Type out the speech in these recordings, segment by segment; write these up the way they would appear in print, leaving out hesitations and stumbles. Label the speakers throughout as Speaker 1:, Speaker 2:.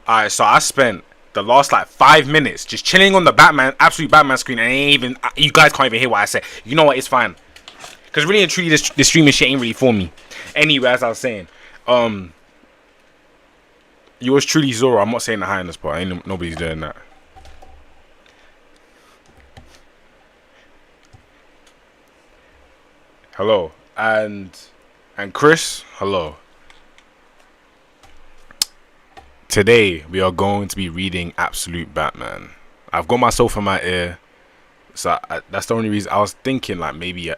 Speaker 1: Alright, so I spent the last like 5 minutes just chilling on the absolute Batman screen, and you guys can't even hear what I said. You know what? It's fine. Because really and truly, this streaming shit ain't really for me. Anyway, as I was saying, yours truly Zoro. I'm not saying the high in this part. Nobody's doing that. Hello, and Chris. Hello. Today we are going to be reading Absolute Batman. I've got myself in my ear, so that's the only reason. I was thinking like maybe I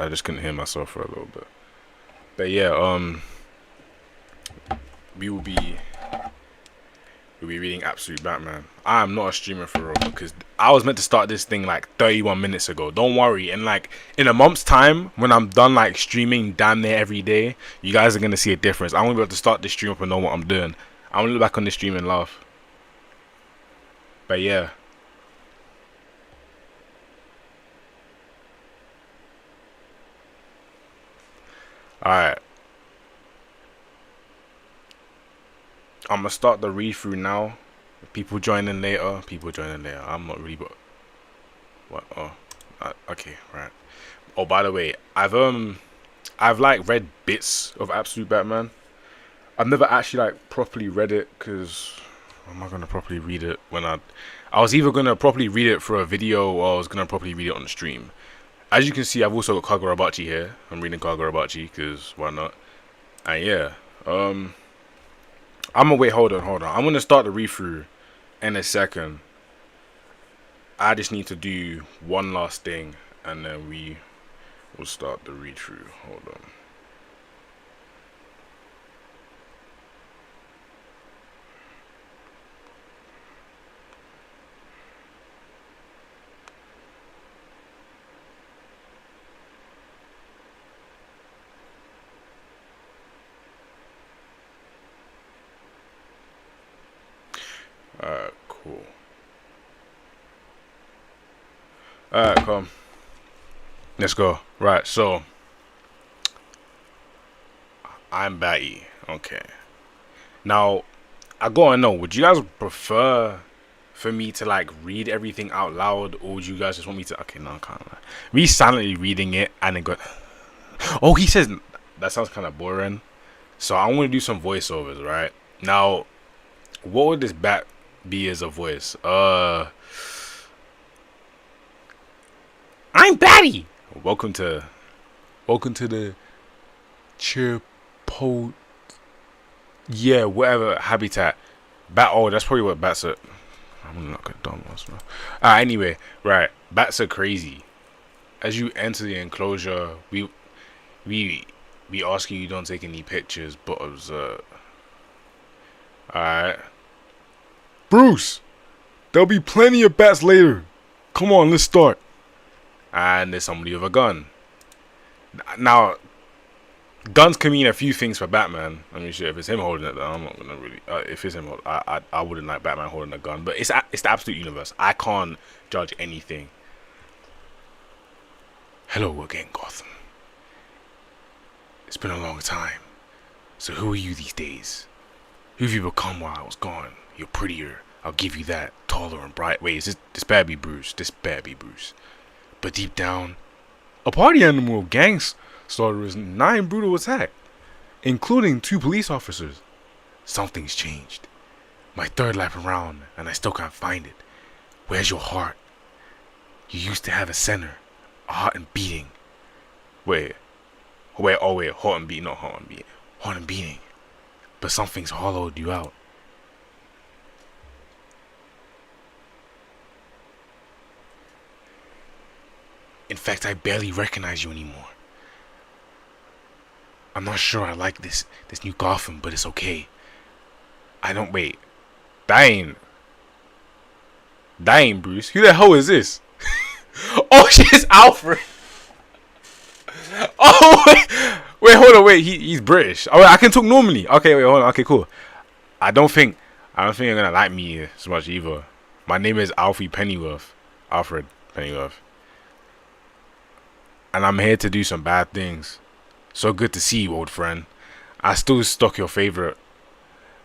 Speaker 1: just couldn't hear myself for a little bit. But yeah, we'll be reading Absolute Batman. I am not a streamer for real because I was meant to start this thing like 31 minutes ago. Don't worry, and like in a month's time, when I'm done like streaming damn near every day, you guys are gonna see a difference. I'm gonna be able to start this stream up and know what I'm doing. I'm gonna look back on this stream and laugh. But yeah. Alright. I'm gonna start the read through now. People joining later. I'm not really, but what? Oh, okay, right. Oh, by the way, I've like read bits of Absolute Batman. I've never actually like properly read it because how am I gonna properly read it when I was either gonna properly read it for a video or I was gonna properly read it on the stream. As you can see, I've also got Kagurabachi here. I'm reading Kagurabachi because why not? And yeah, I'm gonna wait. Hold on. I'm gonna start the read through in a second. I just need to do one last thing and then we will start the read through. Hold on. Cool. Alright, come. Let's go. Right, so I'm Batty. Okay. Now, I gotta know, would you guys prefer for me to like read everything out loud, or would you guys just want me to I can't lie. Me silently reading it and then go oh, he says that sounds kinda boring. So I'm gonna do some voiceovers, right? Now, what would this bat be as a voice? I'm Batty. Welcome to the Chirpo. Yeah, whatever habitat. Bat. Oh, that's probably what bats are. I'm not gonna dumb us. Anyway, right. Bats are crazy. As you enter the enclosure, we ask you don't take any pictures, but observe. Alright. Bruce, there'll be plenty of bats later. Come on, let's start. And there's somebody with a gun. Now, guns can mean a few things for Batman. I mean, shit, if it's him holding it, then I'm not gonna really. If it's him, I wouldn't like Batman holding a gun. But it's the absolute universe. I can't judge anything. Hello again, Gotham. It's been a long time. So who are you these days? Who have you become while I was gone? You're prettier. I'll give you that. Taller and bright. Wait, is this bad be Bruce? This bad be Bruce. But deep down, a party animal of gangs started 9 brutal attacks, including 2 police officers. Something's changed. My 3rd lap around, and I still can't find it. Where's your heart? You used to have a center, a heart and beating. Wait, heart and beating, not heart and beating. Heart and beating. But something's hollowed you out. In fact, I barely recognize you anymore. I'm not sure I like this new Gotham, but it's okay. I don't wait. That ain't Bruce. Who the hell is this? Oh shit, it's Alfred. Oh wait, hold on, wait. He's British. Oh, wait, I can talk normally. Okay, wait, hold on. Okay, cool. I don't think you're gonna like me so much either. My name is Alfred Pennyworth. And I'm here to do some bad things. So good to see you, old friend. I still stock your favorite.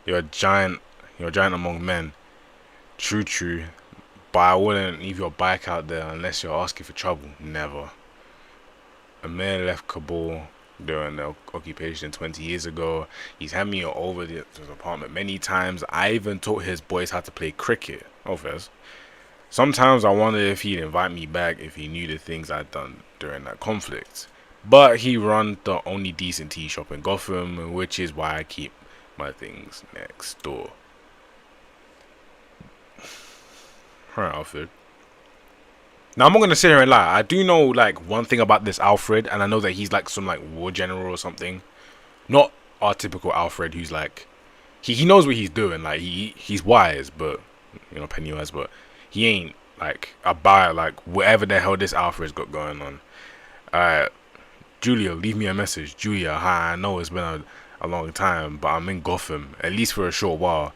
Speaker 1: You're a giant You're a giant among men. True, true. But I wouldn't leave your bike out there unless you're asking for trouble. Never. A man left Kabul during the occupation 20 years ago. He's had me over to his apartment many times. I even taught his boys how to play cricket. Oh, first. Sometimes I wonder if he'd invite me back if he knew the things I'd done during that conflict. But he runs the only decent tea shop in Gotham, which is why I keep my things next door. Alright, Alfred. Now I'm not gonna sit here and lie. I do know like one thing about this Alfred, and I know that he's like some like war general or something. Not our typical Alfred, who's like he knows what he's doing. Like he's wise, but you know Pennywise, but he ain't like about like whatever the hell this Alfred's got going on. Alright, Julia, leave me a message. Julia, hi. I know it's been a long time, but I'm in Gotham at least for a short while.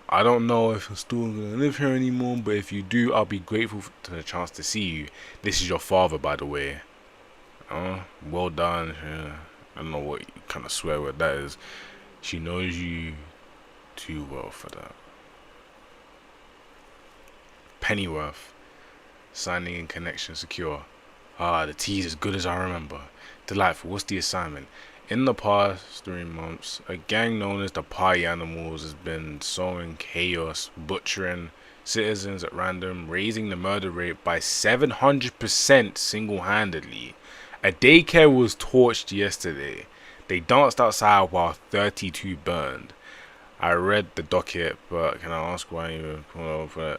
Speaker 1: I don't know if I'm still gonna live here anymore, but if you do, I'll be grateful to the chance to see you. This is your father, by the way. Well done. I don't know what kind of swear word that is. She knows you too well for that. Pennyworth. Signing in connection secure. The tea is as good as I remember. Delightful. What's the assignment? In the past 3 months, a gang known as the Party Animals has been sowing chaos, butchering citizens at random, raising the murder rate by 700% single-handedly. A daycare was torched yesterday. They danced outside while 32 burned. I read the docket, but can I ask why you pulled over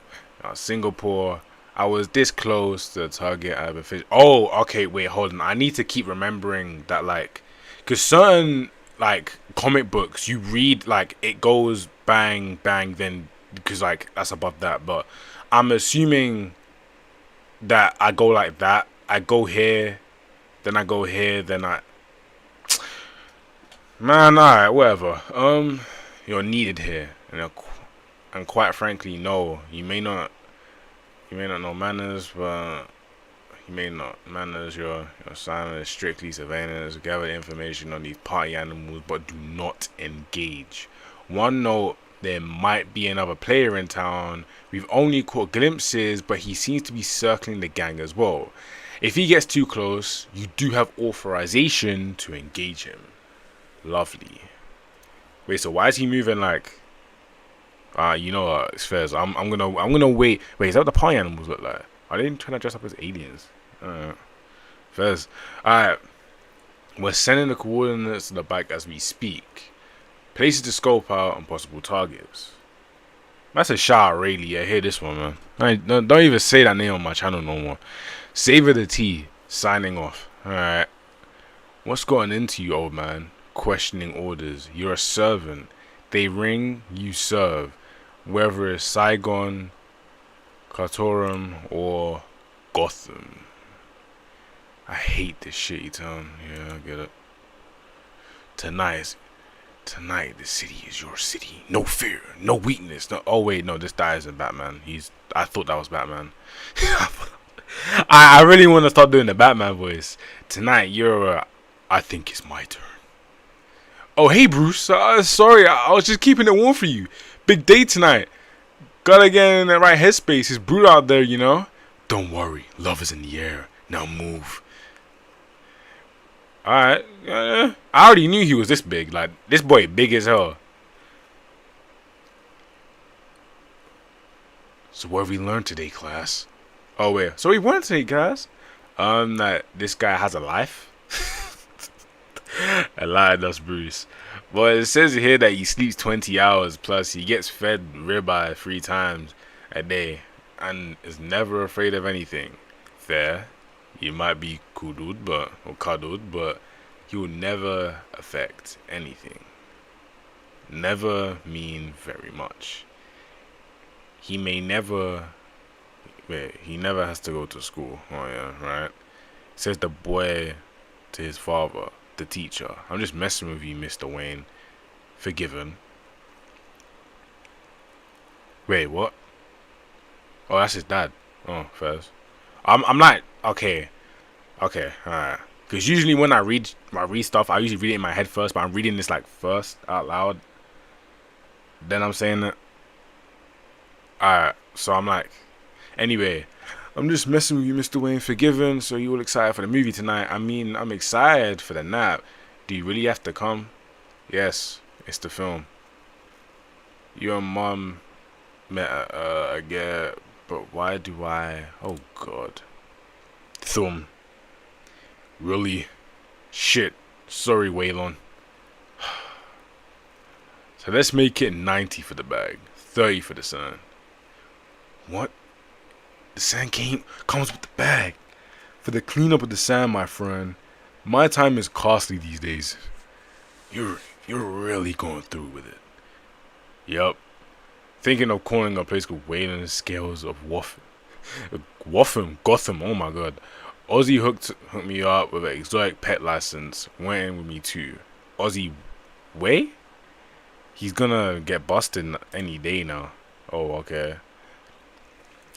Speaker 1: Singapore? I was this close to the target I've been fishing. Oh, okay, wait, hold on. I need to keep remembering that, like, because certain, like, comic books, you read, like, it goes bang, bang, then, because, like, that's above that. But I'm assuming that I go like that. I go here, then I go here, then I... Man, alright, whatever. You're needed here. And quite frankly, no, you may not know manners, but... You may not manage your assignment is strictly surveillance, gather information on these party animals, but do not engage. One note, there might be another player in town. We've only caught glimpses, but he seems to be circling the gang as well. If he gets too close, you do have authorization to engage him. Lovely. Wait, so why is he moving like... you know what, it's fair. So I'm gonna wait. Wait, is that what the party animals look like? Are they trying to dress up as aliens? First, alright. We're sending the coordinates to the bike as we speak. Places to scope out on possible targets. That's a shout, really. I hear this one, man. Don't even say that name on my channel no more. Savor the tea. Signing off. Alright. What's gotten into you, old man? Questioning orders. You're a servant. They ring, you serve. Whether it's Saigon, Khartoum, or Gotham. I hate this shitty town. Yeah, I get it. Tonight, the city is your city. No fear, no weakness. No, oh wait, no, this guy isn't Batman. I thought that was Batman. I really want to start doing the Batman voice. Tonight, I think it's my turn. Oh, hey, Bruce. Sorry, I was just keeping it warm for you. Big day tonight. Gotta get in the right headspace. It's brutal out there, you know. Don't worry, love is in the air. Now move. Alright, I already knew he was this big. Like, this boy big as hell. So what have we learned today, class? Oh, wait. So we learned today, class? That this guy has a life? I lied, that's Bruce. But it says here that he sleeps 20 hours, plus he gets fed ribeye 3 times a day, and is never afraid of anything. Fair. You might be cuddled, but he will never affect anything. Never mean very much. He never has to go to school. Oh yeah, right? Says the boy to his father, the teacher. I'm just messing with you, Mr. Wayne. Forgiven. Wait, what? Oh, that's his dad. Oh, first. I'm like, okay, alright. Because usually when I read stuff, I usually read it in my head first, but I'm reading this like first out loud. Then I'm saying it. Alright, so I'm like, anyway, I'm just messing with you, Mr. Wayne. Forgiven. So you all excited for the movie tonight? I mean, I'm excited for the nap. Do you really have to come? Yes, it's the film. Your mom met again, but why do I? Oh God. Thumb. Really? Shit. Sorry, Waylon. So let's make it 90 for the bag, 30 for the sun. What? The sand comes with the bag. For the cleanup of the sand, my friend. My time is costly these days. You're really going through with it. Yup. Thinking of calling a place called Wayland's Scales of Gotham. Oh my god. Ozzy hooked me up with an exotic pet license. Went in with me too. Ozzy, way? He's gonna get busted any day now. Oh, okay.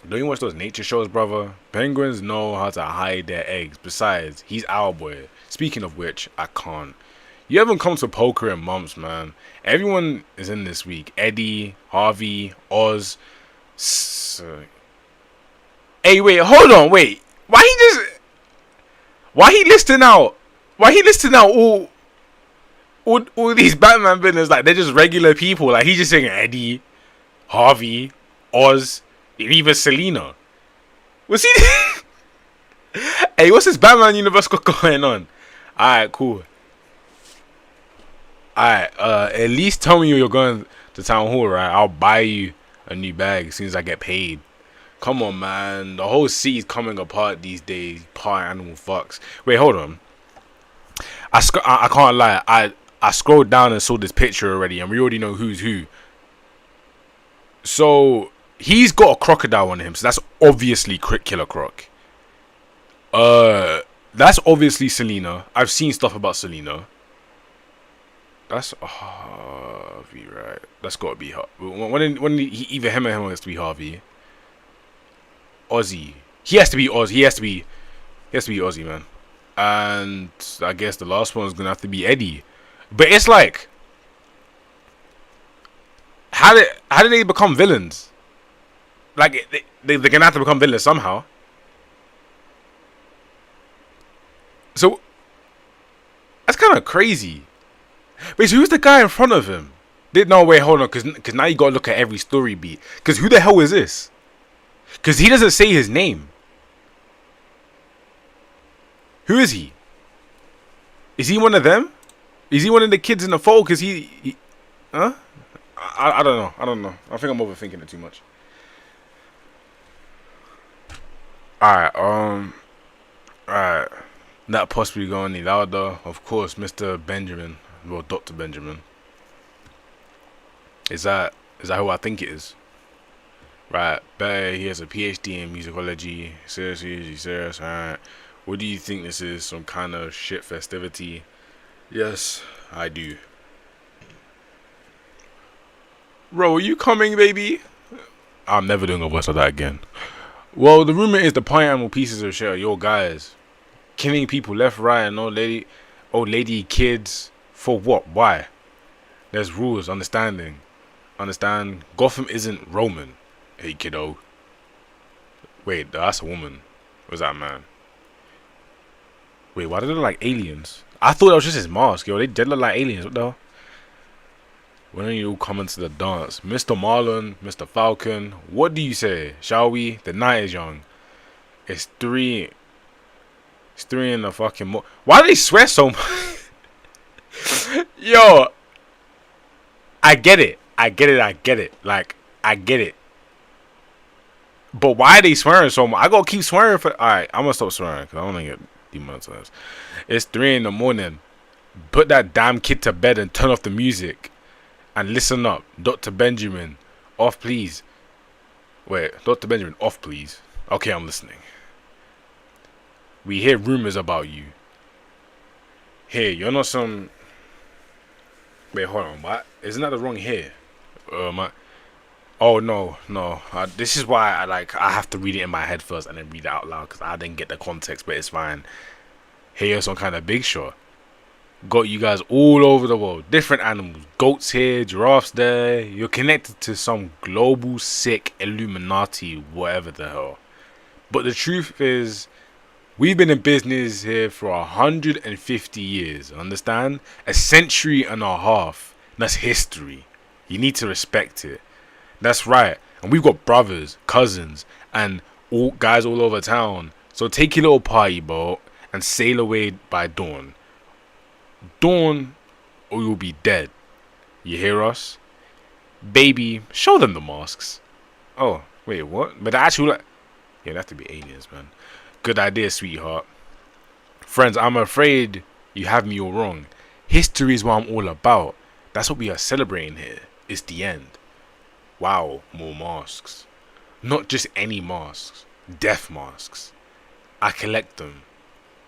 Speaker 1: Don't you watch those nature shows, brother? Penguins know how to hide their eggs. Besides, he's our boy. Speaking of which, I can't. You haven't come to poker in months, man. Everyone is in this week. Eddie, Harvey, Oz. Hey, wait, hold on, wait. Why he listing out all these Batman villains like they're just regular people? Like he's just saying Eddie, Harvey, Oz, and even Selena. Was he? Hey, what's this Batman universe got going on? Alright, cool. Alright, at least tell me you're going to town hall, right? I'll buy you a new bag as soon as I get paid. Come on, man. The whole city's coming apart these days. Part animal fucks. Wait, hold on. I can't lie. I scrolled down and saw this picture already, and we already know who's who. So he's got a crocodile on him, so that's obviously Killer Croc. That's obviously Selena. I've seen stuff about Selena. That's Harvey, right? That's gotta be either him or him has to be Harvey. Ozzy. He has to be Oz. He has to be Ozzy, man. And I guess the last one is gonna have to be Eddie. But it's like, how did they become villains? Like they're gonna have to become villains somehow. So that's kind of crazy. Wait, so who's the guy in front of him? No, wait, hold on, because now you gotta look at every story beat. Because who the hell is this? Because he doesn't say his name. Who is he? Is he one of them? Is he one of the kids in the fold? Because he huh? I don't know. I think I'm overthinking it too much. Alright. Not possibly going any louder. Of course, Mr. Benjamin. Well, Dr. Benjamin. Is that who I think it is? Right. Better, he has a PhD in musicology. Seriously, is he serious? Alright. What do you think this is? Some kind of shit festivity? Yes, I do. Bro, are you coming, baby? I'm never doing a voice like that again. Well, the rumor is the pine animal pieces of shit are your guys. Killing people left, right, and old lady, kids. For what? Why? There's rules, understand? Gotham isn't Roman. Hey, kiddo. Wait, that's a woman. What's that, man? Wait, why do they look like aliens? I thought that was just his mask, yo. They did look like aliens. What the hell? When are you coming to the dance? Mr. Marlon, Mr. Falcon, what do you say? Shall we? The night is young. It's 3 in the fucking Why do they swear so much? Yo, I get it. Like, I get it. But why are they swearing so much? I gotta keep swearing for. Alright, I'm gonna stop swearing because I don't want to get demonetized. It's 3 in the morning. Put that damn kid to bed and turn off the music. And listen up. Dr. Benjamin, off please. Wait, Dr. Benjamin, off please. Okay, I'm listening. We hear rumors about you. Hey, you're not some. Wait, hold on. What? Isn't that the wrong hair? Oh no. This is why I have to read it in my head first and then read it out loud because I didn't get the context, but it's fine. Hey, you're some kind of big shot. Got you guys all over the world. Different animals. Goats here, giraffes there. You're connected to some global sick Illuminati, whatever the hell. But the truth is, we've been in business here for 150 years. Understand? A century and a half. That's history. You need to respect it. That's right. And we've got brothers, cousins, and all guys all over town. So take your little party boat and sail away by dawn. Dawn, or you'll be dead. You hear us? Baby, show them the masks. Oh, wait, what? But actually, yeah, that have to be aliens, man. Good idea, sweetheart. Friends, I'm afraid you have me all wrong. History is what I'm all about. That's what we are celebrating here. It's the end. Wow, more masks. Not just any masks. Death masks. I collect them.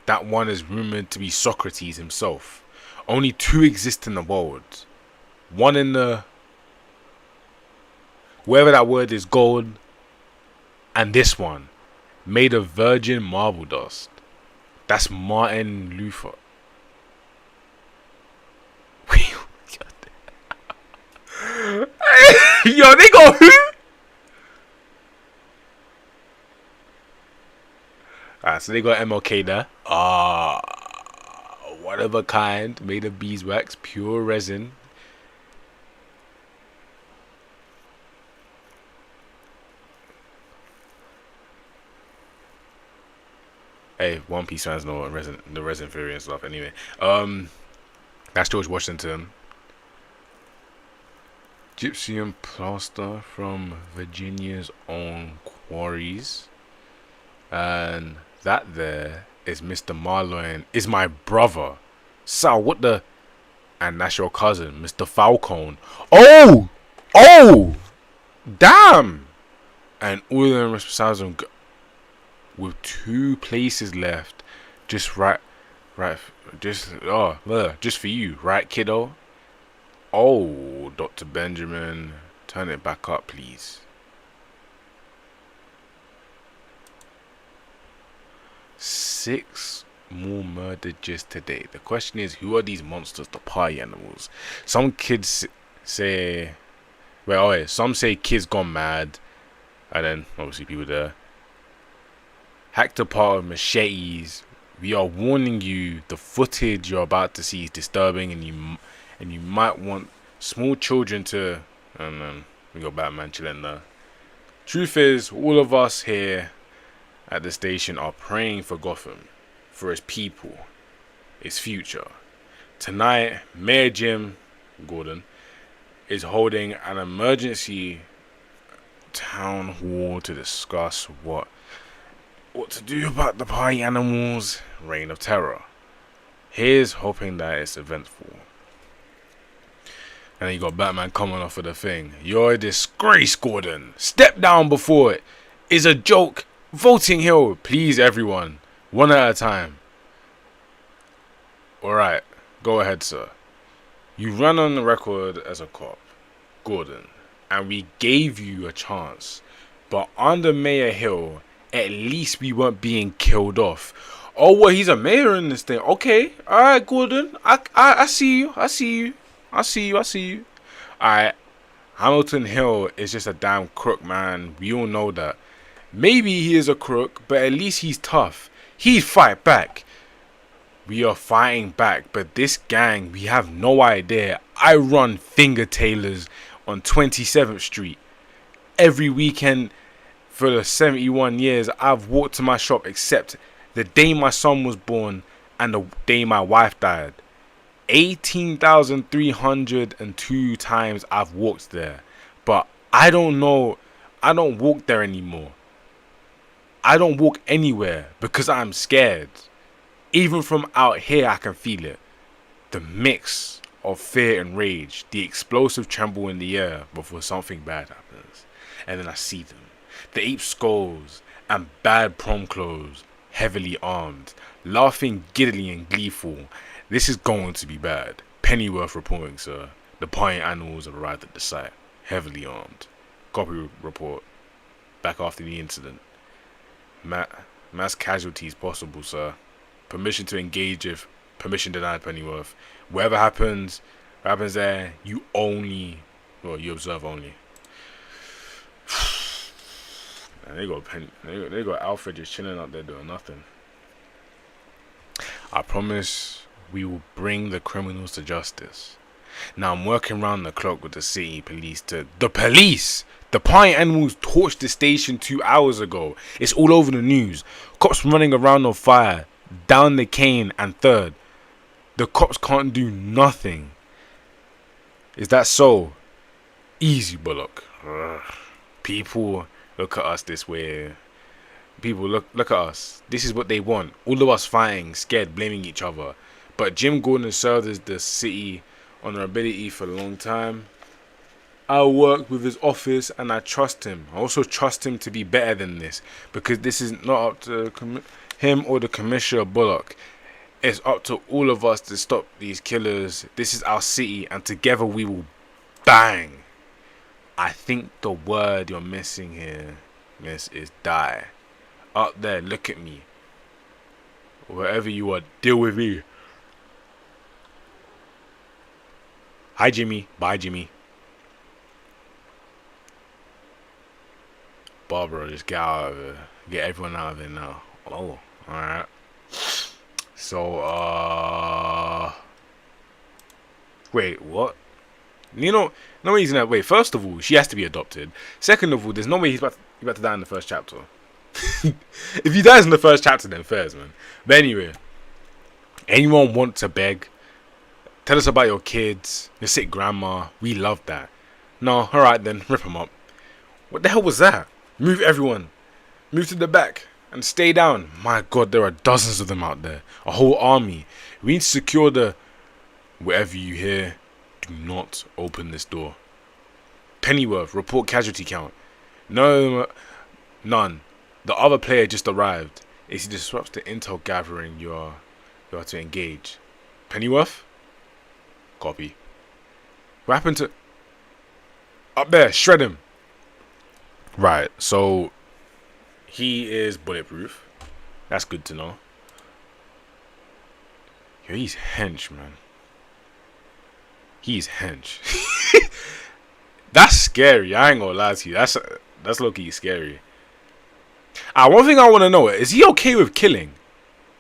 Speaker 1: That one is rumored to be Socrates himself. Only two exist in the world. One in the... wherever that word is, gold. And this one. Made of virgin marble dust. That's Martin Luther. Yo, they got who? Alright, so they got MLK there. One of a kind, made of beeswax, pure resin. Hey, One Piece fans know the resin theory and stuff. Anyway, that's George Washington. Gypsum plaster from Virginia's own quarries, and that there is Mr. Marlowe, is my brother. Sal, what the? And that's your cousin, Mr. Falcone. Oh, damn! And all of them sounds with 2 places left, just just for you, right, kiddo? Oh, Dr. Benjamin, turn it back up, please. 6 more murdered just today. The question is, who are these monsters, the party animals? Some kids say, well, okay, some say kids gone mad, and then obviously people there. Hacked apart with machetes. We are warning you, the footage you're about to see is disturbing, and you might want small children to... And then we got Batman chilling there. Truth is, all of us here at the station are praying for Gotham, for its people, its future. Tonight, Mayor Jim Gordon is holding an emergency town hall to discuss what to do about the party animals' reign of terror. Here's hoping that it's eventful. And then you got Batman coming off of the thing. You're a disgrace, Gordon. Step down before it is a joke. Voting Hill, please, everyone. One at a time. Alright, go ahead, sir. You run on the record as a cop, Gordon, and we gave you a chance. But under Mayor Hill, at least we weren't being killed off. Oh, well, he's a mayor in this thing. Okay, alright, Gordon. I see you. Alright, Hamilton Hill is just a damn crook, man. We all know that. Maybe he is a crook, but at least he's tough. He'd fight back. We are fighting back, but this gang, we have no idea. I run finger tailors on 27th Street. Every weekend for the 71 years, I've walked to my shop except the day my son was born and the day my wife died. 18,302 times I've walked there. But I don't know. I don't walk there anymore. I don't walk anywhere because I'm scared. Even from out here, I can feel it. The mix of fear and rage. The explosive tremble in the air before something bad happens. And then I see them. The ape skulls and bad prom clothes, heavily armed, laughing giddily and gleeful. This is going to be bad. Pennyworth reporting, sir. The party animals have arrived at the site, heavily armed. Copy report. Back after the incident. Mass casualties possible, sir. Permission to engage if Permission denied, Pennyworth. Whatever happens there, you observe only. And they got Alfred just chilling out there doing nothing. I promise we will bring the criminals to justice. Now I'm working round the clock with the city police the police! The party animals torched the station 2 hours ago. It's all over the news. Cops running around on fire. Down the cane and third. The cops can't do nothing. Is that so? Easy, Bullock. Ugh. People look at us this way. People look at us. This is what they want. All of us fighting, scared, blaming each other. But Jim Gordon has served as the city honorability for a long time. I work with his office and I trust him. I also trust him to be better than this, because this is not up to him or the Commissioner Bullock. It's up to all of us to stop these killers. This is our city and together we will bang. I think the word you're missing here, miss, is die. Up there, look at me. Wherever you are, deal with me. Hi, Jimmy. Bye, Jimmy. Barbara, just get out of it. Get everyone out of it now. Oh, alright. So, wait, what? You know, no reason that. Wait, first of all, she has to be adopted. Second of all, there's no way he's about to die in the first chapter. If he dies in the first chapter, then fairs, man. But anyway, anyone want to beg? Tell us about your kids, your sick grandma. We love that. No, alright then, rip them up. What the hell was that? Move everyone. Move to the back and stay down. My god, there are dozens of them out there. A whole army. We need to secure the... Whatever you hear, do not open this door. Pennyworth, report casualty count. No, none. The other player just arrived. If he disrupts the intel gathering, you are to engage. Pennyworth? Copy. What happened to... Up there, shred him. Right, so he is bulletproof. That's good to know. Yo, he's hench, man. He's hench. That's scary. I ain't gonna lie to you. That's low-key scary. One thing I want to know, is he okay with killing?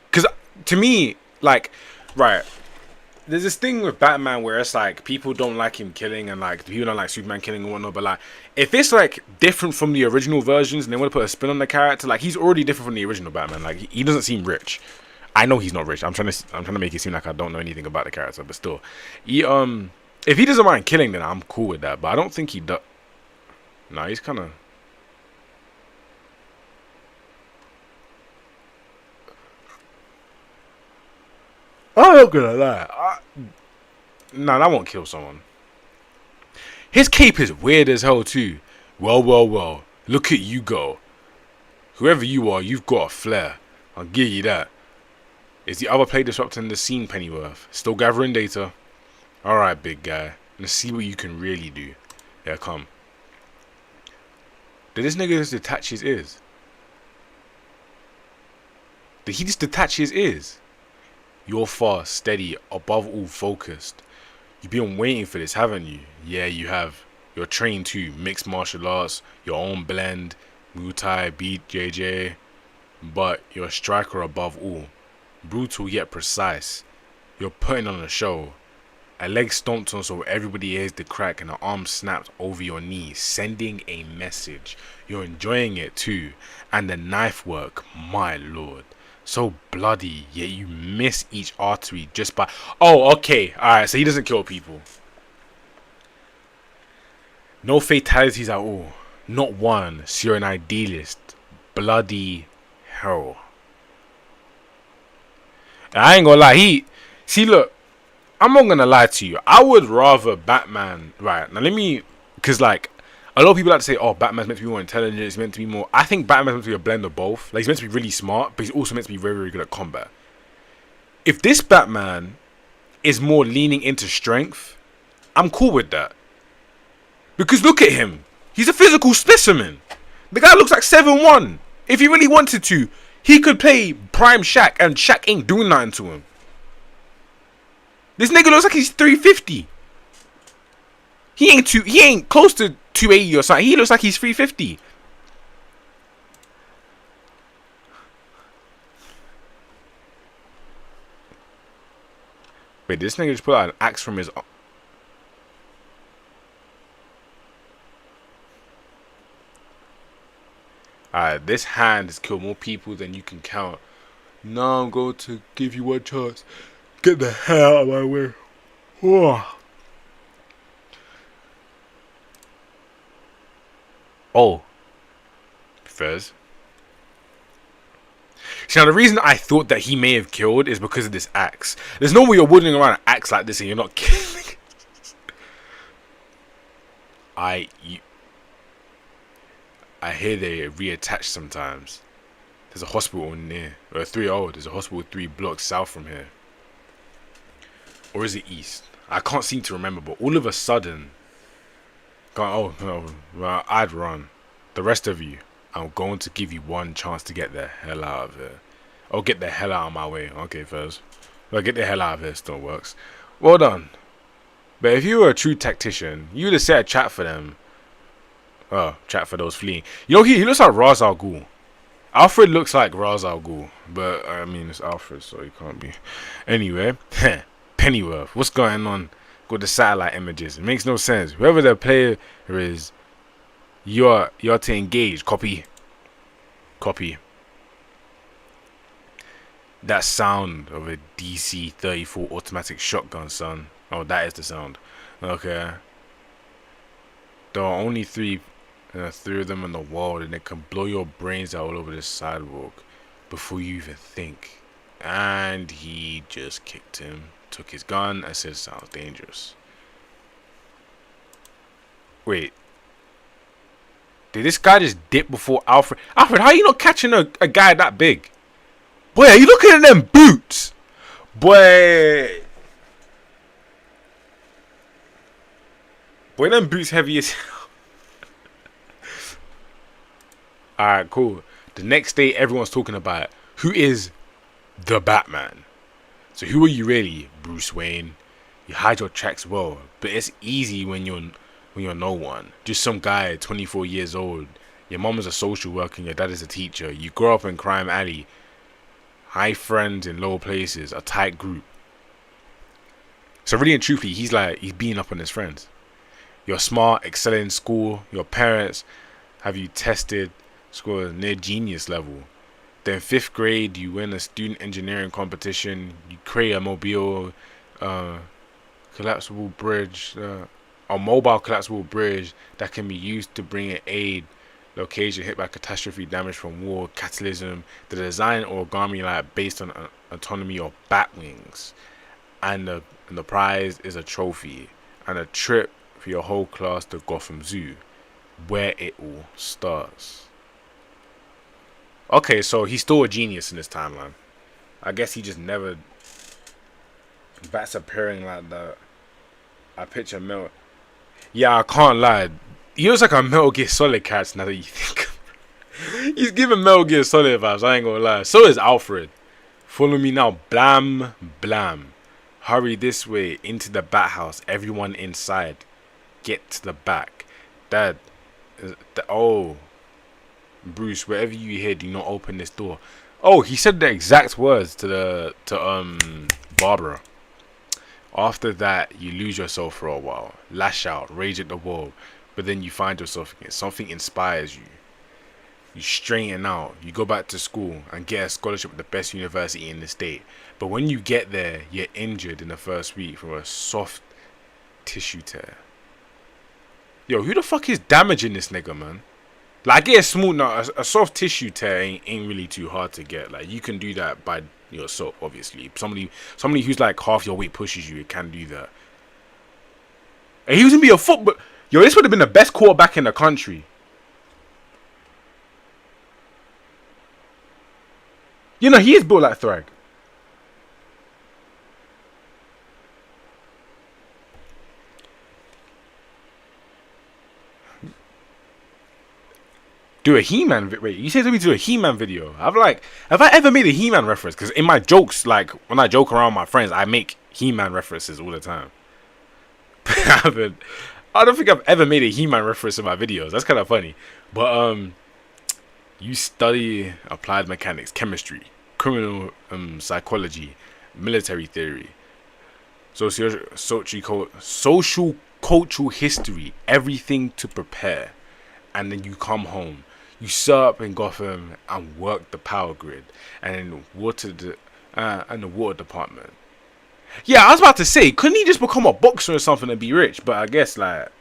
Speaker 1: Because to me, like, right, there's this thing with Batman where it's like people don't like him killing and like people don't like Superman killing and whatnot, but like if it's like different from the original versions and they want to put a spin on the character, like he's already different from the original Batman. Like he doesn't seem rich. I know he's not rich. I'm trying to make it seem like I don't know anything about the character, but still, if he doesn't mind killing, then I'm cool with that. But I don't think he does. Nah, he's kind of... I'm not gonna lie. Nah, that won't kill someone. His cape is weird as hell too. Well. Look at you go. Whoever you are, you've got a flair. I'll give you that. Is the other player disrupting the scene, Pennyworth? Still gathering data? Alright, big guy. Let's see what you can really do. Yeah, come. Did this nigga just detach his ears? Did he just detach his ears? You're fast, steady, above all focused. You've been waiting for this, haven't you? Yeah, you have. You're trained too. Mixed martial arts, your own blend, Muay Thai, beat JJ. But you're a striker above all. Brutal yet precise. You're putting on a show. A leg stomped on so everybody hears the crack and an arm snapped over your knee, sending a message. You're enjoying it too. And the knife work, my lord. So bloody, yet you miss each artery just by... Oh, okay. Alright, so he doesn't kill people. No fatalities at all. Not one. So you're an idealist. Bloody hell. And I ain't gonna lie. See, look. I'm not gonna lie to you. I would rather Batman... Right, now let me... Because, like... A lot of people like to say, oh, Batman's meant to be more intelligent, it's meant to be more... I think Batman's meant to be a blend of both. Like, he's meant to be really smart, but he's also meant to be very, very good at combat. If this Batman is more leaning into strength, I'm cool with that. Because look at him. He's a physical specimen. The guy looks like 7'1". If he really wanted to, he could play Prime Shaq, and Shaq ain't doing nothing to him. This nigga looks like he's 350. He ain't close to 280 or something. He looks like he's 350. Wait, this nigga just pulled out an axe from his. Alright, this hand has killed more people than you can count. Now I'm going to give you one chance. Get the hell out of my way. Whoa. Oh. Fez. See, now the reason I thought that he may have killed is because of this axe. There's no way you're wielding around an axe like this and you're not killing. I hear they reattach sometimes. There's a hospital near. There's a hospital 3 blocks south from here. Or is it east? I can't seem to remember, but all of a sudden. Oh, no. Well, I'd run. The rest of you, I'm going to give you one chance to get the hell out of here. Oh, get the hell out of my way. Okay, first. Well, get the hell out of here still works. Well done. But if you were a true tactician, you would have set a trap for them. Oh, trap for those fleeing. You know, he looks like Ra's al Ghul. Alfred looks like Ra's al Ghul. But, I mean, it's Alfred, so he can't be. Anyway, Pennyworth. What's going on with the satellite images? It makes no sense. Whoever the player is, you're to engage. Copy. That sound of a DC-34 automatic shotgun, son. Oh, that is the sound. Okay. There are only three of them in the world, and it can blow your brains out all over this sidewalk before you even think. And he just kicked him, took his gun, and said, "Sounds dangerous." Wait. Did this guy just dip before Alfred? Alfred, how are you not catching a guy that big? Boy, are you looking at them boots? Boy, them boots heavy as hell. Alright, cool. The next day, everyone's talking about who is the Batman. So who are you really? Bruce Wayne. You hide your tracks well, but it's easy when you're no one. Just some guy, 24 years old. Your mom is a social worker and your dad is a teacher. You grow up in Crime Alley. High friends in low places, a tight group. So really and truthfully, he's beating up on his friends. You're smart, excel in school. Your parents have you tested, score near genius level. Then 5th grade, you win a student engineering competition. You create a mobile collapsible bridge, a mobile collapsible bridge that can be used to bring in aid. Location hit by catastrophe, damage from war, catalysm. The design origami light based on autonomy or bat wings, and the prize is a trophy and a trip for your whole class to Gotham Zoo, where it all starts. Okay, so he's still a genius in this timeline. I guess he just never. Bats appearing like that. I picture Mel. Yeah, I can't lie. He looks like a Metal Gear Solid character now that you think. He's giving Metal Gear Solid vibes, I ain't gonna lie. So is Alfred. Follow me now. Blam, blam. Hurry this way into the bat house. Everyone inside. Get to the back. Dad. Oh. Bruce, wherever you hear, do not open this door. Oh, he said the exact words to Barbara. After that, you lose yourself for a while. Lash out, rage at the world. But then you find yourself again. Something inspires you. You straighten out. You go back to school and get a scholarship at the best university in the state. But when you get there, you're injured in the first week from a soft tissue tear. Yo, who the fuck is damaging this nigga, man? Like, I get a small, a soft tissue tear ain't really too hard to get. Like, you can do that by yourself, obviously. Somebody who's like half your weight pushes you, it can do that. And he was gonna be a football. Yo, this would have been the best quarterback in the country. You know, he is built like Thrag. Do a He-Man wait, you said to me do a He-Man video. Have I ever made a He-Man reference? Because in my jokes, like when I joke around with my friends, I make He-Man references all the time. I don't think I've ever made a He-Man reference in my videos. That's kind of funny. But you study applied mechanics, chemistry, criminal psychology, military theory, social cultural history, everything to prepare. And then you come home, you set up in Gotham and work the power grid and then the water department. Yeah, I was about to say, couldn't he just become a boxer or something and be rich? But I guess like,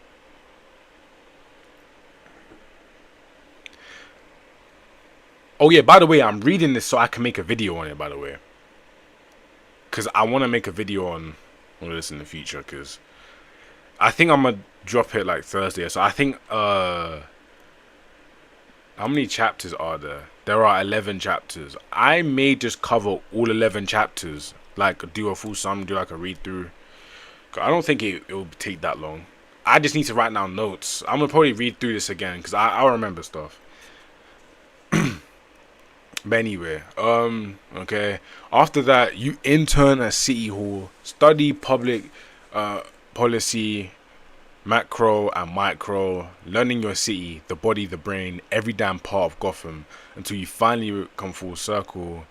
Speaker 1: oh yeah, by the way, I'm reading this so I can make a video on it. By the way, because I want to make a video on this in the future. Because I think I'm gonna drop it like Thursday. So I think how many chapters are there? There are 11 chapters. I may just cover all 11 chapters. Like do a full sum, do like a read through. I don't think it will take that long. I just need to write down notes. I'm gonna probably read through this again because I'll remember stuff. But anyway, okay. After that, you intern at City Hall, study public policy, macro and micro, learning your city, the body, the brain, every damn part of Gotham, until you finally come full circle.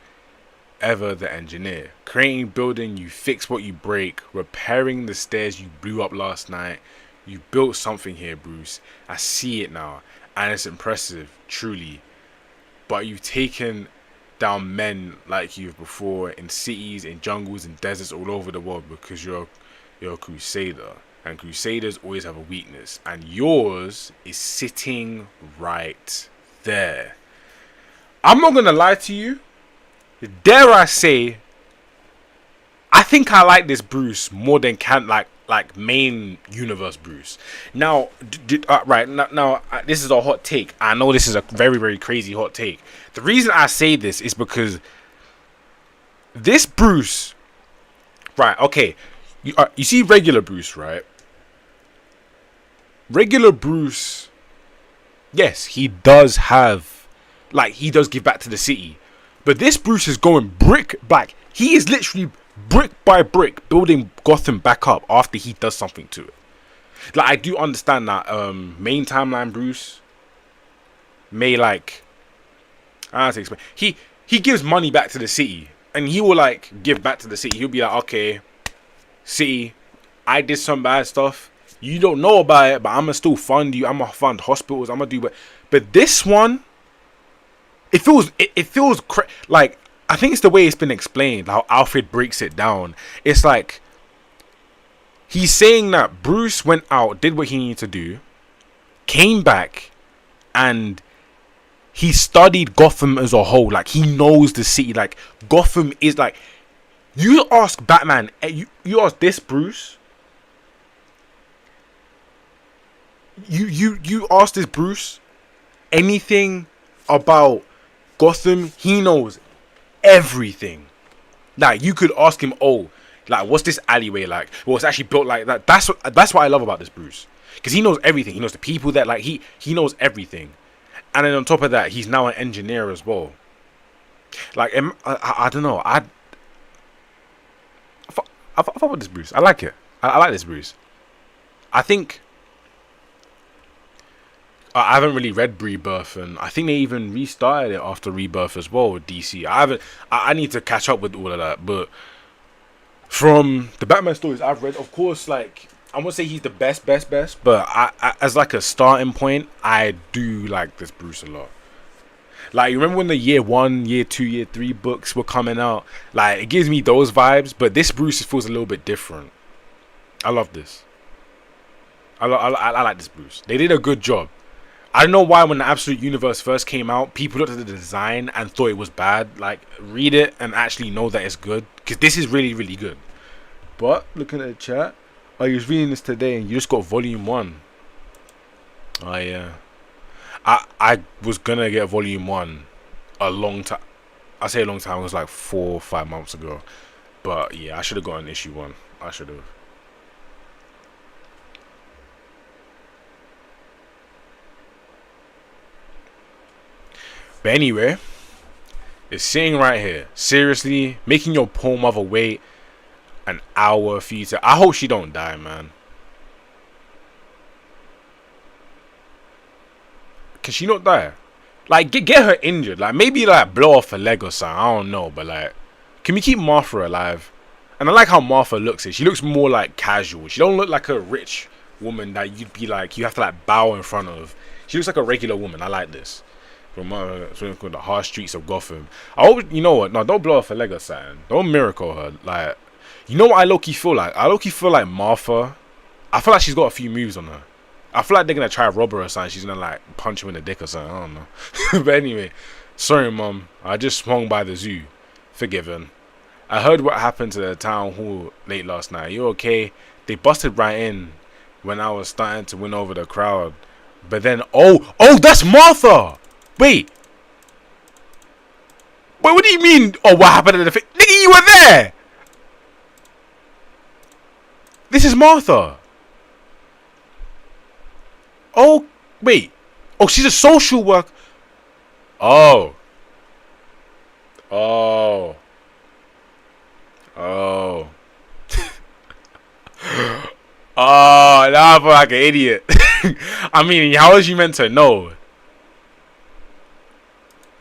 Speaker 1: Ever the engineer, creating building, you fix what you break, repairing the stairs you blew up last night. You built something here, Bruce. I see it now, and it's impressive, truly. But you've taken down men like you've before in cities, in jungles, in deserts all over the world because you're a crusader, and crusaders always have a weakness, and yours is sitting right there. I'm not gonna lie to you. Dare I say, I think I like this Bruce more than like main universe Bruce. Now, right now, this is a hot take. I know this is a very very crazy hot take. The reason I say this is because this Bruce, right? Okay, you see regular Bruce, right? Regular Bruce, yes, he does have, like, he does give back to the city. But this Bruce is going brick back. He is literally brick by brick building Gotham back up after he does something to it. Like, I do understand that main timeline Bruce may like, I don't have to explain. He gives money back to the city, and he will like give back to the city. He'll be like, okay, city, I did some bad stuff. You don't know about it, but I'm gonna still fund you. I'm gonna fund hospitals. I'm gonna do, but this one. It feels like, I think it's the way it's been explained, how Alfred breaks it down. It's like he's saying that Bruce went out, did what he needed to do, came back, and he studied Gotham as a whole. Like, he knows the city. Like, Gotham is like, you ask Batman, you ask this Bruce, you ask this Bruce anything about Gotham, he knows everything. Like, you could ask him, oh, like, what's this alleyway like? Well, it's actually built like that. That's what I love about this Bruce, because he knows everything. He knows the people that, like, he knows everything, and then on top of that, he's now an engineer as well. Like, I don't know. I fuck with this Bruce. I like it. I like this Bruce. I think. I haven't really read Rebirth, and I think they even restarted it after Rebirth as well with DC. I need to catch up with all of that, but from the Batman stories I've read, of course, like, I won't say he's the best, but I as like a starting point, I do like this Bruce a lot. Like, you remember when the year 1, year 2, year 3 books were coming out? Like, it gives me those vibes, but this Bruce feels a little bit different. I love this. I like this Bruce. They did a good job. I don't know why when the Absolute Universe first came out, people looked at the design and thought it was bad. Like, read it and actually know that it's good, because this is really, really good. But, looking at the chat, I was reading this today and you just got volume 1. Oh, yeah. I was gonna get volume 1 a long time. I say a long time, it was like 4 or 5 months ago. But, yeah, I should have gotten issue 1. I should have. But anyway, it's sitting right here. Seriously, making your poor mother wait. An hour for you to. I hope she don't die, man. Can she not die? Like, get her injured. Like, maybe, like, blow off a leg or something. I don't know. But, like, can we keep Martha alive? And I like how Martha looks. She looks more, like, casual. She don't look like a rich woman that you'd be, like, you have to, like, bow in front of. She looks like a regular woman. I like this. From the harsh streets of Gotham. I hope, you know what? No, don't blow off a leg or something. Don't miracle her. Like, you know what I low-key feel like? I low-key feel like Martha. I feel like she's got a few moves on her. I feel like they're gonna try to rob her or something. She's gonna like punch him in the dick or something. I don't know. But anyway, sorry, mom. I just swung by the zoo. Forgiven. I heard what happened to the town hall late last night. You okay? They busted right in when I was starting to win over the crowd. But then, oh, that's Martha. Wait, what do you mean? Oh, what happened at the nigga? You were there. This is Martha. Oh, wait. Oh, she's a social worker. Oh. Oh. Oh. Oh, now I feel like an idiot. I mean, how was you meant to know?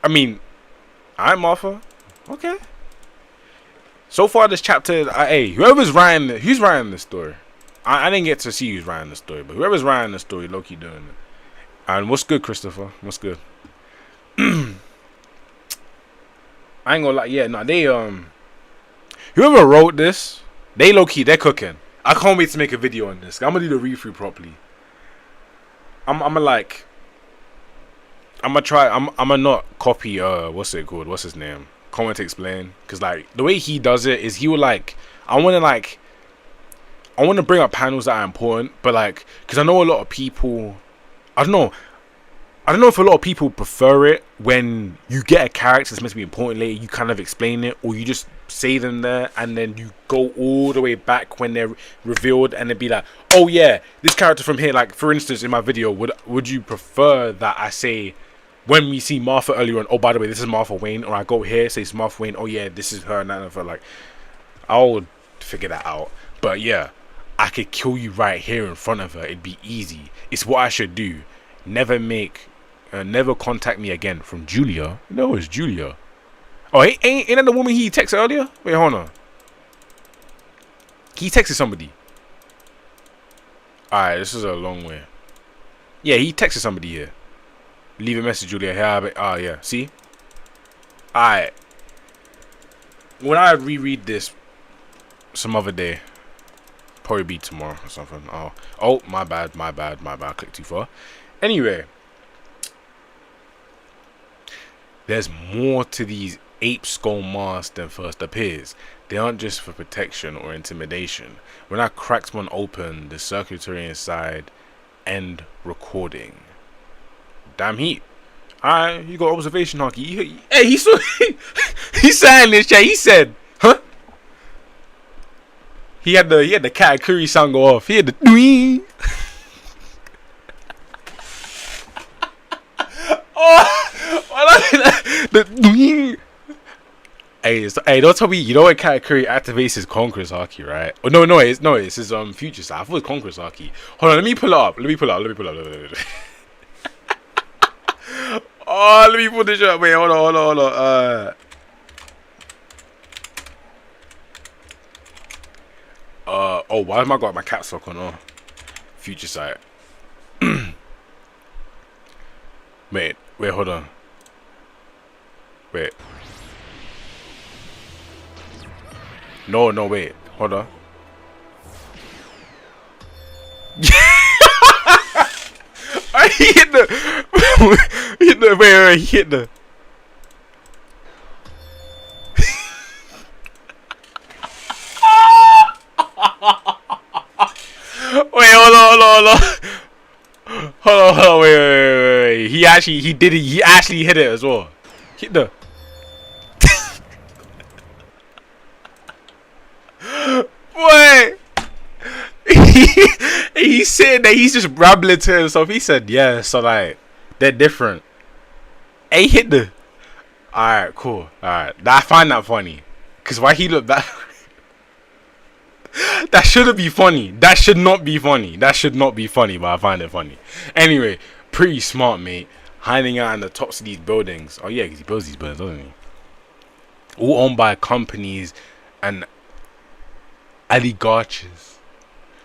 Speaker 1: I mean, I'm Martha. Okay. So far, this chapter, hey, who's writing this story? I didn't get to see who's writing the story, but whoever's writing the story, low-key doing it. And what's good, Christopher? What's good? I ain't gonna lie. Yeah, no, they whoever wrote this, they low-key, they're cooking. I can't wait to make a video on this. I'm gonna do the read-through properly. I'm gonna not copy what's it called? What's his name? Comment to explain, because like the way he does it is he will like I want to bring up panels that are important, but like because I know a lot of people, I don't know if a lot of people prefer it when you get a character that's meant to be important later, you kind of explain it, or you just say them there and then you go all the way back when they're revealed and then be like, oh yeah, this character from here. Like for instance, in my video, would you prefer that I say when we see Martha earlier on, oh by the way, this is Martha Wayne, or I go here, say it's Martha Wayne, oh yeah, this is her and that, and like I'll figure that out. But yeah, I could kill you right here in front of her. It'd be easy. It's what I should do. Never contact me again. From Julia. No, it's Julia. Oh, ain't that the woman he texted earlier? Wait, hold on. He texted somebody. Alright, this is a long way. Yeah, he texted somebody here. Leave a message, Julia. Here, yeah. See? Alright. When I reread this some other day, probably be tomorrow or something. Oh, my bad. I clicked too far. Anyway, there's more to these ape skull masks than first appears. They aren't just for protection or intimidation. When I cracked one open, the circuitry inside end recording. Damn heat. Alright, you got observation, Hockey. Hey, he said in this chat, he said, huh? He had the Katakuri sound go off. He had the doing. The doing. Hey, don't tell me you know what Katakuri activates his Conqueror's Haki, right? Oh no, it's his future side. I thought it was Conqueror's Haki. Hold on, let me pull it up. Oh, let me pull this up. Wait, hold on. Oh, why have I got my caps lock on? Oh, future sight. Wait, hold on. Wait. No, wait. Hold on. He hit the. Wait. He hit the. Wait, hold on. Wait. He actually hit it as well. Hit the. Wait. He's sitting there. He's just rambling to himself. He said, "Yeah, so like they're different." Hey, hit the. All right, cool. All right, I find that funny, cause why he looked that. That shouldn't be funny. That should not be funny. That should not be funny, but I find it funny. Anyway, pretty smart, mate. Hiding out in the tops of these buildings. Oh yeah, because he builds these buildings, doesn't he? All owned by companies and oligarchs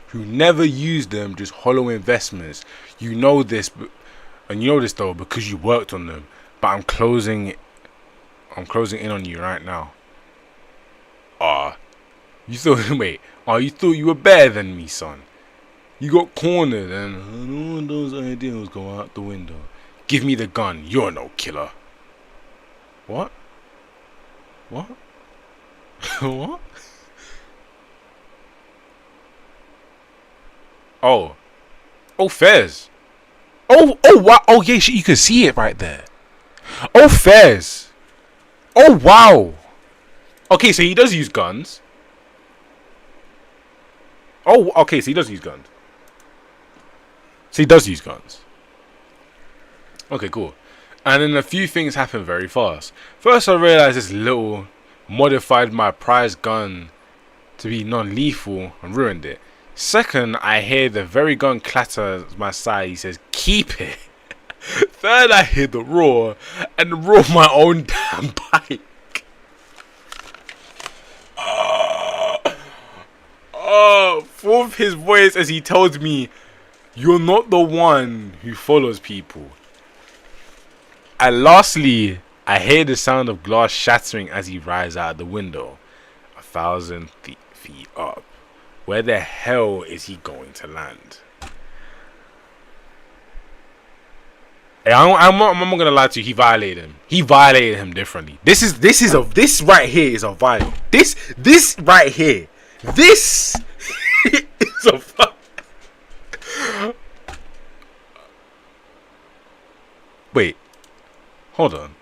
Speaker 1: who never use them, just hollow investments. You know this, and you know this though because you worked on them. But I'm closing in on you right now. You thought you thought you were better than me, son. You got cornered and all those ideals go out the window. Give me the gun. You're no killer. What? What? What? Oh. Oh, Fez. Oh, wow. Oh, yeah, you can see it right there. Oh, Fez. Oh, wow. Okay, so he does use guns. Oh, okay, so he does use guns. Okay, cool. And then a few things happen very fast. First, I realized this little modified my prized gun to be non-lethal and ruined it. Second, I hear the very gun clatter at my side. He says, keep it. Third, I hear the roar and the roar of my own damn bike. Fourth, his voice as he told me, you're not the one who follows people. And lastly, I hear the sound of glass shattering as he rides out the window, 1,000 feet up. Where the hell is he going to land? Hey, I'm not gonna lie to you. He violated him. He violated him differently. This right here is a violation. This right here. This is a fuck. Wait. Hold on.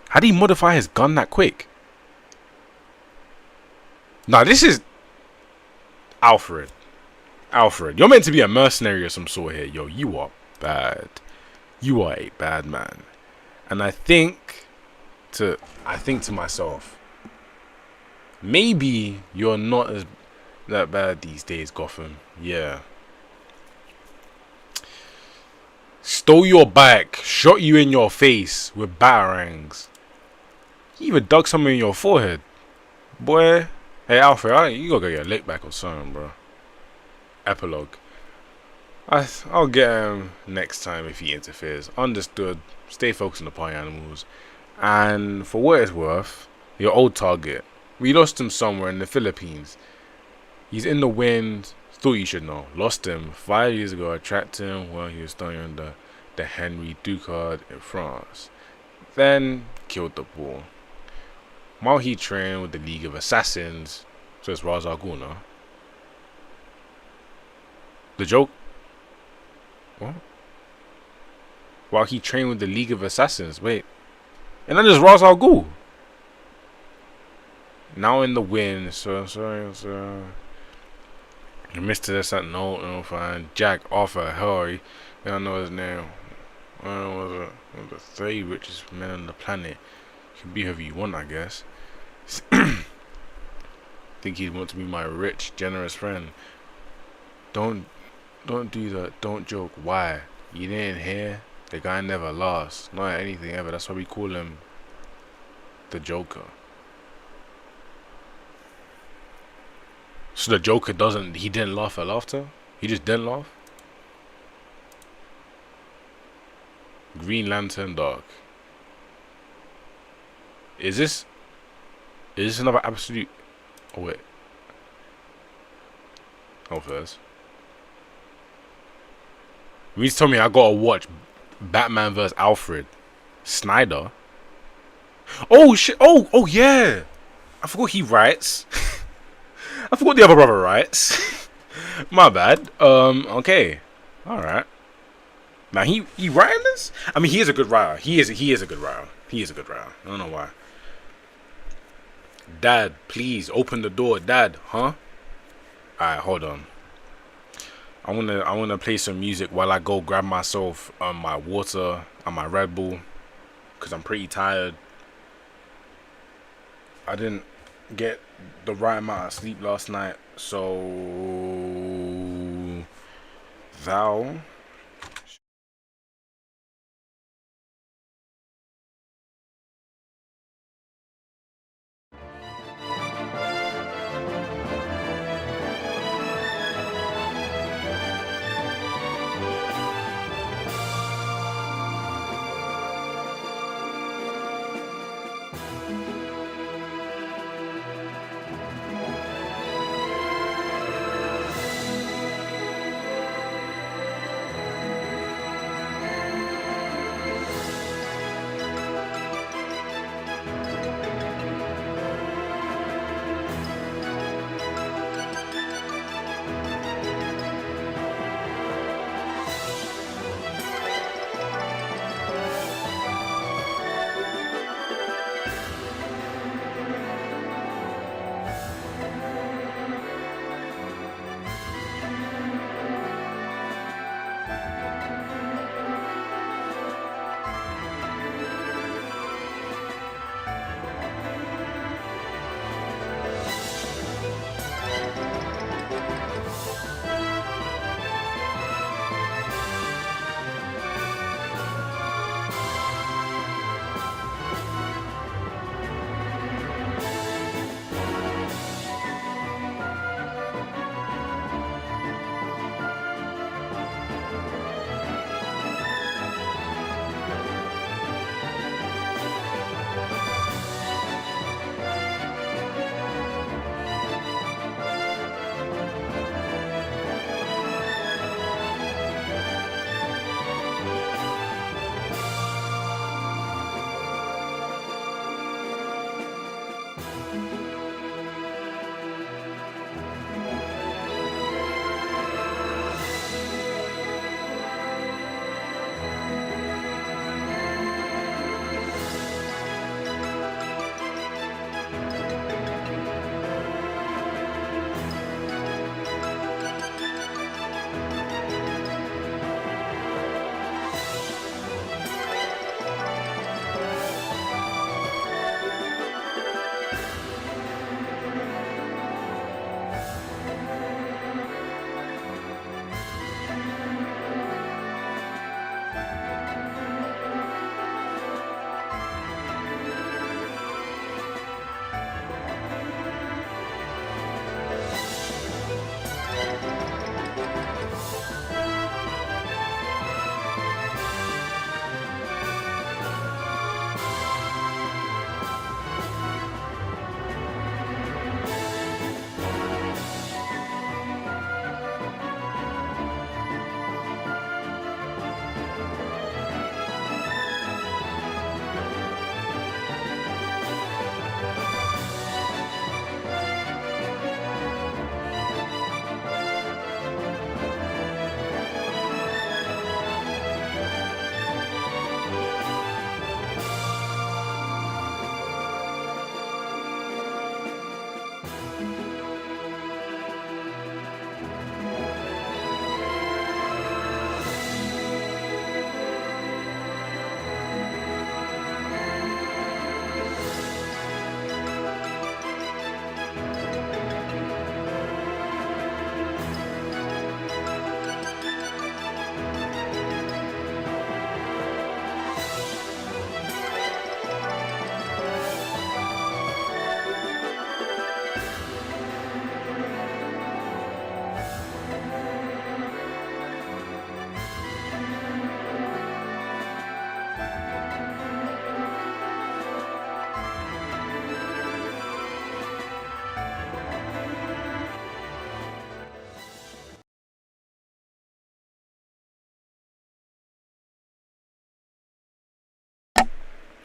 Speaker 1: How did he modify his gun that quick? Nah, this is Alfred. You're meant to be a mercenary or some sort here. Yo, you are bad. You are a bad man. And I think to myself, maybe you're not as that bad these days, Gotham. Yeah. Stole your bike, shot you in your face with batarangs. He even dug something in your forehead. Boy. Hey, Alfred, you gotta get your lick back or something, bro. Epilogue. I'll get him next time if he interferes. Understood. Stay focused on the party animals. And for what it's worth, your old target. We lost him somewhere in the Philippines. He's in the wind. Thought you should know. Lost him 5 years ago. I tracked him while he was studying the Henry Ducard in France. Then killed the bull. While he trained with the League of Assassins. So it's Ra's al Ghul, no? The joke? What? While he trained with the League of Assassins. Wait. And then there's Ra's al Ghul. Now in the wind. So Mr. This that no fine. Jack Arthur Harry. I don't know his name. I don't know one of the 3 richest men on the planet. You can be whoever you want, I guess. Think he'd want to be my rich, generous friend. Don't do that. Don't joke. Why? You didn't hear? The guy never lost. Not at anything ever. That's why we call him the Joker. So the Joker he didn't laugh at laughter? He just didn't laugh? Green Lantern Dark. Is this another absolute... Oh wait. Oh, first. You just told me I gotta watch Batman vs Alfred. Snyder. Oh shit! Oh yeah. I forgot he writes. I forgot the other brother writes. My bad. Okay. All right. Now he writing this? I mean, he is a good writer. He is a good writer. I don't know why. Dad, please open the door. Dad, huh? Alright, hold on. I wanna play some music while I go grab myself my water and my Red Bull, cause I'm pretty tired. I didn't get the right amount of sleep last night. So thou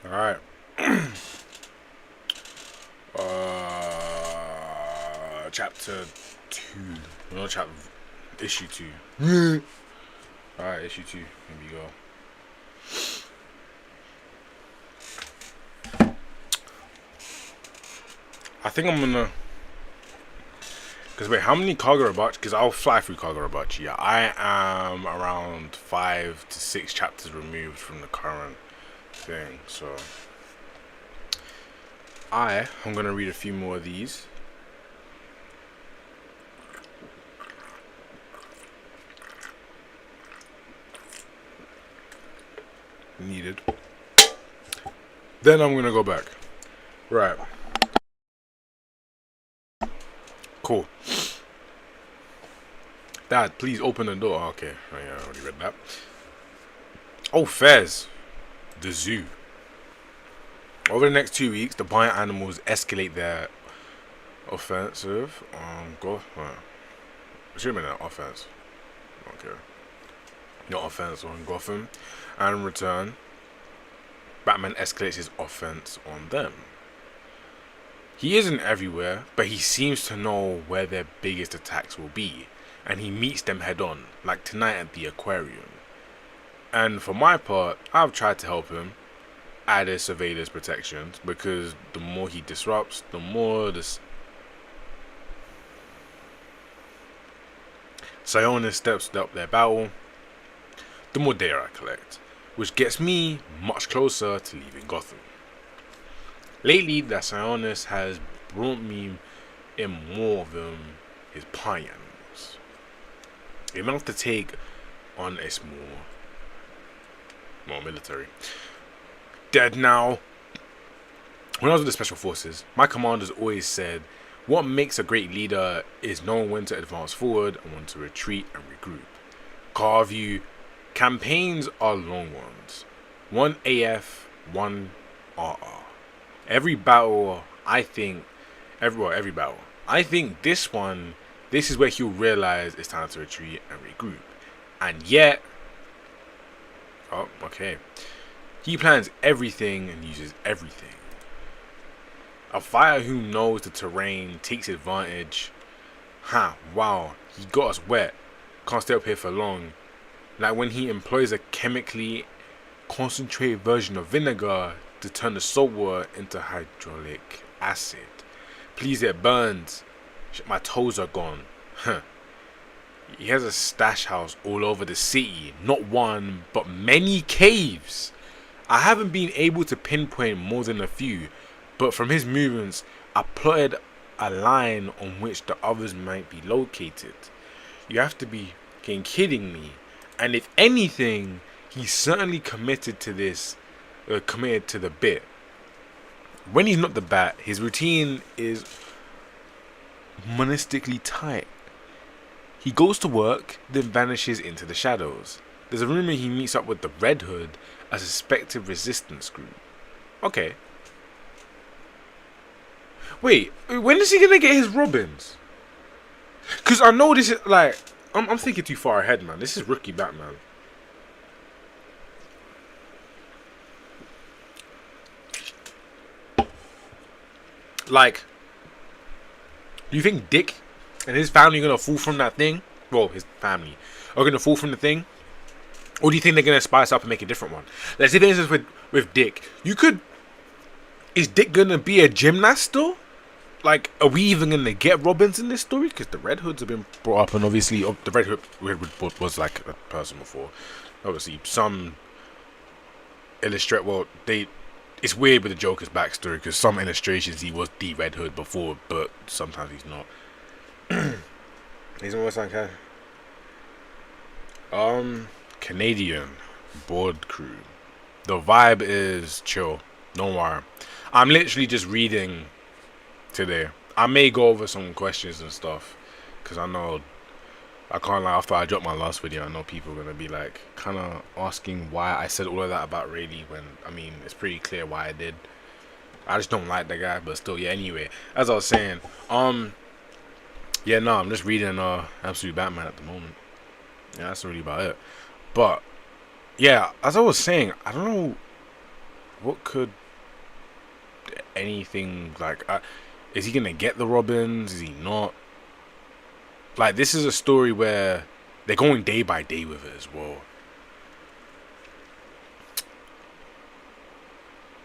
Speaker 1: all right. Chapter 2. No, chapter issue 2. Alright, issue 2. Here we go. I think I'm gonna. Because wait, how many Kagurabachi? Because I'll fly through Kagurabachi. Yeah, I am around 5 to 6 chapters removed from the current thing. So I'm gonna read a few more of these. Needed. Then I'm gonna go back. Right. Cool. Dad, please open the door. Okay. Oh, yeah, I already read that. Oh, Fez. The zoo. Over the next 2 weeks, the barn animals escalate their offensive. Go. It should have been an offense. Okay. Not offense on Gotham. And in return, Batman escalates his offense on them. He isn't everywhere, but he seems to know where their biggest attacks will be, and he meets them head on, like tonight at the aquarium. And for my part, I've tried to help him add his surveillance protections, because the more he disrupts, the more the Sionis steps up their battle, the more data I collect, which gets me much closer to leaving Gotham. Lately, that Sionis has brought me in more than his party animals. Enough to take on a more military. Dead now. When I was with the Special Forces, my commanders always said, what makes a great leader is knowing when to advance forward and when to retreat and regroup. Carview, campaigns are long ones. One AF, one RR. Every battle, every battle. I think this is where he'll realize it's time to retreat and regroup. And yet, oh, okay. He plans everything and uses everything. A fighter who knows the terrain, takes advantage. Wow, he got us wet. Can't stay up here for long. Like when he employs a chemically concentrated version of vinegar to turn the salt water into hydraulic acid. Please, it burns. My toes are gone. He has a stash house all over the city. Not one, but many caves. I haven't been able to pinpoint more than a few, but from his movements, I plotted a line on which the others might be located. You have to be kidding me. And if anything, he's certainly committed to this, committed to the bit. When he's not the bat, his routine is monistically tight. He goes to work, then vanishes into the shadows. There's a rumor he meets up with the Red Hood, a suspected resistance group. Okay. Wait, when is he gonna get his Robins? Cause I know this is like I'm thinking too far ahead, man. This is rookie Batman. Like, do you think Dick and his family are gonna fall from that thing? Well, his family are gonna fall from the thing, or do you think they're gonna spice up and make a different one? Let's say, for instance, with Dick, is Dick gonna be a gymnast still? Like, are we even gonna get Robins in this story? Because the Red Hoods have been brought up, and obviously, the Red Hood was like a person before. Obviously, some illustrate. Well, it's weird with the Joker's backstory because some illustrations he was the Red Hood before, but sometimes he's not. He's almost like Canadian board crew. The vibe is chill. Don't worry. I'm literally just reading today. I may go over some questions and stuff because I know I can't lie. After I dropped my last video, I know people are gonna be like kind of asking why I said all of that about Rayleigh when I mean it's pretty clear why I did. I just don't like the guy, but still, yeah. Anyway, as I was saying, yeah, no, I'm just reading Absolute Batman at the moment. Yeah, that's really about it. But yeah, as I was saying, I don't know what could anything like. Is he gonna get the Robins? Is he not? Like, this is a story where they're going day by day with it as well.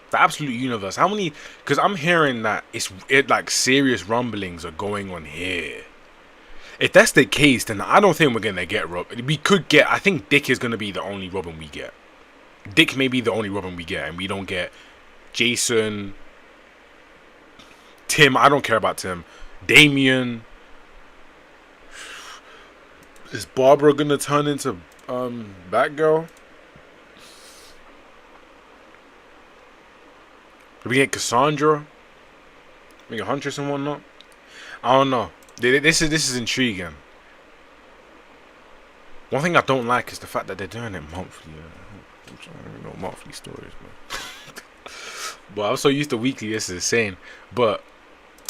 Speaker 1: The Absolute Universe. How many? Because I'm hearing that it like serious rumblings are going on here. If that's the case, then I don't think we're gonna get Robin. We could get. I think Dick is gonna be the only Robin we get. Dick may be the only Robin we get, and we don't get Jason, Tim, I don't care about Tim. Damien. Is Barbara gonna turn into Batgirl? We get Cassandra, we get Huntress and whatnot. I don't know. This is intriguing. One thing I don't like is the fact that they're doing it monthly. Monthly stories, man. But I'm so used to weekly. This is insane. But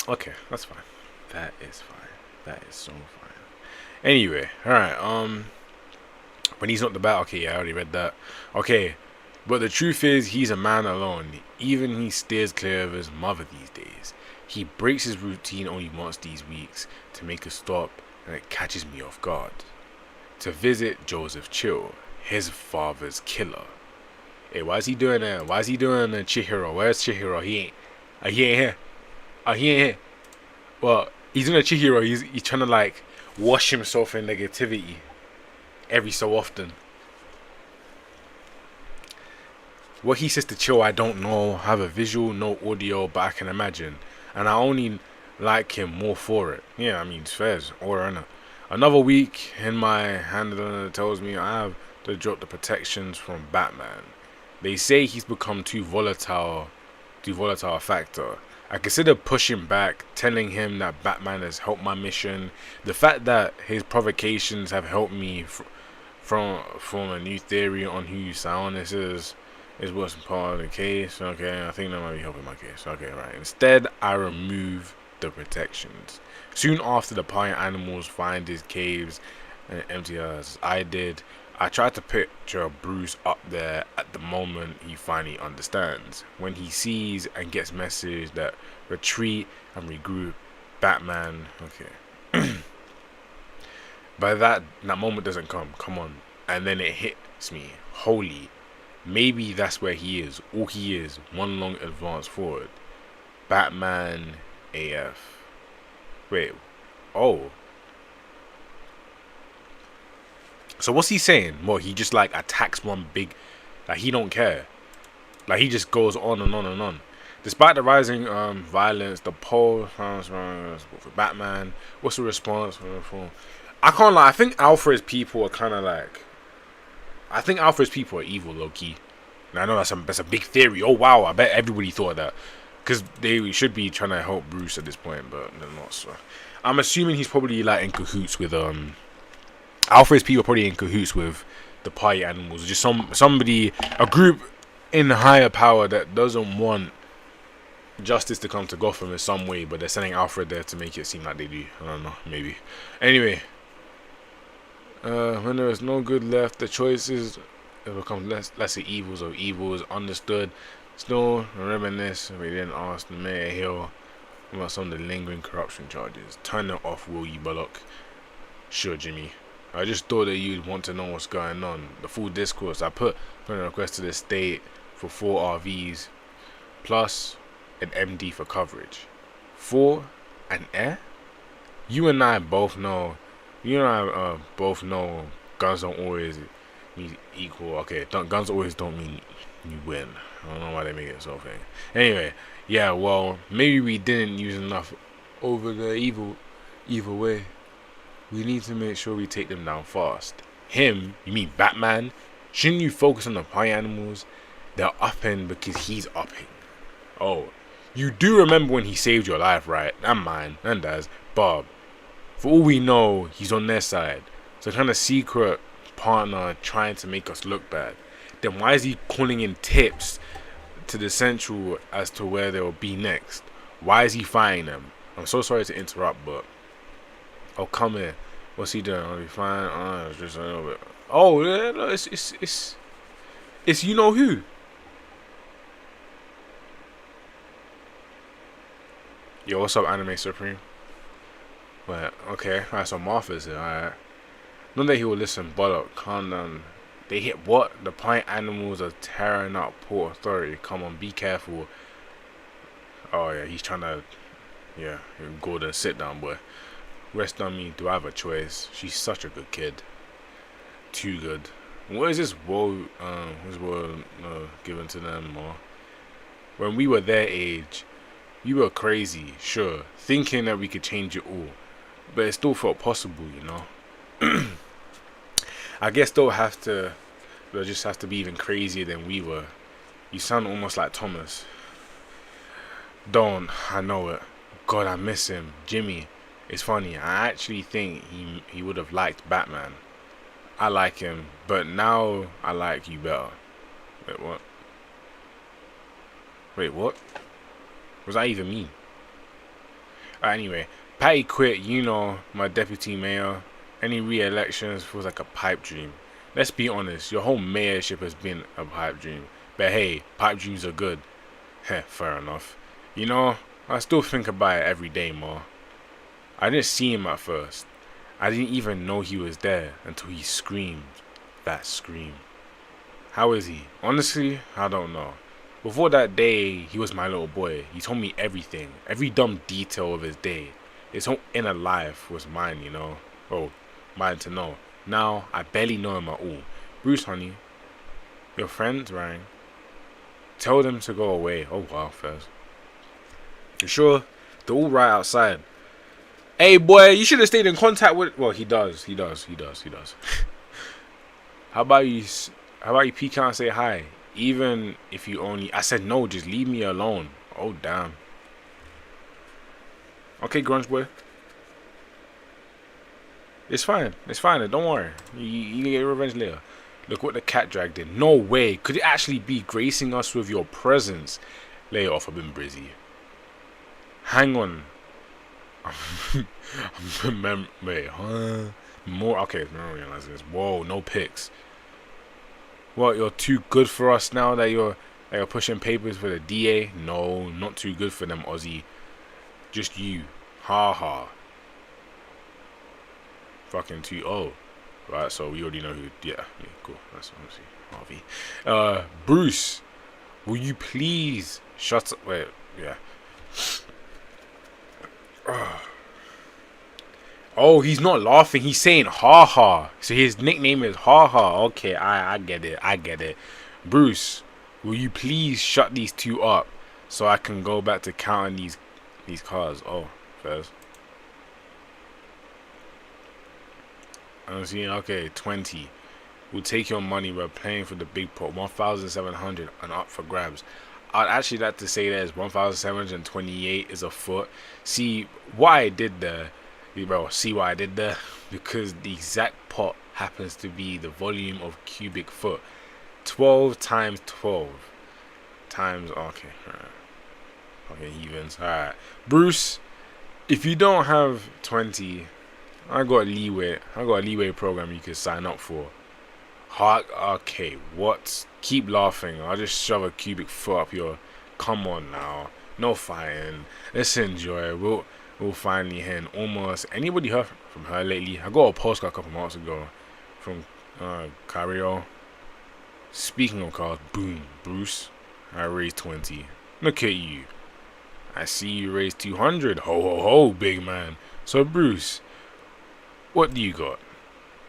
Speaker 1: okay, that's fine. That is fine. That is so fine. Anyway, all right. When he's not the bat. Okay, yeah, I already read that. Okay, but the truth is, he's a man alone. Even he steers clear of his mother these days. He breaks his routine only once these weeks to make a stop, and it catches me off guard. To visit Joseph Chill, his father's killer. Hey, why is he doing that? Why is he doing Chihiro? Where's Chihiro? He ain't here. He ain't here. Well, he's doing Chihiro. He's trying to like wash himself in negativity every so often. What he says to Chill, I don't know. I have a visual, no audio, but I can imagine. And I only like him more for it. Yeah, I mean, it's fair. Another week in my handler tells me I have to drop the protections from Batman. They say he's become too volatile a factor. I consider pushing back, telling him that Batman has helped my mission. The fact that his provocations have helped me from a new theory on who Sionis is what's part of the case. Okay, I think that might be helping my case. Okay, right. Instead, I remove the protections. Soon after the pine animals find his caves and empty as I did, I tried to picture Bruce up there at the moment he finally understands. When he sees and gets message that retreat and regroup, Batman. Okay. By that moment doesn't come on. And then it hits me. Holy. Maybe that's where he is. All he is. One long advance forward. Batman AF. Wait. Oh. So what's he saying? Well, he just like attacks one big, like he don't care. Like he just goes on and on and on. Despite the rising violence, the poll for Batman. What's the response for? I can't lie. I think Alfred's people are kind of like. I think Alfred's people are evil, low key. And I know that's a big theory. Oh wow, I bet everybody thought that, because they should be trying to help Bruce at this point, but they're not. So I'm assuming he's probably like in cahoots with Alfred's people are probably in cahoots with the party animals. Just somebody, a group in higher power that doesn't want justice to come to Gotham in some way, but they're sending Alfred there to make it seem like they do. I don't know, maybe. Anyway, when there is no good left, the choices it becomes lesser evils of evils. Understood. Still reminisce. We didn't ask the Mayor Hill about some of the lingering corruption charges. Turn it off, will you, Bullock? Sure, Jimmy. I just thought that you'd want to know what's going on. The full discourse. I put a request to the state for 4 RVs plus an MD for coverage. 4 and air? You and I both know. Both know guns don't always mean equal. Okay, guns always don't mean you win. I don't know why they make it so thing. Anyway, yeah. Well, maybe we didn't use enough over the evil way. We need to make sure we take them down fast. Him? You mean Batman? Shouldn't you focus on the party animals? They're upping because he's upping. Oh, you do remember when he saved your life, right? And mine, and Dad's. Bob. For all we know, he's on their side. So kind of secret partner trying to make us look bad. Then why is he calling in tips to the Central as to where they'll be next? Why is he fighting them? I'm so sorry to interrupt, but oh, come here. What's he doing? I'll be fine. It's just a little bit. Oh, yeah, no, it's you know who. Yo, what's up, Anime Supreme? But okay, alright. So Martha's here. Alright. Not that he will listen. Bullock, calm down. They hit what? The pint animals are tearing up Port Authority. Come on, be careful. Oh yeah, he's trying to. Yeah, Gordon, sit down, boy. Rest on me. Do I have a choice? She's such a good kid. Too good. What is this world? Given to them? Or when we were their age, We were crazy, sure, thinking that we could change it all, but it still felt possible, you know. I guess they'll just have to be even crazier than we were. You sound almost like Thomas. Don't, I know it. God, I miss him. Jimmy. It's funny, I actually think he would have liked Batman. I like him, but now I like you better. Wait, what? Wait, what? What does that even mean? Anyway, Patty quit, you know, my deputy mayor. Any re-elections feels like a pipe dream. Let's be honest, your whole mayorship has been a pipe dream. But hey, pipe dreams are good. Heh, fair enough. You know, I still think about it every day, Ma. I didn't see him at first. I didn't even know he was there until he screamed. That scream. How is he? Honestly, I don't know. Before that day, he was my little boy. He told me everything, every dumb detail of his day. His whole inner life was mine, you know. Oh, mine to know. Now, I barely know him at all. Bruce, honey, your friends rang. Tell them to go away. Oh, wow, Fez. You sure? They're all right outside. Hey, boy, you should have stayed in contact with... Well, he does. How about you peek out and say hi? Even if you only... I said no, just leave me alone. Oh, damn. Okay, Grunge Boy. It's fine. Don't worry. You get your revenge later. Look what the cat dragged in. No way. Could it actually be gracing us with your presence? Lay it off. I've been busy. Hang on. Wait, huh? More. Okay, I don't realize this. Whoa, no pics. What? You're too good for us now that you're pushing papers for the DA? No, not too good for them, Aussie. Just you. Ha ha. Fucking too. Oh, right. So we already know who. Yeah, cool. That's obviously Harvey. Bruce, will you please shut up? Wait, yeah. Oh, he's not laughing. He's saying ha ha. So his nickname is ha ha. Okay, I get it. Bruce, will you please shut these two up so I can go back to counting these cars? Oh, first. I'm seeing. Okay, 20. We'll take your money. We're playing for the big pot. 1,700 and up for grabs. I'd actually like to say that is 1,728 is a foot. See what I did there. Bro, see what I did there? Because the exact pot happens to be the volume of cubic foot. 12 times 12 times... Okay, alright. Okay, evens. Alright. Bruce, if you don't have 20, I got a leeway program you can sign up for. Okay, what? Keep laughing. I'll just shove a cubic foot up your... Come on now. No fighting. Let's enjoy. We'll finally hear almost... Anybody heard from her lately? I got a postcard a couple months ago from Cario. Speaking of cars, boom, Bruce, I raised 20. Look at you. I see you raised 200. Ho ho ho, big man. So Bruce, what do you got?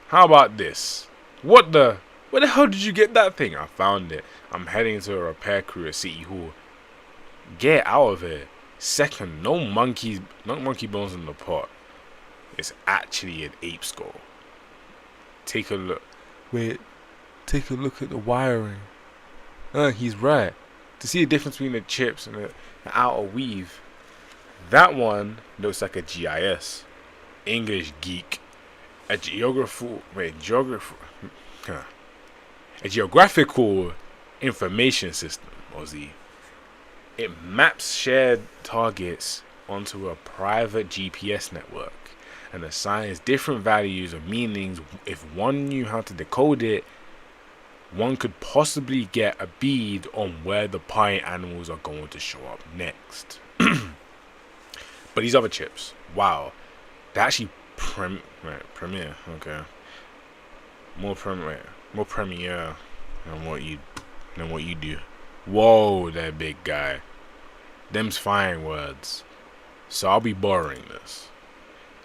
Speaker 1: How about this? Where the hell did you get that thing? I found it. I'm heading to a repair crew at City Hall. Get out of here. Second, no monkey bones in the pot. It's actually an ape skull. Take a look. Wait, take a look at the wiring. He's right. To see the difference between the chips and the outer weave. That one looks like a GIS. English geek. A geographical information system, Aussie. It maps shared targets onto a private GPS network and assigns different values or meanings. If one knew how to decode it, one could possibly get a bead on where the pie animals are going to show up next. But these other chips, wow, they're actually premiere. Okay, more premiere than what you do. Whoa, that big guy. Them's fine words. So I'll be borrowing this.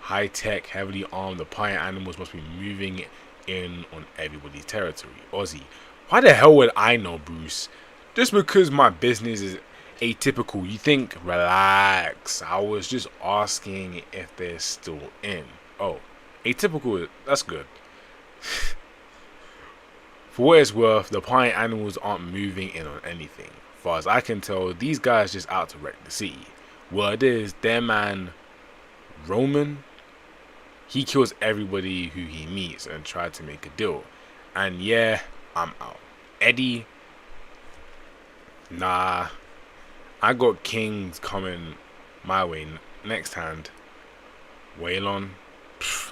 Speaker 1: High tech, heavily armed, the pie animals must be moving in on everybody's territory. Aussie, why the hell would I know, Bruce? Just because my business Atypical, you think, relax. I was just asking if they're still in. Oh, atypical, that's good. For what it's worth, the party animals aren't moving in on anything. Far as I can tell, these guys just out to wreck the city. Word is, their man, Roman, he kills everybody who he meets and tried to make a deal. And yeah, I'm out. Eddie, nah. I got kings coming my way next hand. Waylon,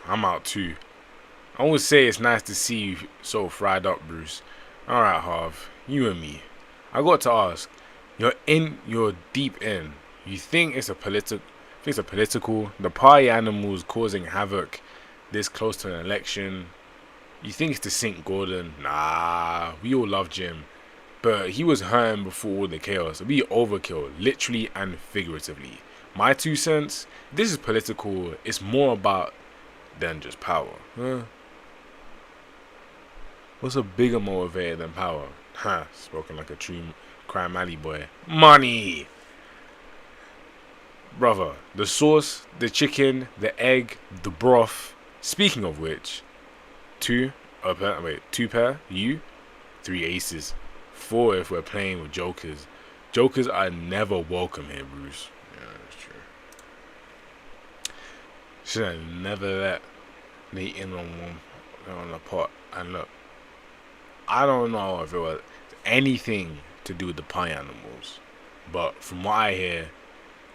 Speaker 1: I'm out too. I always say it's nice to see you so fried up, Bruce. Alright, Harv, you and me. I got to ask, you're deep in. You think it's a political, the party animals causing havoc this close to an election. You think it's to sink Gordon? Nah, we all love Jim. But he was hurting before all the chaos. We overkill, literally and figuratively. My 2 cents, this is political, it's more about than just power. Huh? What's a bigger motivator than power? Ha, spoken like a true crime alley boy. Money! Brother, the sauce, the chicken, the egg, the broth. Speaking of which, 2 pair, you, 3 aces. 4 if we're playing with jokers. Jokers are never welcome here, Bruce. Yeah, that's true. Should have never let me in on the pot. And look, I don't know if it was anything to do with the pie animals, but from what I hear,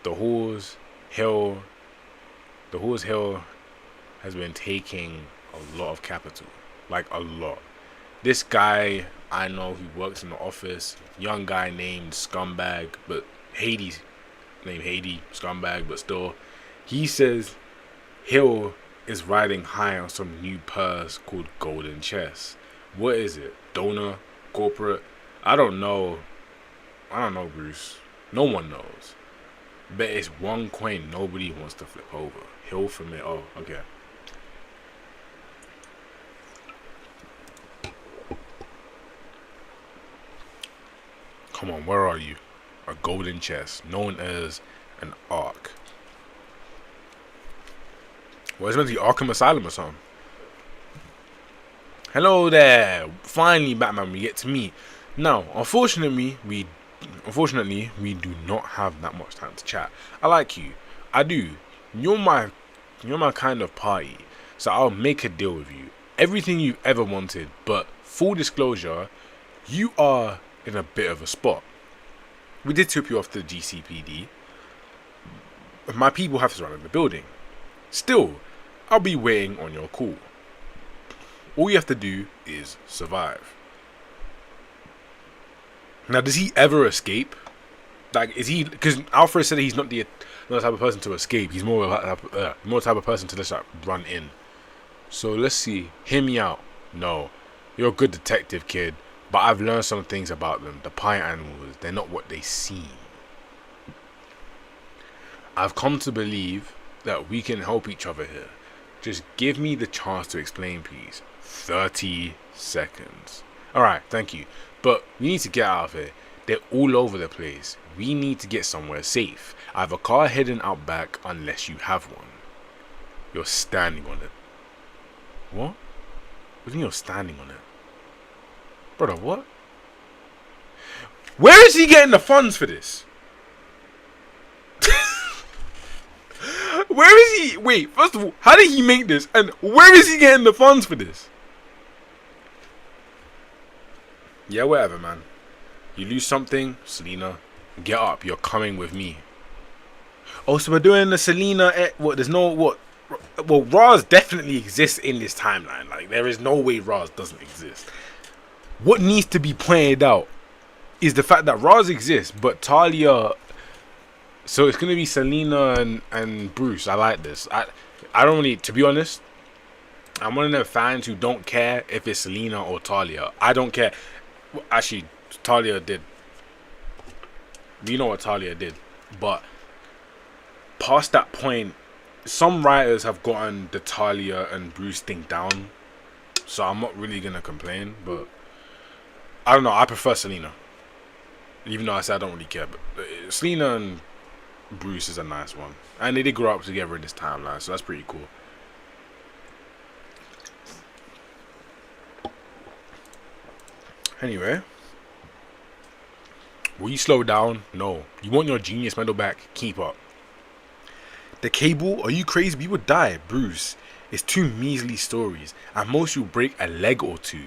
Speaker 1: the Horse Hill has been taking a lot of capital, like a lot. This guy I know, he works in the office, young guy named Scumbag, but Scumbag, but still, he says Hill is riding high on some new purse called Golden Chess. What is it? Donor? Corporate? I don't know, Bruce. No one knows. But it's one coin nobody wants to flip over. Hill from it. Oh, okay. Come on, where are you? A golden chest, known as an Ark. Well, it's meant to be Arkham Asylum or something. Hello there. Finally, Batman, we get to meet. Now, unfortunately, we do not have that much time to chat. I like you. I do. You're my kind of party. So I'll make a deal with you. Everything you've ever wanted, but full disclosure, you are in a bit of a spot. We did tip you off to the GCPD. My people have to run in the building. Still, I'll be waiting on your call. All you have to do is survive. Now, does he ever escape? Like, is he? Because Alfred said he's not the type of person to escape. He's more the type of person to just like run in. So let's see. Hear me out. No, you're a good detective, kid. But I've learned some things about them. The pie animals, they're not what they seem. I've come to believe that we can help each other here. Just give me the chance to explain, please. 30 seconds. Alright, thank you. But we need to get out of here. They're all over the place. We need to get somewhere safe. I have a car heading out back unless you have one. You're standing on it. What? What do you mean you're standing on it? Brother, what? Where is he getting the funds for this? Where is he? Wait, first of all, how did he make this? And where is he getting the funds for this? Yeah, whatever, man. You lose something, Selena, get up. You're coming with me. Oh, so we're doing the Selena. There's no what? Well, Roz definitely exists in this timeline. Like, there is no way Roz doesn't exist. What needs to be pointed out is the fact that Roz exists, but Talia. So it's gonna be Selena and Bruce. I like this. I don't really, to be honest, I'm one of them fans who don't care if it's Selena or Talia. I don't care. Actually, Talia did. You know what Talia did, but past that point, some writers have gotten the Talia and Bruce thing down. So I'm not really gonna complain, but I don't know. I prefer Selena, even though I said I don't really care. But Selena and Bruce is a nice one, and they did grow up together in this timeline, so that's pretty cool. Anyway, will you slow down? No. You want your genius medal back? Keep up. The cable? Are you crazy? People die. Bruce. It's two measly stories, and most will break a leg or two.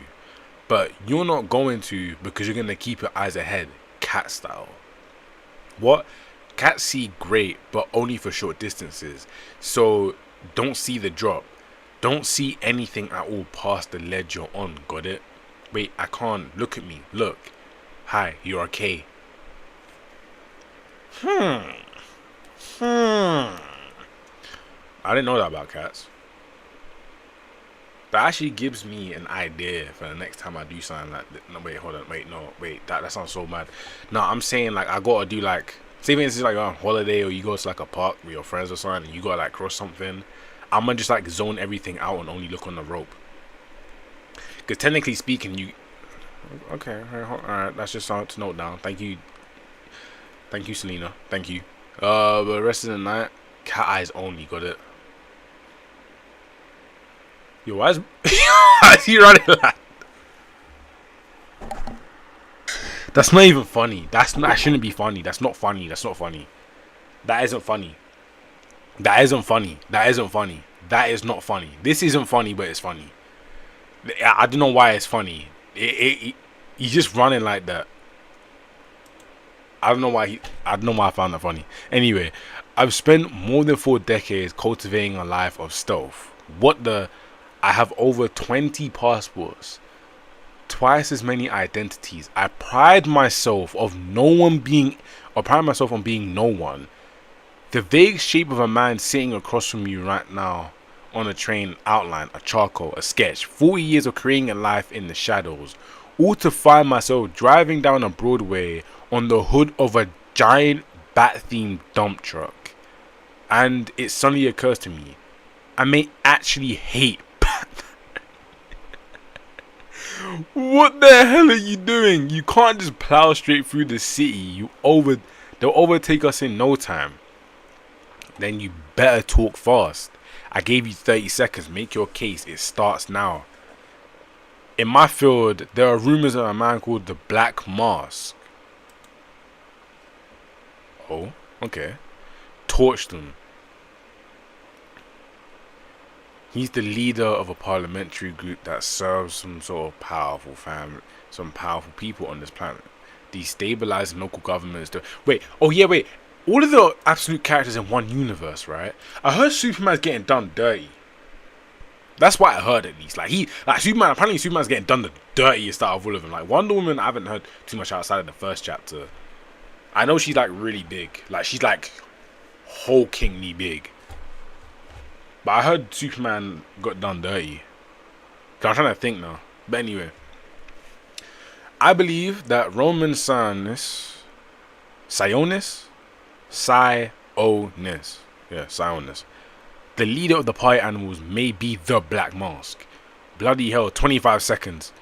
Speaker 1: But you're not going to, because you're going to keep your eyes ahead, cat style. What? Cats see great, but only for short distances. So don't see the drop. Don't see anything at all past the ledge you're on. Got it? Wait, I can't. Look at me. Look. Hi, you're okay. I didn't know that about cats. That actually gives me an idea for the next time I do something like that. No, wait, hold on. Wait, no. Wait, that sounds so mad. No, I'm saying, like, I gotta do, like, say for instance, like, on holiday, or you go to, like, a park with your friends or something, and you gotta, like, cross something. I'm gonna just, like, zone everything out and only look on the rope. Because technically speaking, you... Okay, alright, that's just something to note down. Thank you, Selena. Thank you. But the rest of the night, cat eyes only. Got it? Yo, why is he running like? That's not even funny. That shouldn't be funny. That's not funny. That isn't funny. That isn't funny. That is not funny. This isn't funny, but it's funny. I don't know why it's funny. He's just running like that. I don't know why I found that funny. Anyway, I've spent more than 4 decades cultivating a life of stealth. What the? I have over 20 passports, twice as many identities. I pride myself on being no one. The vague shape of a man sitting across from you right now on a train outline, a charcoal, a sketch. 40 years of creating a life in the shadows. All to find myself driving down a Broadway on the hood of a giant bat-themed dump truck. And it suddenly occurs to me, I may actually hate Batman. What the hell are you doing? You can't just plow straight through the city. They'll overtake us in no time. Then you better talk fast. I gave you 30 seconds. Make your case. It starts now. In my field, there are rumors of a man called the Black Mask. Oh, okay. Torch them. He's the leader of a parliamentary group that serves some sort of powerful family, some powerful people on this planet. Destabilizing local governments. Wait. All of the absolute characters in one universe, right? I heard Superman's getting done dirty. That's what I heard, at least. Apparently Superman's getting done the dirtiest out of all of them. Like, Wonder Woman, I haven't heard too much outside of the first chapter. I know she's, like, really big. Like, she's, like, hulkingly big. But I heard Superman got done dirty. I'm trying to think now. But anyway. I believe that Roman Sionis. Yeah, Sionis. The leader of the party animals may be the Black Mask. Bloody hell, 25 seconds.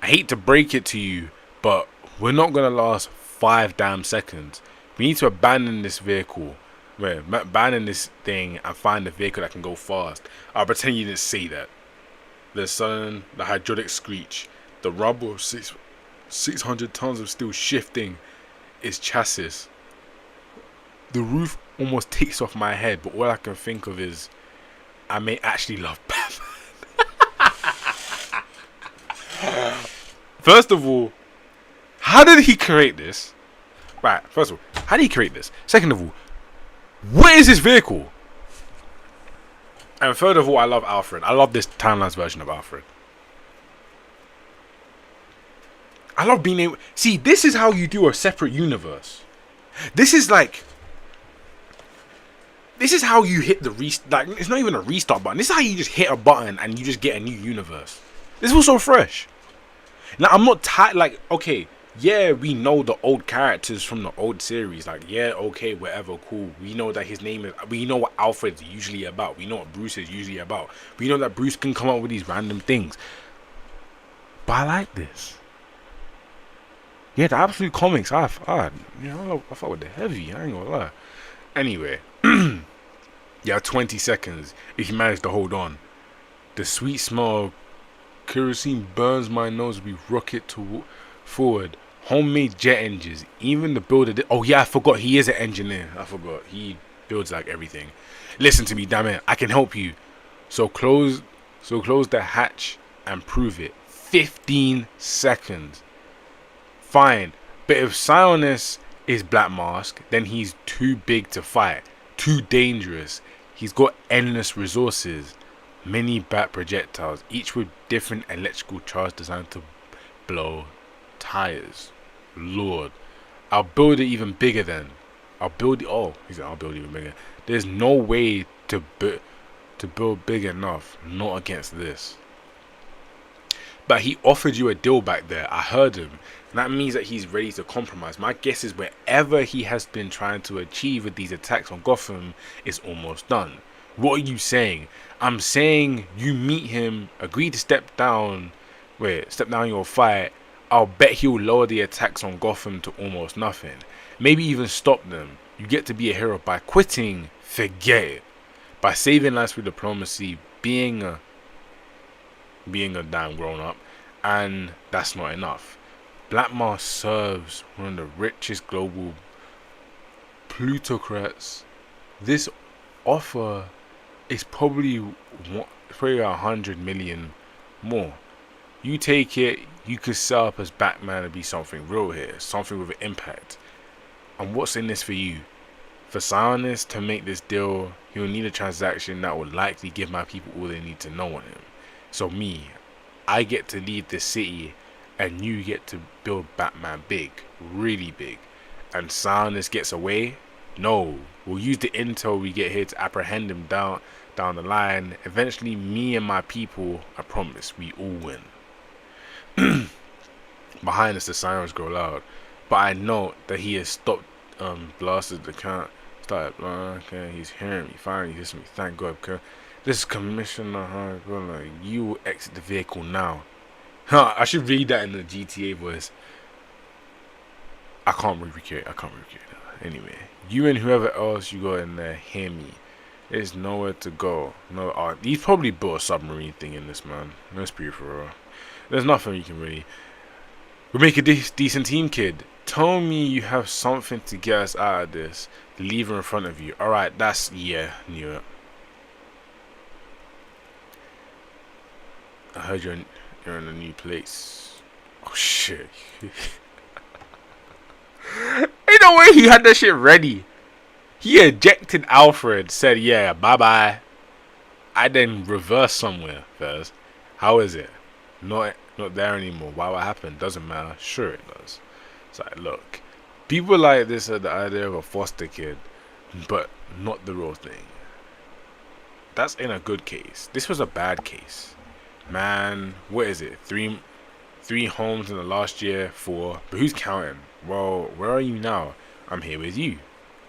Speaker 1: I hate to break it to you, but we're not going to last 5 damn seconds. We need to abandon this vehicle. Abandon this thing and find a vehicle that can go fast. I'll pretend you didn't say that. The sudden, the hydraulic screech. The rumble of 600 tons of steel shifting its chassis. The roof almost takes off my head, but all I can think of is I may actually love Batman. First of all, how did he create this? Right, first of all, how did he create this? Second of all, what is this vehicle? And third of all, I love Alfred. I love this timeline's version of Alfred. I love being able... See, this is how you do a separate universe. This is how you hit the restart. Like, it's not even a restart button. This is how you just hit a button and you just get a new universe. This was so fresh. Now, I'm not tired. Like, okay, yeah, we know the old characters from the old series. Like, yeah, okay, whatever, cool. We know that his name is... We know what Alfred's usually about. We know what Bruce is usually about. We know that Bruce can come up with these random things. But I like this. Yeah, the absolute comics. I fuck with the heavy. I ain't gonna lie. Anyway, you have 20 seconds if you manage to hold on. The sweet smell of kerosene burns my nose. We rocket forward. Homemade jet engines. Even the builder. Oh yeah, I forgot. He is an engineer. I forgot. He builds like everything. Listen to me, damn it. I can help you. So close. So close the hatch and prove it. 15 seconds. Fine. But if Sionis is Black Mask, then he's too big to fight. Too dangerous. He's got endless resources. Many bat projectiles, each with different electrical charge designed to blow tires. Lord. I'll build it even bigger then. I'll build it. Oh, he said I'll build it even bigger. There's no way to build big enough. Not against this. But he offered you a deal back there. I heard him. And that means that he's ready to compromise. My guess is wherever he has been trying to achieve with these attacks on Gotham is almost done. What are you saying? I'm saying you meet him, agree to step down your fight. I'll bet he'll lower the attacks on Gotham to almost nothing. Maybe even stop them. You get to be a hero by quitting. Forget it. By saving lives through diplomacy, being a damn grown up, and that's not enough. Black Mask serves one of the richest global plutocrats. This offer is probably 100 million more. You take it, you could sell up as Batman and be something real here, something with an impact. And what's in this for you? For Sionis to make this deal, he'll need a transaction that will likely give my people all they need to know on him. So I get to lead this city, and you get to build Batman big, really big. And Sionis gets away? No, we'll use the intel we get here to apprehend him down the line. Eventually, me and my people, I promise, we all win. Behind us, the sirens grow loud, but I know that he has stopped blasted the count. Started, okay, he's hearing me. Finally, he hears me. Thank God. Okay. This is Commissioner Hunter. You will exit the vehicle now. Huh, I should read that in the GTA voice. I can't recreate that. Anyway, you and whoever else you got in there, hear me. There's nowhere to go. No, he's probably built a submarine thing in this, man. Let's be for real. There's nothing you can really. We make a decent team, kid. Tell me you have something to get us out of this. The lever in front of you. Alright, knew it. I heard you're in a new place. Oh shit. Ain't no way he had that shit ready. He ejected Alfred, said yeah, bye bye. I then reversed somewhere first. How is it? Not there anymore. Why? What happened? Doesn't matter. Sure it does. It's like, look, people like this are the idea of a foster kid, but not the real thing. That's in a good case. This was a bad case. Man, what is it? Three homes in the last year, 4. But who's counting? Well, where are you now? I'm here with you.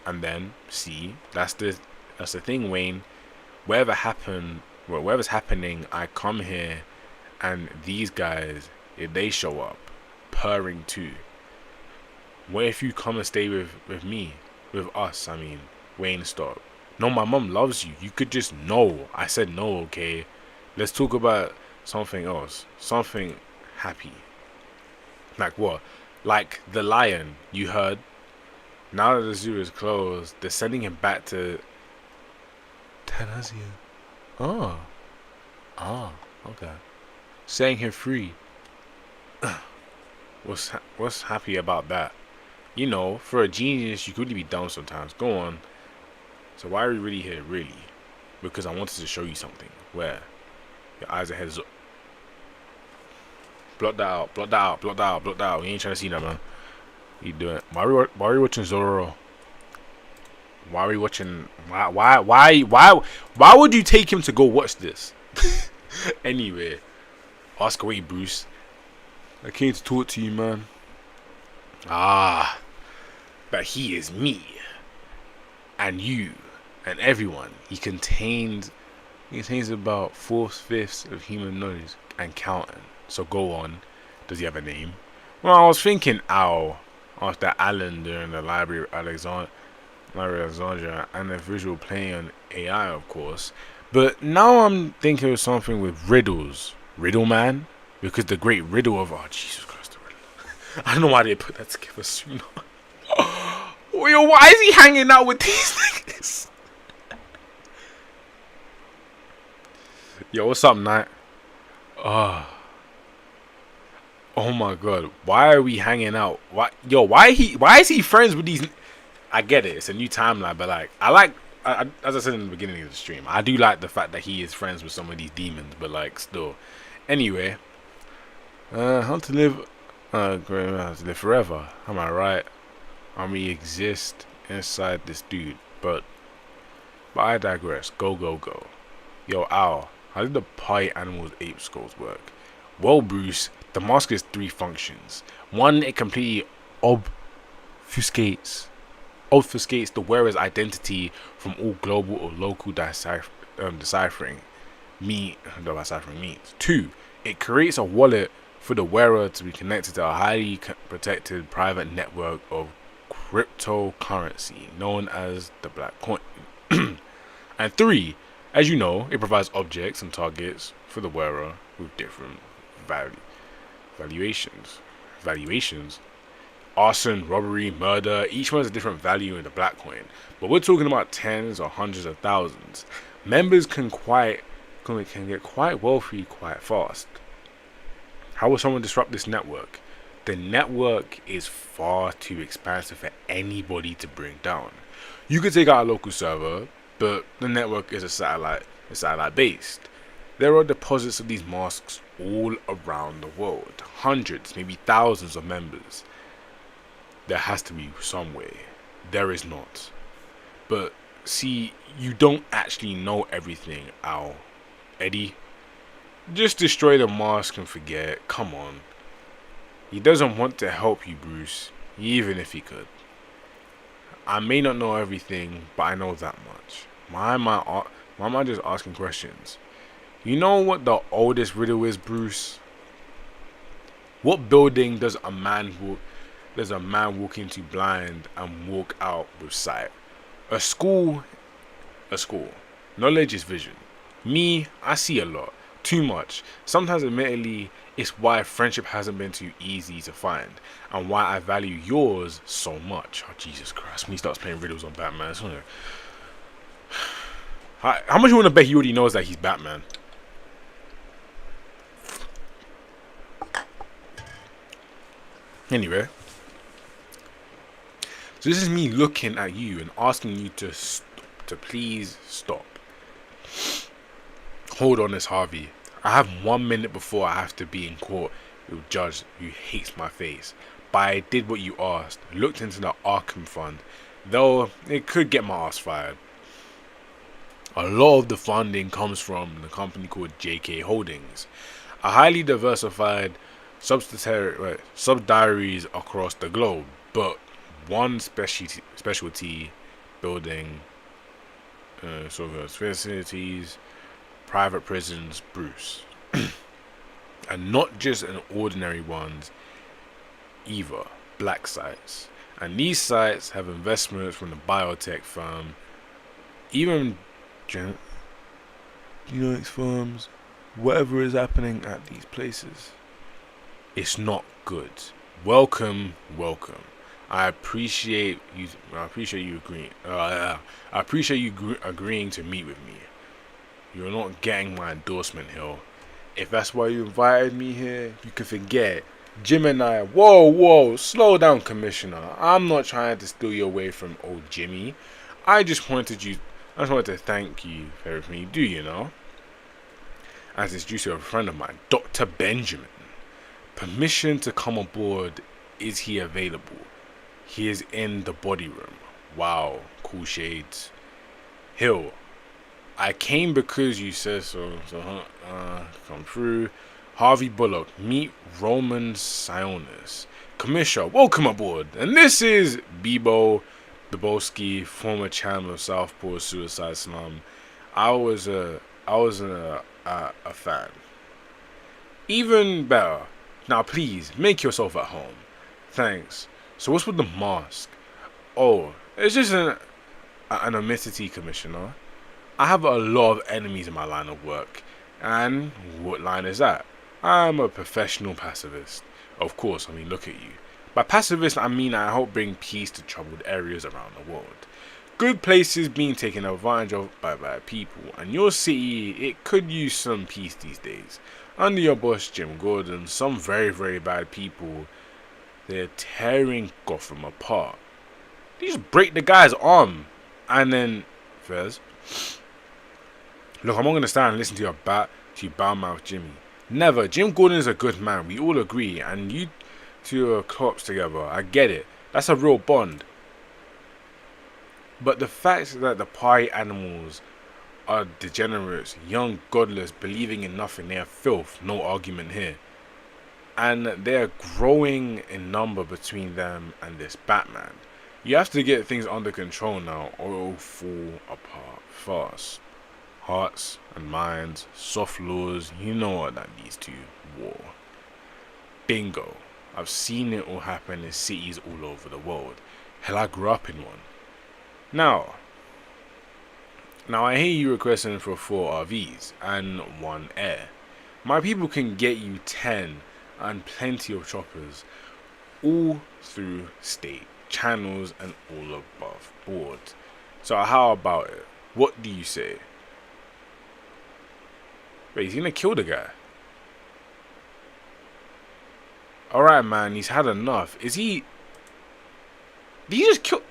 Speaker 1: And then, see, that's the thing, Wayne. Whatever's happening, I come here, and these guys, if they show up, purring too. What if you come and stay with me? With us, I mean. Wayne, stop. No, my mom loves you. You could just no. I said no, okay? Let's talk about something else. Something happy. Like what? Like the lion, you heard? Now that the zoo is closed, they're sending him back to Tanzania. Oh. Okay. Setting him free. What's happy about that? You know, for a genius, you could really be dumb sometimes. Go on. So why are we really here, really? Because I wanted to show you something. Where? Your eyes are heads up. Block that out. We ain't trying to see that, man. You do it. Why are we watching Zorro? Why are we watching? Why would you take him to go watch this? Anyway, ask away, Bruce. I came to talk to you, man. But he is me, and you, and everyone. He contains about 4/5 of human knowledge and counting. So go on. Does he have a name? Well, I was thinking owl after Alan during the Library of Alexandria, and the visual playing on AI, of course. But now I'm thinking of something with riddles. Riddle Man? Because the great riddle of, oh, Jesus Christ, the riddle. I don't know why they put that together sooner. Yo, why is he hanging out with these niggas? Yo, what's up, Knight? Oh, oh my god, why are we hanging out? Why is he friends with these? I get it, it's a new timeline, but like, as I said in the beginning of the stream, I do like the fact that he is friends with some of these demons, but like, still. Anyway, how to live, great, how to live forever. Am I right? And we exist inside this dude, but I digress. Go, go, go. Yo, Owl, how did the party animals ape skulls work? Well, Bruce, the mask has three functions. One, it completely obfuscates the wearer's identity from all global or local deciphering means. Two, it creates a wallet for the wearer to be connected to a highly protected private network of cryptocurrency known as the black coin. And three, as you know, it provides objects and targets for the wearer with different valuations. Arson, robbery, murder, each one has a different value in the black coin. But we're talking about tens or hundreds of thousands. Members can get quite wealthy quite fast. How will someone disrupt this network? The network is far too expansive for anybody to bring down. You could take out a local server, but the network is satellite based. There are deposits of these masks all around the world. Hundreds, maybe thousands of members. There has to be some way. There is not. But see, you don't actually know everything, Owl. Eddie, just destroy the mask and forget. Come on. He doesn't want to help you, Bruce, even if he could. I may not know everything, but I know that much. Why am I just asking questions? You know what the oldest riddle is, Bruce? What building does a man walk into blind and walk out with sight? A school. Knowledge is vision. Me, I see a lot. Too much. Sometimes, admittedly, it's why friendship hasn't been too easy to find, and why I value yours so much. Oh, Jesus Christ, when he starts playing riddles on Batman. How much you want to bet he already knows that he's Batman? Anyway, so this is me looking at you and asking you to please stop. Hold on, Miss Harvey. I have 1 minute before I have to be in court with a judge who hates my face. But I did what you asked. Looked into the Arkham Fund, though it could get my ass fired. A lot of the funding comes from the company called JK Holdings, a highly diversified subsidiaries across the globe, but one specialty building facilities, private prisons, Bruce. And not just an ordinary ones either, black sites. And these sites have investments from the biotech firm, even genomics firms, whatever is happening at these places. It's not good. Welcome. I appreciate you agreeing. I appreciate you agreeing to meet with me. You're not getting my endorsement, Hill. If that's why you invited me here, you can forget. Jim and I. Whoa, slow down, Commissioner. I'm not trying to steal you away from old Jimmy. I just wanted to thank you for everything you do, you know. As it's due to a friend of mine, Dr. Benjamin. Permission to come aboard. Is he available? He is in the body room. Wow, cool shades. Hill, I came because you said so. Come through. Harvey Bullock, meet Roman Sionis. Commissioner, welcome aboard. And this is Bebo Bebowski, former chairman of Southport Suicide Slum. I was a fan. Even better, Now please, make yourself at home. Thanks. So what's with the mask? Oh, it's just an amenity, Commissioner. I have a lot of enemies in my line of work. And what line is that? I'm a professional pacifist. Of course, I mean, look at you. By pacifist, I mean I help bring peace to troubled areas around the world. Good places being taken advantage of by bad people, and your city, it could use some peace these days. Under your boss, Jim Gordon, some very, very bad people, they're tearing Gotham apart. They just break the guy's arm, and then, Fez, look, I'm not gonna stand and listen to your bow mouth Jimmy. Never. Jim Gordon is a good man. We all agree, and you two are cops together. I get it. That's a real bond. But the fact that the party animals are degenerates, young, godless, believing in nothing, they are filth. No argument here. And they are growing in number between them and this Batman. You have to get things under control now, or it will fall apart fast. Hearts and minds, soft laws, you know what that leads to. War. Bingo. I've seen it all happen in cities all over the world. Hell, I grew up in one. Now I hear you requesting for 4 RVs and 1 air. My people can get you 10 and plenty of choppers, all through state channels and all above board. So how about it? What do you say? Wait, he's gonna kill the guy. Alright, man, he's had enough. Is he... Did he just kill...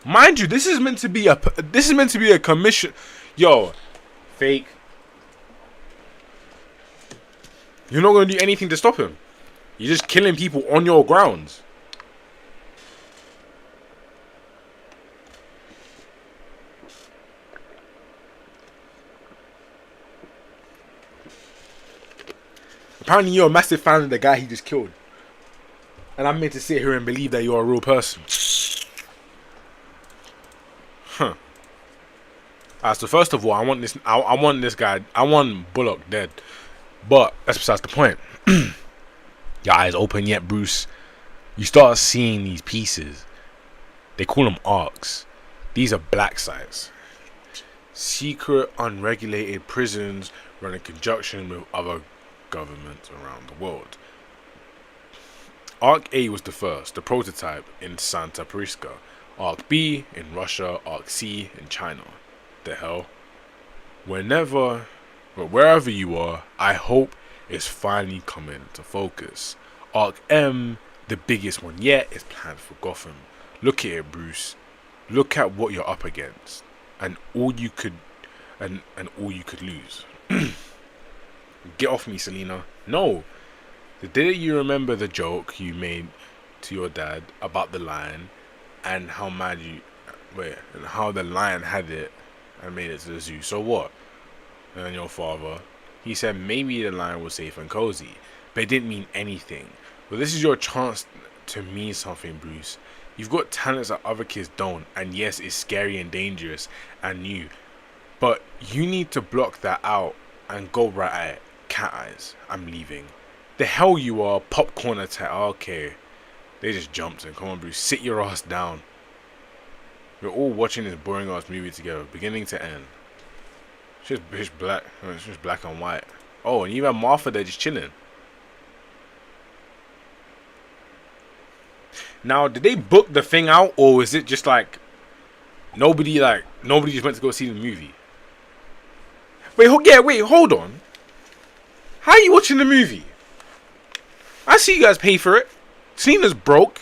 Speaker 1: Mind you, this is meant to be a commission. Yo, fake. You're not gonna do anything to stop him. You're just killing people on your grounds. Apparently you're a massive fan of the guy he just killed. And I'm meant to sit here and believe that you're a real person. Huh. Alright, so first of all, I want this guy, I want Bullock dead. But that's besides the point. Your eyes open yet, Bruce? You start seeing these pieces. They call them arcs. These are black sites. Secret, unregulated prisons run in conjunction with other governments around the world. Arc A was the first, the prototype in Santa Prisca. Arc B in Russia, Arc C in China. The hell? Wherever you are, I hope it's finally coming into focus. Arc M, the biggest one yet, is planned for Gotham. Look at it, Bruce. Look at what you're up against, and all you could lose. Get off me, Selena. No. Didn't you remember the joke you made to your dad about the lion and how and how the lion had it and made it to the zoo? So what? And your father, he said maybe the lion was safe and cozy, but it didn't mean anything. Well, this is your chance to mean something, Bruce. You've got talents that other kids don't, and yes, it's scary and dangerous and new, but you need to block that out and go right at it. Cat eyes. I'm leaving. The hell you are, popcorn attack. Okay, they just jumped in. Come on, Bruce, sit your ass down. We're all watching this boring ass movie together, beginning to end. It's just black and white. Oh, and you have Martha there just chilling. Now, did they book the thing out, or is it just like nobody just went to go see the movie? Wait, hold on. How are you watching the movie? I see you guys pay for it. Selena's broke.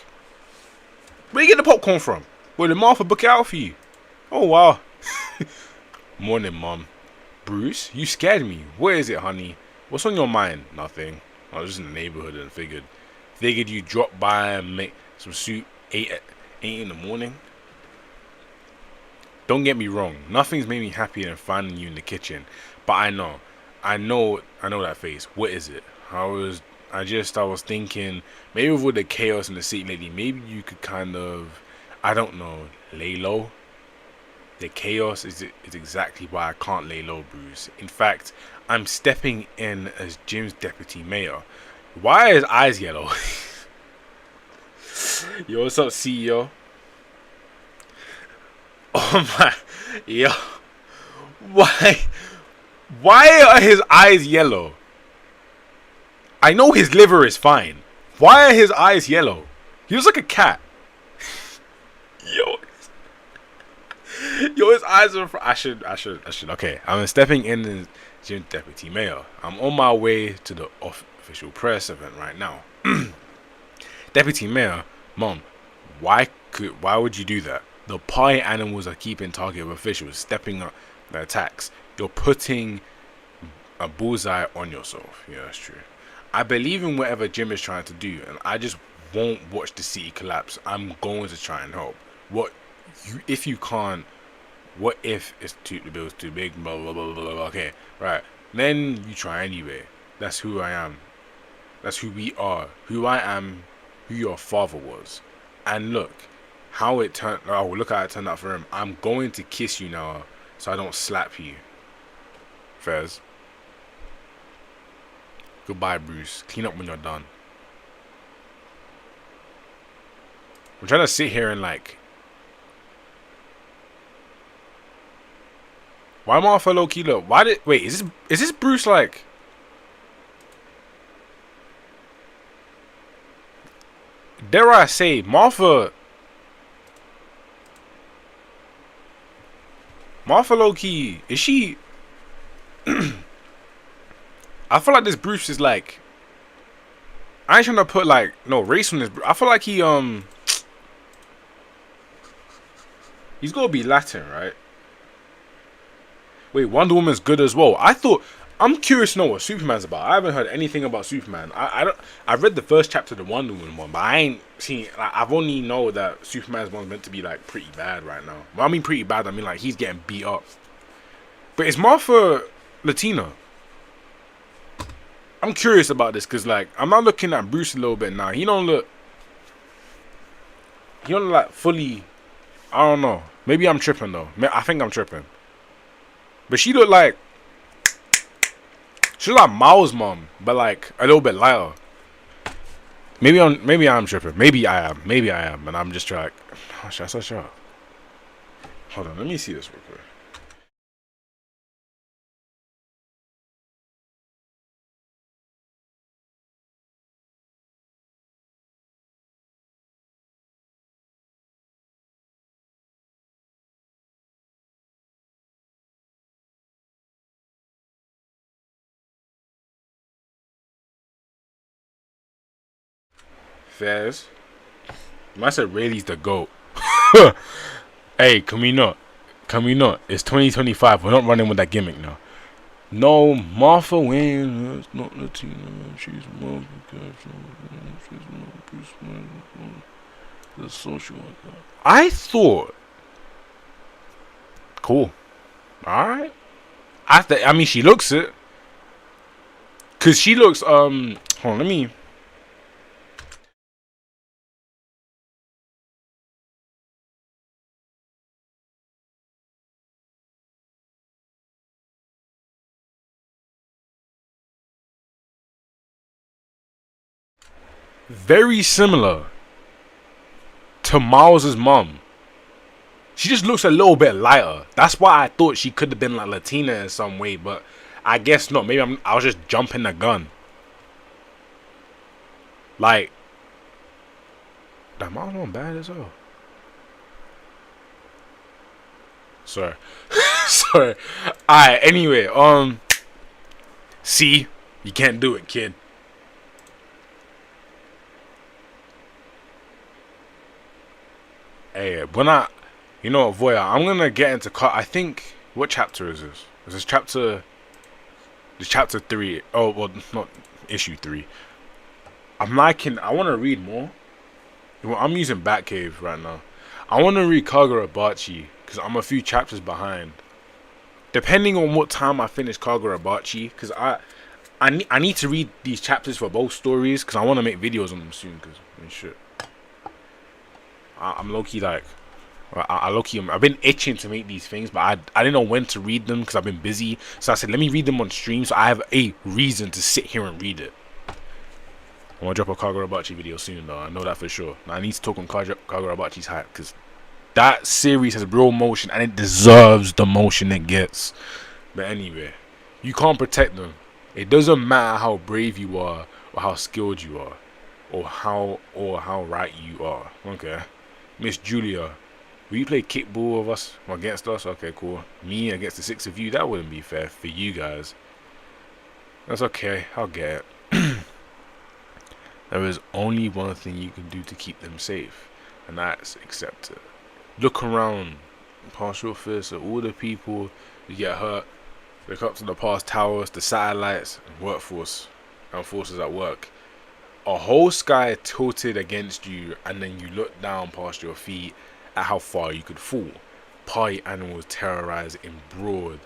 Speaker 1: Where you get the popcorn from? Where did Martha book it out for you? Oh, wow. Morning, Mom. Bruce, you scared me. What is it, honey? What's on your mind? Nothing. I was just in the neighborhood and figured you'd drop by and make some soup 8 in the morning. Don't get me wrong. Nothing's made me happier than finding you in the kitchen. But I know that face. What is it? I was thinking, maybe with all the chaos in the city lately, maybe you could kind of, I don't know, lay low. The chaos is exactly why I can't lay low, Bruce. In fact, I'm stepping in as Jim's deputy mayor. Why are his eyes yellow? Yo, what's up, CEO? Oh my, yo, why? Why are his eyes yellow? I know his liver is fine. Why are his eyes yellow? He looks like a cat. Yo, yo, his eyes are. I should. Okay, I'm stepping in as gym deputy mayor. I'm on my way to the official press event right now. Deputy mayor, mom, why would you do that? The party animals are keeping target of officials, stepping up the attacks. You're putting a bullseye on yourself. Yeah, that's true. I believe in whatever Jim is trying to do, and I just won't watch the city collapse. I'm going to try and help. If you can't? What if the bill's too big? Blah blah blah blah blah. Okay, right. Then you try anyway. That's who I am. That's who we are. Who I am. Who your father was. And look, how it turned. Oh, look how it turned out for him. I'm going to kiss you now, so I don't slap you. Fez. Goodbye, Bruce. Clean up when you're done. I'm trying to sit here and like. Why Martha low key look? Wait? Is this Bruce like? Dare I say, Martha low key, is she? I feel like this Bruce is like. I ain't trying to put like no race on this. I feel like he's gonna be Latin, right? Wait, Wonder Woman's good as well. I'm curious to know what Superman's about. I haven't heard anything about Superman. I read the first chapter of the Wonder Woman one, but I ain't seen. Like, I've only know that Superman's one's meant to be like pretty bad right now. Well, I mean pretty bad. I mean like he's getting beat up. But is Martha Latina? I'm curious about this because like I'm not looking at Bruce a little bit now. He don't look like fully. I don't know. Maybe I'm tripping though. I think I'm tripping. But she looked like Mao's mom, but like a little bit lighter. Maybe I'm tripping. Maybe I am, and I'm just like, oh, should I search up? Hold on, let me see this real quick. Fairs. I said Rayleigh's the GOAT. Hey, can we not? It's 2025. We're not running with that gimmick now. No, Martha Wayne is not Latina. She's more the social worker. I thought. Cool. Alright. I mean, she looks it. Because she looks, hold on, let me. Very similar to Miles's mom. She just looks a little bit lighter. That's why I thought she could have been like Latina in some way, but I guess not. Maybe I was just jumping the gun. Like, that Miles mom bad as hell. Sorry. Sorry. Alright, anyway, see, you can't do it, kid. Hey, you know what, Voya, I'm gonna get into I think, what chapter is this? Is this chapter 3? Oh, well, not issue 3. I want to read more. Well, I'm using Batcave right now. I want to read Kagurabachi, because I'm a few chapters behind. Depending on what time I finish Kagurabachi, because I need to read these chapters for both stories, because I want to make videos on them soon, because, I mean, shit. I'm low-key like, I've been itching to make these things, but I didn't know when to read them because I've been busy. So I said, let me read them on stream so I have a reason to sit here and read it. I'm gonna drop a Kagurabachi video soon, though. I know that for sure. Now, I need to talk on Kagurabachi's hype, because that series has real motion and it deserves the motion it gets. But anyway, you can't protect them. It doesn't matter how brave you are or how skilled you are or how right you are. Okay, Miss Julia, will you play kickball with us or against us? Okay, cool. Me against the 6 of you, that wouldn't be fair for you guys. That's okay, I'll get it. There is only one thing you can do to keep them safe, and that's accept it. Look around, past your fist at all the people who get hurt. Look up to the past towers, the satellites, and workforce, and forces at work. A whole sky tilted against you, and then you look down past your feet at how far you could fall. Party animals terrorized in broad.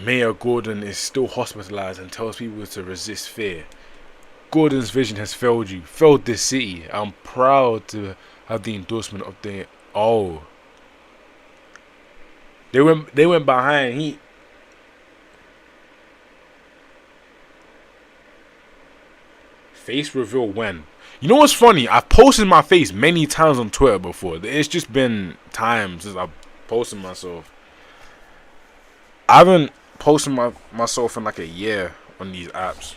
Speaker 1: Mayor Gordon is still hospitalized and tells people to resist fear. Gordon's vision has failed you, failed this city. I'm proud to have the endorsement of the... Oh. They went behind. Face reveal when? You know what's funny? I've posted my face many times on Twitter before. It's just been time since I've posted myself. I haven't posted myself in like a year on these apps.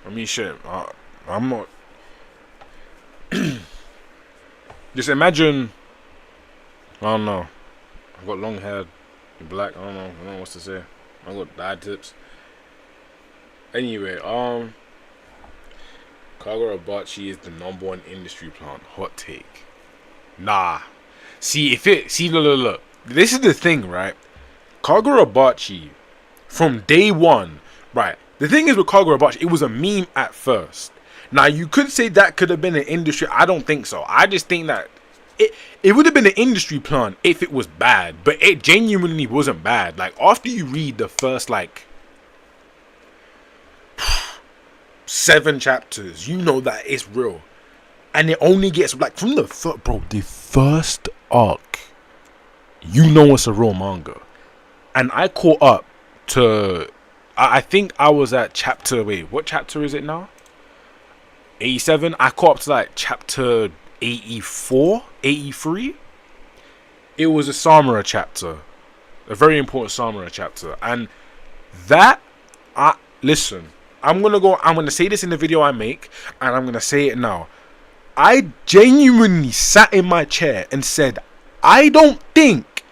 Speaker 1: I mean, shit. I'm not. Just imagine. I don't know. I've got long hair, black. I don't know what to say. I've got bad tips. Anyway, Kagurabachi is the #1 industry plant. Hot take. Nah. See, look. This is the thing, right? Kagurabachi, from day one, right? The thing is with Kagurabachi, it was a meme at first. Now, you could say that could have been an industry. I don't think so. I just think that it would have been an industry plant if it was bad. But it genuinely wasn't bad. Like, after you read the first, like, 7 chapters, you know that it's real. And it only gets, like, from the first arc, you know it's a real manga. And I caught up to... I think I was at chapter... Wait, what chapter is it now? 87? I caught up to like chapter 84? 83? It was a Samura chapter. A very important Samura chapter. And that... Listen, I'm gonna say this in the video I make, and I'm gonna say it now. I genuinely sat in my chair and said, I don't think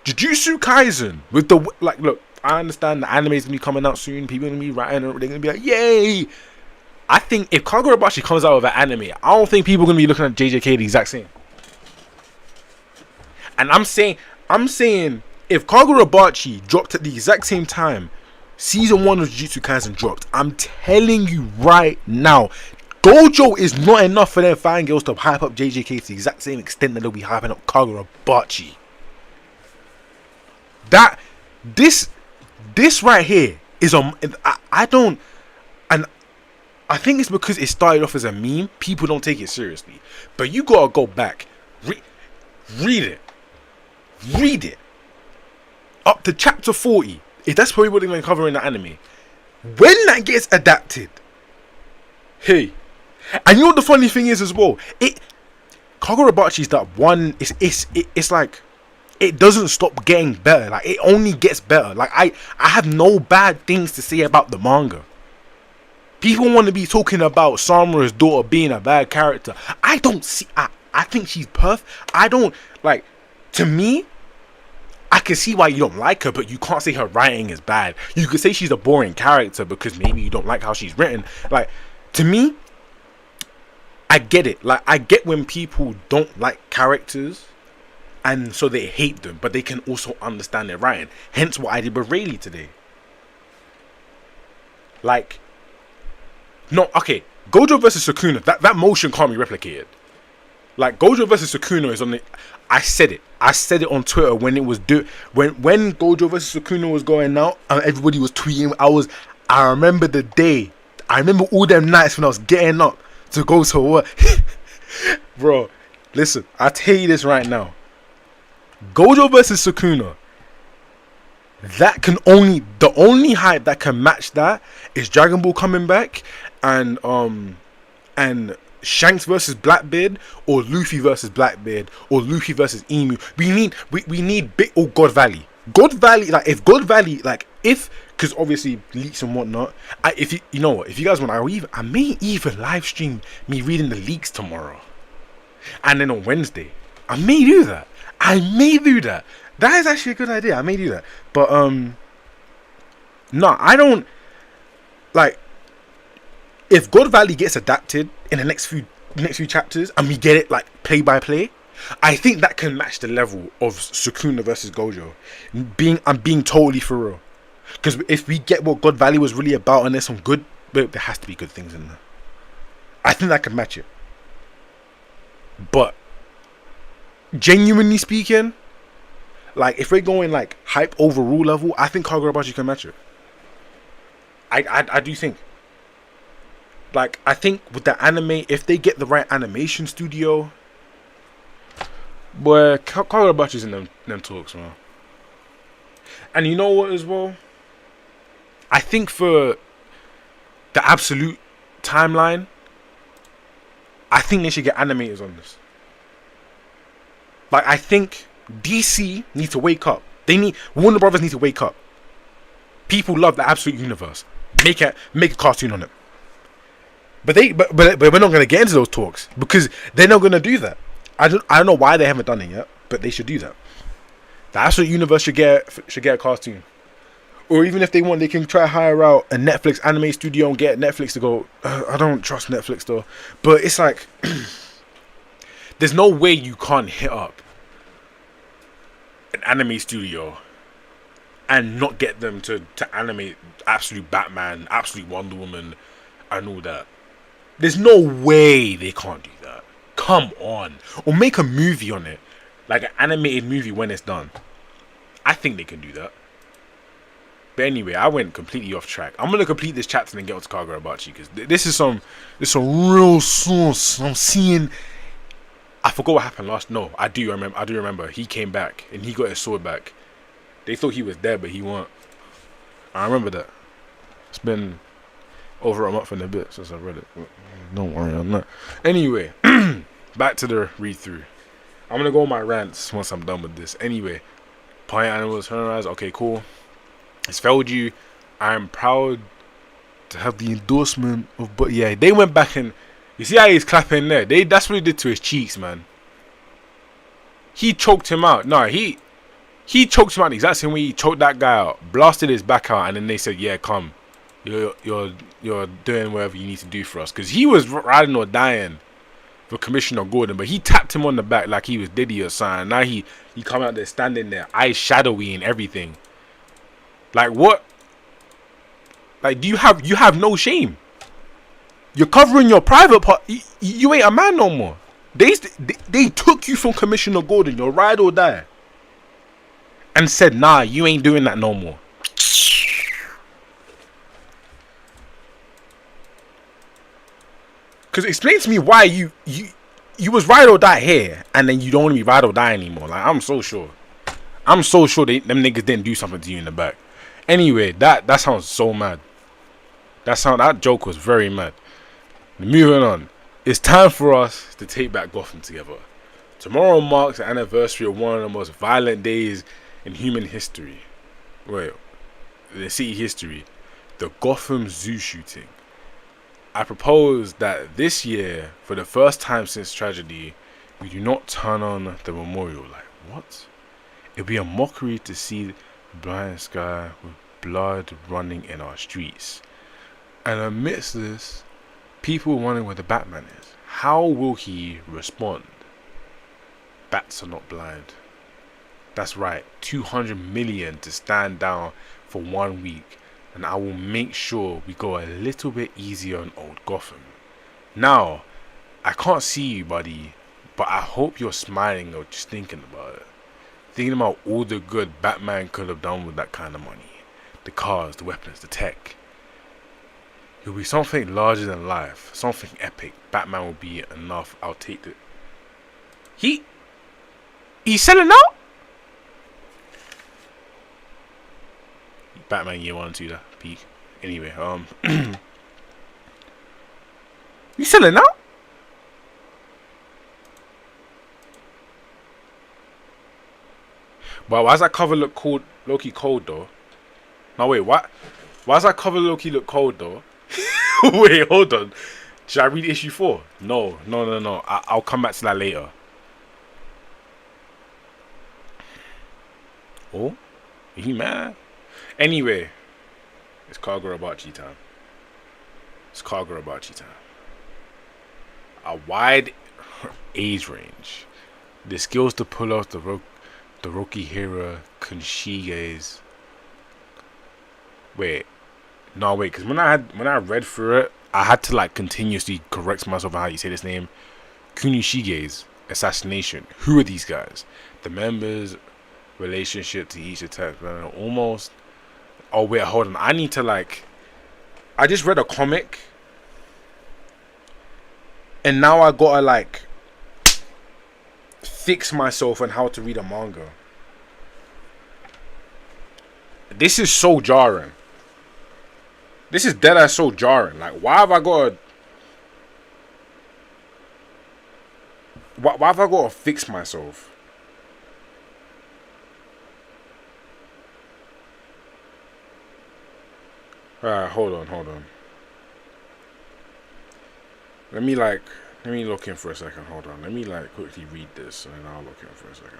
Speaker 1: Jujutsu Kaisen with the... Like, look, I understand the anime's gonna be coming out soon. People are gonna be writing, they're gonna be like, yay! I think if Kagurabachi comes out with an anime, I don't think people are gonna be looking at JJK the exact same. And I'm saying if Kagurabachi dropped at the exact same time season 1 of Jujutsu Kaisen dropped, I'm telling you right now, Gojo is not enough for them fangirls to hype up JJK to the exact same extent that they'll be hyping up Kagurabachi. This right here is I don't, and I think it's because it started off as a meme. People don't take it seriously, but you gotta go back, read it up to chapter 40. If that's probably what they're gonna cover in the anime, when that gets adapted, hey, and you know what the funny thing is as well, Kagurabachi is that one. It's like, it doesn't stop getting better. Like, it only gets better. Like, I have no bad things to say about the manga. People want to be talking about Samura's daughter being a bad character. I don't see... I think she's perfect. I don't... Like, to me, I can see why you don't like her, but you can't say her writing is bad. You could say she's a boring character because maybe you don't like how she's written. Like, to me, I get it. Like, I get when people don't like characters and so they hate them, but they can also understand their writing. Hence what I did with Rayleigh today. Like, no, okay, Gojo versus Sukuna, that motion can't be replicated. Like, Gojo versus Sukuna is on the... I said it on Twitter when it was when Gojo versus Sukuna was going out and everybody was tweeting. I remember the day. I remember all them nights when I was getting up to go to work. Bro, listen, I'll tell you this right now. Gojo versus Sukuna The only hype that can match that is Dragon Ball coming back, and and Shanks versus Blackbeard, or Luffy versus Blackbeard, or Luffy versus Emu. We need big, or God Valley. God Valley, like if God Valley, like if, because obviously leaks and whatnot. If you know what, if you guys want, I may even live stream me reading the leaks tomorrow, and then on Wednesday, I may do that. I may do that. That is actually a good idea. I may do that, but no, I don't like. If God Valley gets adapted in the next few chapters and we get it like play by play, I think that can match the level of Sukuna versus Gojo. I'm being totally for real. Because if we get what God Valley was really about and there's some good, there has to be good things in there. I think that can match it. But genuinely speaking, like if we're going like hype overall level, I think Kagurabachi can match it. I do think. Like, I think with the anime, if they get the right animation studio, boy, Kagurabachi's in them talks, man. And you know what as well? I think for the absolute timeline, I think they should get animators on this. Like, I think DC needs to wake up. Warner Brothers need to wake up. People love the absolute universe. Make a cartoon on it. But we're not going to get into those talks because they're not going to do that. I don't know why they haven't done it yet, but they should do that. The Absolute Universe should get a cartoon, or even if they want, they can try to hire out a Netflix anime studio and get Netflix to go. I don't trust Netflix though, but it's like there's no way you can't hit up an anime studio and not get them to animate Absolute Batman, Absolute Wonder Woman, and all that. There's no way they can't do that. Come on. Or make a movie on it. Like an animated movie when it's done. I think they can do that. But anyway, I went completely off track. I'm going to complete this chapter and get on to Kagurabachi. Because this is some real sauce. I'm seeing... I forgot what happened last... No, I do remember. He came back and he got his sword back. They thought he was dead, but he weren't. I remember that. It's been... over a month and a bit since I read it. Don't worry, I'm not. Anyway, back to the read through. I'm gonna go on my rants once I'm done with this. Anyway, Plant Animals, Sunrise. Okay, cool. It's failed you. I'm proud to have the endorsement of. But yeah, they went back and you see how he's clapping there. That's what he did to his cheeks, man. He choked him out. No, he choked him out the exact same way he choked that guy out. Blasted his back out, and then they said, "Yeah, come." You're doing whatever you need to do for us, because he was riding or dying for Commissioner Gordon, but he tapped him on the back like he was Diddy or something. Now he come out there standing there, eyes shadowy and everything. Like what? Like you have no shame. You're covering your private part. You ain't a man no more. They took you from Commissioner Gordon, your ride or die, and said, nah, you ain't doing that no more. Because explain to me why you was ride or die here, and then you don't want to be ride or die anymore. Like I'm so sure them niggas didn't do something to you in the back. Anyway, that sounds so mad. That joke was very mad. Moving on, it's time for us to take back Gotham together. Tomorrow marks the anniversary of one of the most violent days in human history. Well, in city history, the Gotham Zoo shooting. I propose that this year, for the first time since tragedy, we do not turn on the memorial light. What? It'd be a mockery to see the blind sky with blood running in our streets. And amidst this, people wondering where the Batman is. How will he respond? Bats are not blind. That's right, 200 million to stand down for 1 week. And I will make sure we go a little bit easier on old Gotham. Now, I can't see you, buddy, but I hope you're smiling or just thinking about it. Thinking about all the good Batman could have done with that kind of money. The cars, the weapons, the tech. It'll be something larger than life. Something epic. Batman will be enough. I'll take it. He's selling out? Batman Year 1 to the peak. Anyway, you selling now? But why does that cover look cold, low-key cold though? No, wait, what? Why does that cover low-key look cold though? Wait, hold on. Should I read issue 4? No. I'll come back to that later. Oh? Are you mad? Anyway, it's Kagurabachi time. A wide age range. The skills to pull off the Rokihira Kunshige's. Wait. No, wait, because when I read through it, I had to like continuously correct myself on how you say this name. Kunishige's assassination. Who are these guys? The members' relationship to each attack. Almost. Oh wait, hold on. I need to like. I just read a comic, and now I gotta like fix myself on how to read a manga. This is so jarring. This is dead ass so jarring. Like, why have I got to... Why have I got to fix myself? Alright, hold on. Let me look in for a second. Hold on. Let me like quickly read this and I'll look in for a second.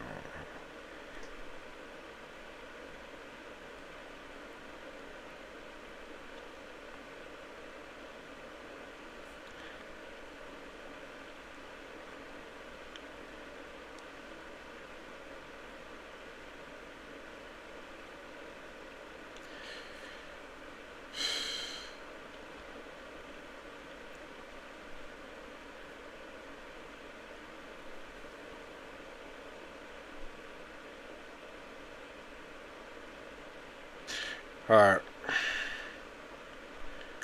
Speaker 1: Alright.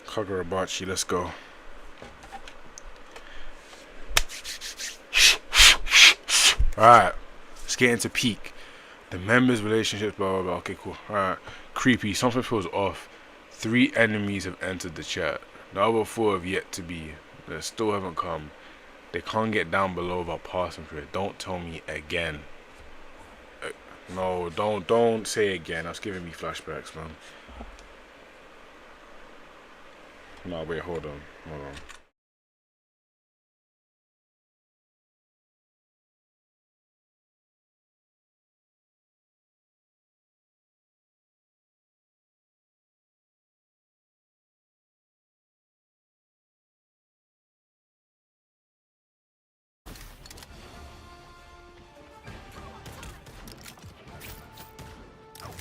Speaker 1: Kagurabachi, let's go. Alright. Let's get into peak. The members' relationships, blah blah blah. Okay, cool. Alright. Creepy. Something feels off. 3 enemies have entered the chat. The other 4 have yet to be. They still haven't come. They can't get down below without passing through it. Don't tell me again. No, don't say again. That's giving me flashbacks, man. No, wait, hold on.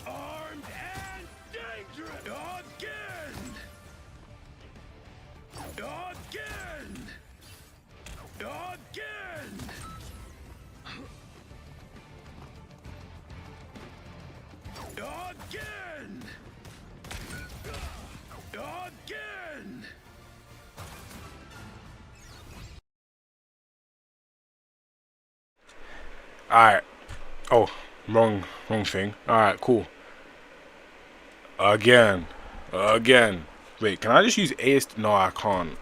Speaker 2: Armed and dangerous! Again!
Speaker 1: Alright. Oh, wrong thing. Alright, cool. Again. Wait, can I just use AS? No, I can't.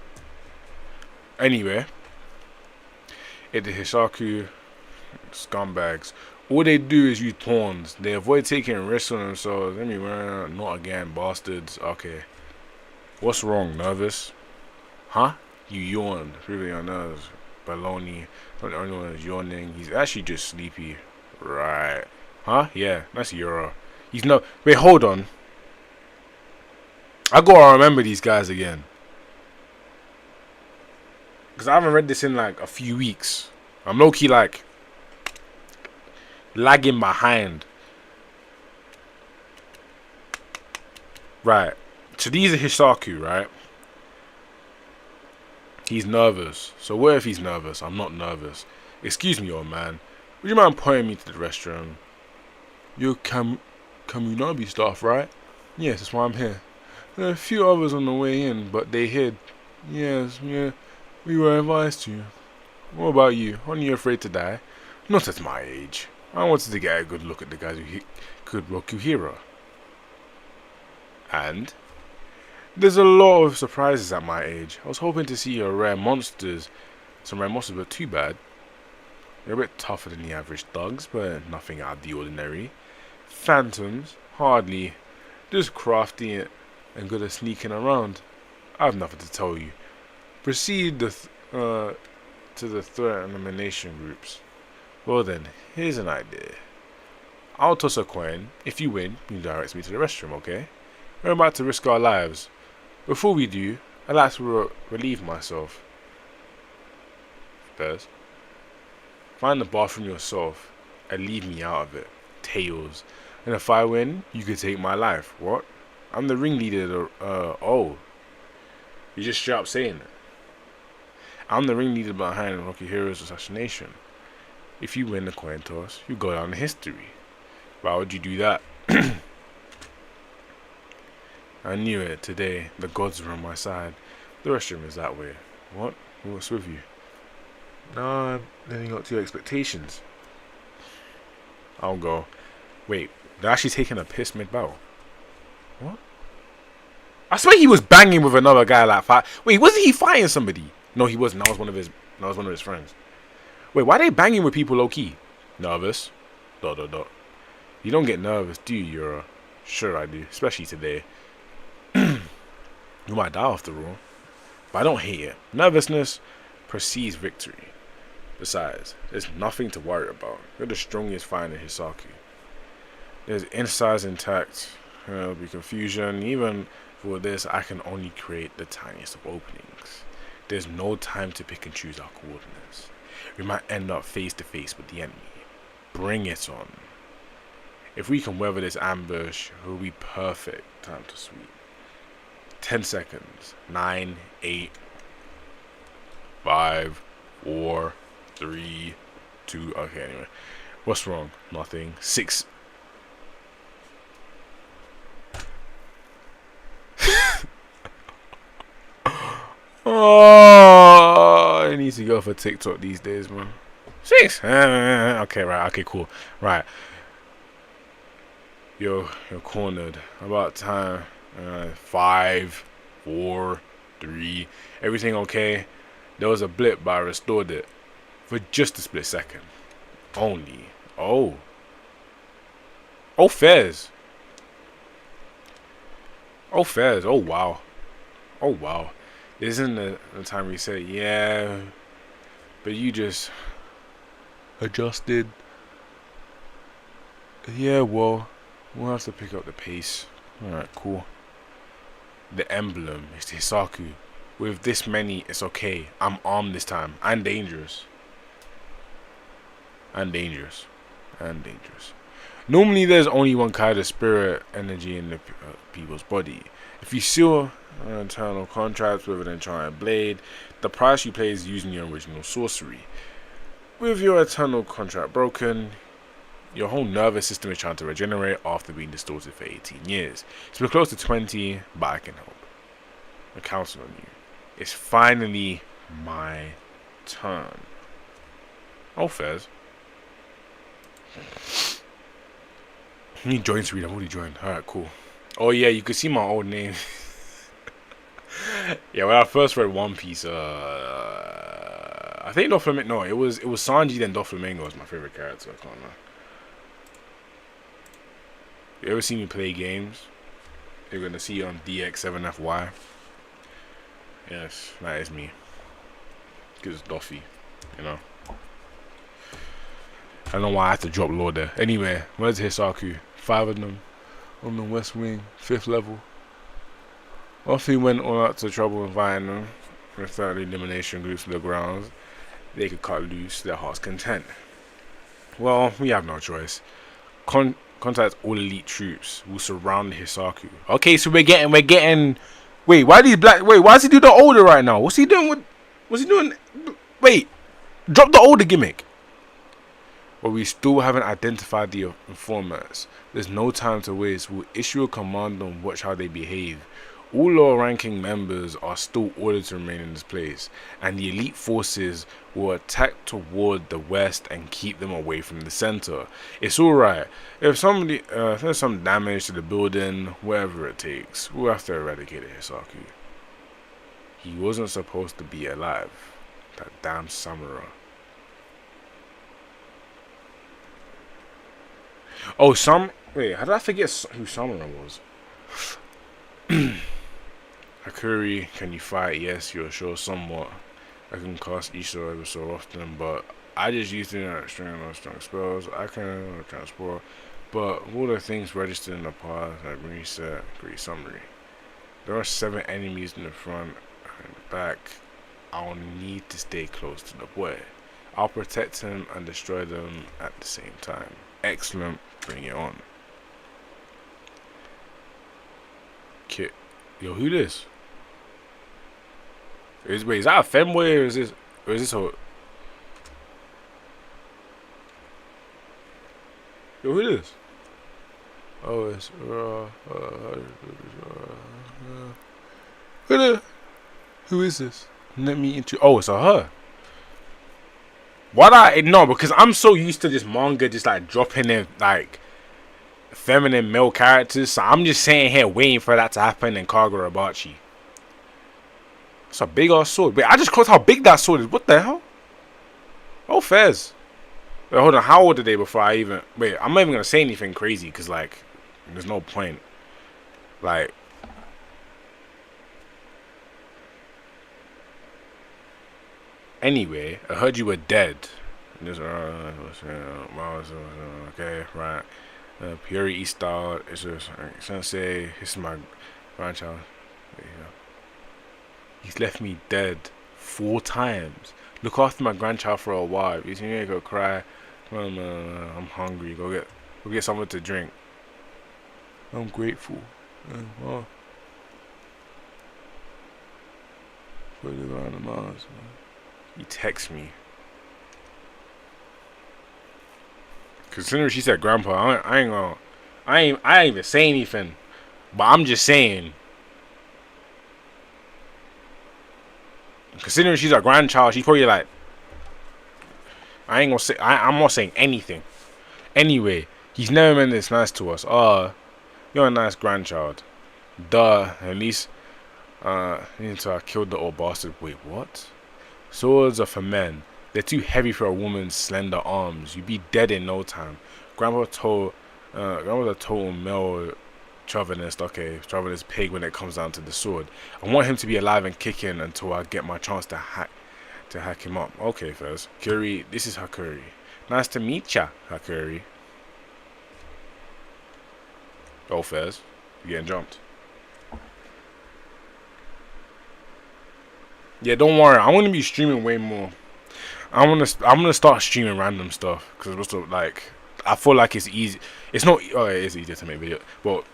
Speaker 1: Anyway. It the Hisaku scumbags. All they do is use pawns. They avoid taking risks on themselves. Let me run. Not again, bastards. Okay. What's wrong? Nervous? Huh? You yawned. Really on nerves. Baloney. Not the only one who's yawning. He's actually just sleepy. Right. Huh? Yeah, that's Euro. He's no. Wait, hold on. I gotta remember these guys again. Because I haven't read this in like a few weeks. I'm low key like lagging behind. Right. So these are Hisaku, right? He's nervous. So what if he's nervous? I'm not nervous. Excuse me, old man. Would you mind pointing me to the restroom? You're Kamunabi staff, right? Yes, that's why I'm here. There are a few others on the way in, but they hid. Yes, yeah. We were advised to. What about you? Aren't you afraid to die? Not at my age. I wanted to get a good look at the guys who could Rokuhira. And there's a lot of surprises at my age. I was hoping to see some rare monsters, but too bad. They're a bit tougher than the average thugs, but nothing out of the ordinary. Phantoms, hardly. Just crafty and good at sneaking around. I have nothing to tell you. Proceed to the threat and elimination groups. Well then, here's an idea. I'll toss a coin. If you win, you direct me to the restroom, okay? We're about to risk our lives. Before we do, I'd like to relieve myself. First, find the bathroom yourself and leave me out of it. Tails. And if I win, you could take my life. What? I'm the ringleader. Oh. You're just straight up saying it. I'm the ringleader behind Rocky Hero's assassination. If you win the coin toss, you go down in history. Why would you do that? I knew it. Today, the gods are on my side. The restroom is that way. What? What's with you? No, I'm living up to your expectations. I'll go. Wait, they're actually taking a piss mid-battle. What? I swear he was banging with another guy like fight. Wait, wasn't he fighting somebody? No, he wasn't. That was one of his friends. Wait, why are they banging with people low key? Nervous? Dot dot dot. You don't get nervous, do you, Yura? Sure I do, especially today. You might die after all, but I don't hate it. Nervousness precedes victory. Besides, there's nothing to worry about. You're the strongest fighter in Hisaku. There's insides intact. There'll be confusion. Even for this, I can only create the tiniest of openings. There's no time to pick and choose our coordinates. We might end up face to face with the enemy. Bring it on. If we can weather this ambush, it will be perfect time to sweep. 10 seconds. 9, 8, 5, 4, 3, 2. Okay, anyway. What's wrong? Nothing. 6. Oh, I need to go for TikTok these days, man. 6. Okay, right. Okay, cool. Right. You're cornered. About time. 5, 4, 3. Everything okay? There was a blip, but I restored it for just a split second. Only. Oh. Oh, Fez. Oh, Fez. Oh, wow. Oh, wow. This isn't the time we say, yeah, but you just adjusted. Yeah, well, we'll have to pick up the pace. Alright, cool. The emblem is the Hisaku. With this many, it's okay. I'm armed this time. And dangerous. And dangerous. And dangerous. Normally, there's only one kind of spirit energy in the people's body. If you seal an internal contract with an enchanted blade, the price you pay is using your original sorcery. With your eternal contract broken, your whole nervous system is trying to regenerate after being distorted for 18 years. So we're close to 20, but I can help. I'm counting on you. It's finally my turn. Oh, Fez. I need join to read. I've already joined. Alright, cool. Oh yeah, you can see my old name. Yeah, when I first read One Piece, I think Doflamingo. No, it was Sanji. Then Doflamingo was my favorite character. I can't lie. You ever seen me play games? You're gonna see on DX7FY. Yes, that is me. Cause it's Doffy, you know. I don't know why I had to drop Lord there. Anyway, where's Hisaku? 5 of them on the West Wing, 5th level. Luffy went all out to trouble inviting them. Referred the elimination groups to the grounds. They could cut loose their heart's content. Well, we have no choice. Contact all elite troops. Will surround the Hisaku. Okay, so we're getting. Wait, why these black? Wait, why does he do the older right now? What's he doing with? What's he doing? Wait, drop the older gimmick. But we still haven't identified the informers. There's no time to waste. We'll issue a command and watch how they behave. All lower ranking members are still ordered to remain in this place, and the elite forces will attack toward the west and keep them away from the center. It's alright. If there's some damage to the building, whatever it takes, we'll have to eradicate it, Hisaku. He wasn't supposed to be alive. That damn samurai. Oh, wait, how did I forget who Samurai was? Hakuri, can you fight? Yes, you're sure somewhat. I can cast Isha every so often, but I just use it at strong spells. I can transport, but all the things registered in the past, like reset, great summary. There are 7 enemies in the front and the back. I'll need to stay close to the boy. I'll protect him and destroy them at the same time. Excellent, bring it on. Kit. Yo, who this? Wait, is that a femboy or is this a... Yo, who this? Oh, it's who is this? Let me into... Oh, it's a her. No, because I'm so used to this manga just like dropping in like feminine male characters, so I'm just sitting here waiting for that to happen in Kagurabachi. It's a big ass sword. Wait, I just closed how big that sword is. What the hell? Oh, Fez. Wait, hold on. How old are they before I even... Wait, I'm not even going to say anything crazy because, like, there's no point. Like... Anyway, I heard you were dead. Okay, right. Purity style. It's just Sensei. This is my grandchild. There you go. He's left me dead 4 times. Look after my grandchild for a while. If you need to go cry, I'm hungry. Go get something to drink. I'm grateful. Oh. Put it around the Mars. He texts me. Considering she said grandpa, I ain't even say anything. But I'm just saying. Considering she's a grandchild, she's probably like, I'm not saying anything. Anyway, he's never been this nice to us. You're a nice grandchild. Duh, at least, until I killed the old bastard. Wait, what? Swords are for men. They're too heavy for a woman's slender arms. You'd be dead in no time. Grandpa's a total male chauvinist. Okay, chauvinist pig when it comes down to the sword. I want him to be alive and kicking until I get my chance to hack him up. Okay, Fez. Kuri, this is Hakuri. Nice to meet ya, Hakuri. Oh, Fez, you getting jumped. Yeah, don't worry. I'm gonna be streaming way more. I'm gonna start streaming random stuff because also like I feel like it's easy. It's not. Oh, it is easier to make videos, but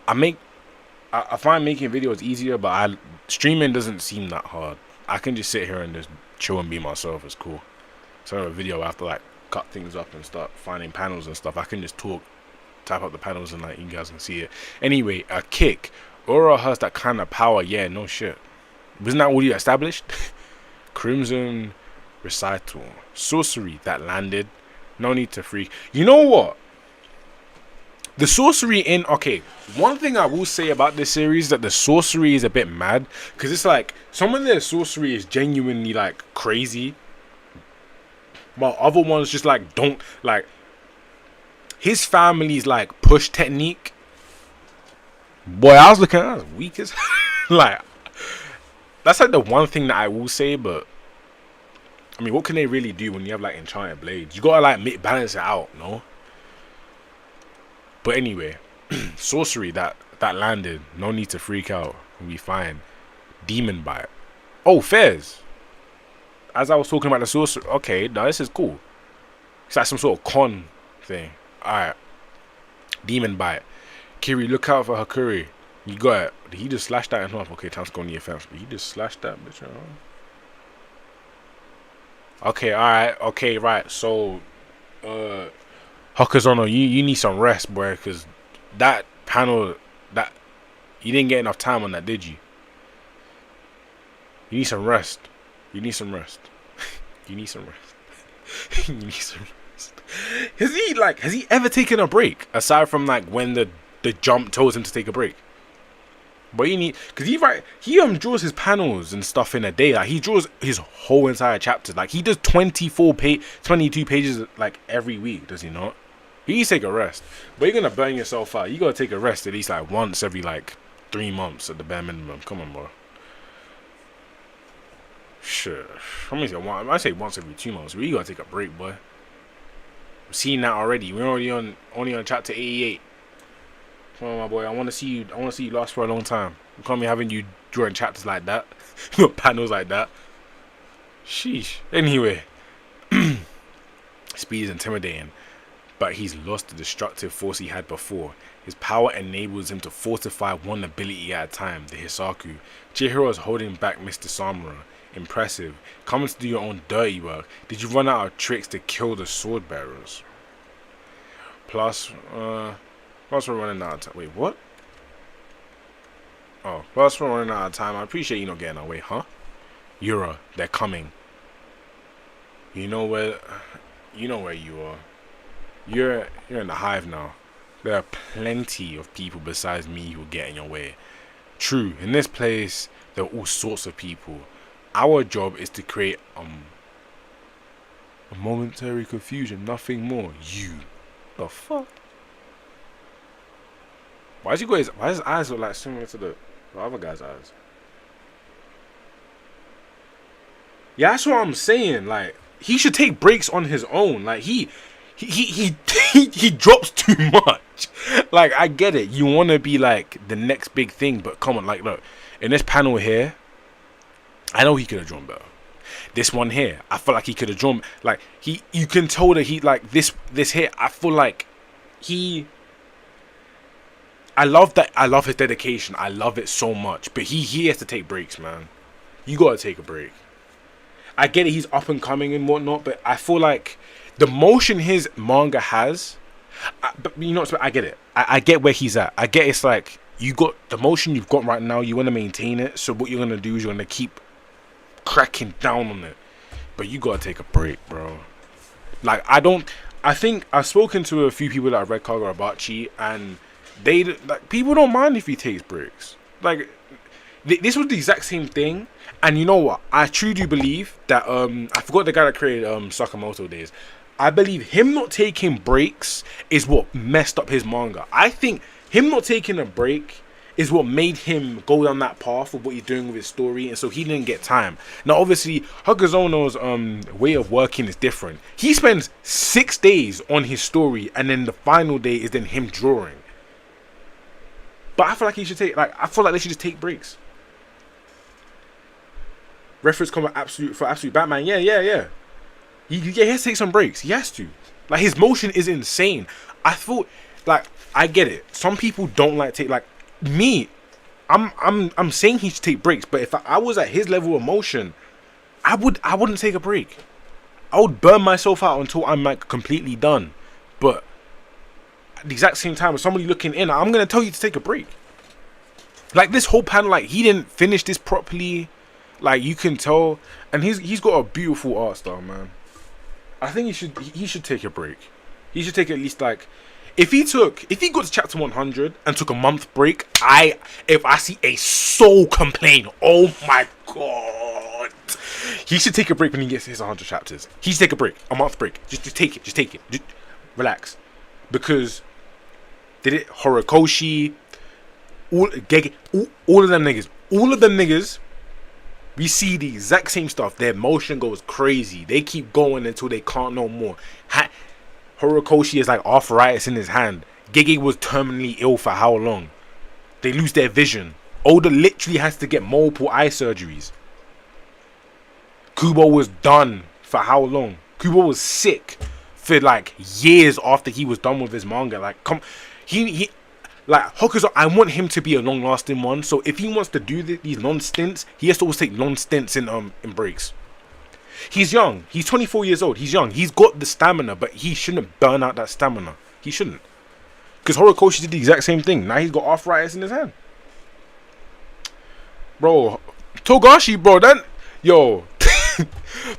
Speaker 1: I find making videos easier, but streaming doesn't seem that hard. I can just sit here and just chill and be myself. It's cool. So a video I have to like cut things up and start finding panels and stuff. I can just type up the panels and like you guys can see it. Anyway, a kick. Aura has that kind of power. Yeah, no shit. Wasn't that already established? Crimson recital. Sorcery that landed. No need to freak. You know what? The sorcery okay, one thing I will say about this series is that the sorcery is a bit mad. Because it's like, some of their sorcery is genuinely like crazy. While other ones just like don't, like, his family's like push technique. Boy, I was looking at it, weak as like, that's like the one thing that I will say, but I mean, what can they really do when you have like enchanted blades? You gotta like balance it out, no? But anyway, sorcery that landed. No need to freak out. We'll be fine. Demon bite. Oh, Fez. As I was talking about the sorcery. Okay, now this is cool. It's like some sort of con thing. Alright. Demon bite. Kiri, look out for Hakuri. You got it. Did he just slash that in half? Okay, time to go on the offense. Did he just slash that bitch in half? Okay, alright. Okay, right. So, Hakazono, you need some rest, boy, because that panel, You didn't get enough time on that, did you? You need some rest. You need some rest. You need some rest. You need some rest. Has he ever taken a break aside from like when the jump tells him to take a break? But you need, because he draws his panels and stuff in a day. Like he draws his whole entire chapter. Like he does 22 pages like every week, does he not? You need to take a rest. But you're gonna burn yourself out. You gotta take a rest at least like once every like 3 months at the bare minimum. Come on, bro. Sure. I say once every 2 months. We gotta take a break, boy. I'm seeing that already. We're only on chapter 88. Come on, my boy. I want to see you last for a long time. You can't be having you drawing chapters like that, panels like that. Sheesh. Anyway, speed is intimidating, but he's lost the destructive force he had before. His power enables him to fortify one ability at a time, the Hisaku. Chihiro is holding back Mr. Samura. Impressive. Coming to do your own dirty work. Did you run out of tricks to kill the sword bearers? Plus we're running out of time. Wait, what? Oh, plus we're running out of time. I appreciate you not getting away, huh? Yura, they're coming. You know where you are. You're in the hive now. There are plenty of people besides me who will get in your way. True, in this place there are all sorts of people. Our job is to create a momentary confusion, nothing more. You, the fuck? Why his eyes look like similar to the other guy's eyes? Yeah, that's what I'm saying. Like he should take breaks on his own. Like he drops too much. Like I get it. You want to be like the next big thing, but come on. Like look, in this panel here, I know he could have drawn better. This one here, I feel like he could have drawn like you can tell that he like this here. I feel like I love that. I love his dedication. I love it so much. But he has to take breaks, man. You gotta take a break. I get it. He's up and coming and whatnot, but I feel like the motion his manga has. But you know, I get it. I get where he's at. I get it's like you got the motion you've got right now. You want to maintain it. So what you're gonna do is you're gonna keep cracking down on it. But you gotta take a break, bro. Like I think I've spoken to a few people that have read Kagurabachi, and they like people don't mind if he takes breaks. Like this was the exact same thing. And you know what? I truly do believe that I forgot the guy that created Sakamoto Days. I believe him not taking breaks is what messed up his manga. I think him not taking a break is what made him go down that path of what he's doing with his story, and so he didn't get time. Now, obviously, Hakazono's way of working is different. He spends 6 days on his story, and then the final day is then him drawing. But I feel like he should take, I feel like they should just take breaks. Reference comment absolute Batman. Yeah. He has to take some breaks. He has to. Like his motion is insane. I thought, I get it. Some people don't take me. I'm saying he should take breaks, but if I was at his level of motion, I wouldn't take a break. I would burn myself out until I'm completely done. But at the exact same time, with somebody looking in, I'm gonna tell you to take a break. Like this whole panel, he didn't finish this properly. Like you can tell, and he's got a beautiful art style, man. I think he should take a break. He should take at least if he got to chapter 100 and took a month break, if I see a soul complain, oh my god, he should take a break when he gets his 100 chapters. He should take a break, a month break. Just take it. Just relax, because did it Horikoshi, all of them niggas. We see the exact same stuff. Their motion goes crazy. They keep going until they can't no more. Horikoshi is arthritis in his hand. Gege was terminally ill for how long? They lose their vision. Oda literally has to get multiple eye surgeries. Kubo was done for how long? Kubo was sick for years after he was done with his manga. Hokuzo, I want him to be a long-lasting one. So if he wants to do these long stints, he has to always take long stints in breaks. He's young. He's 24 years old. He's young. He's got the stamina, but he shouldn't burn out that stamina. He shouldn't. Because Horikoshi did the exact same thing. Now he's got arthritis in his hand. bro. Togashi, bro. Then, yo,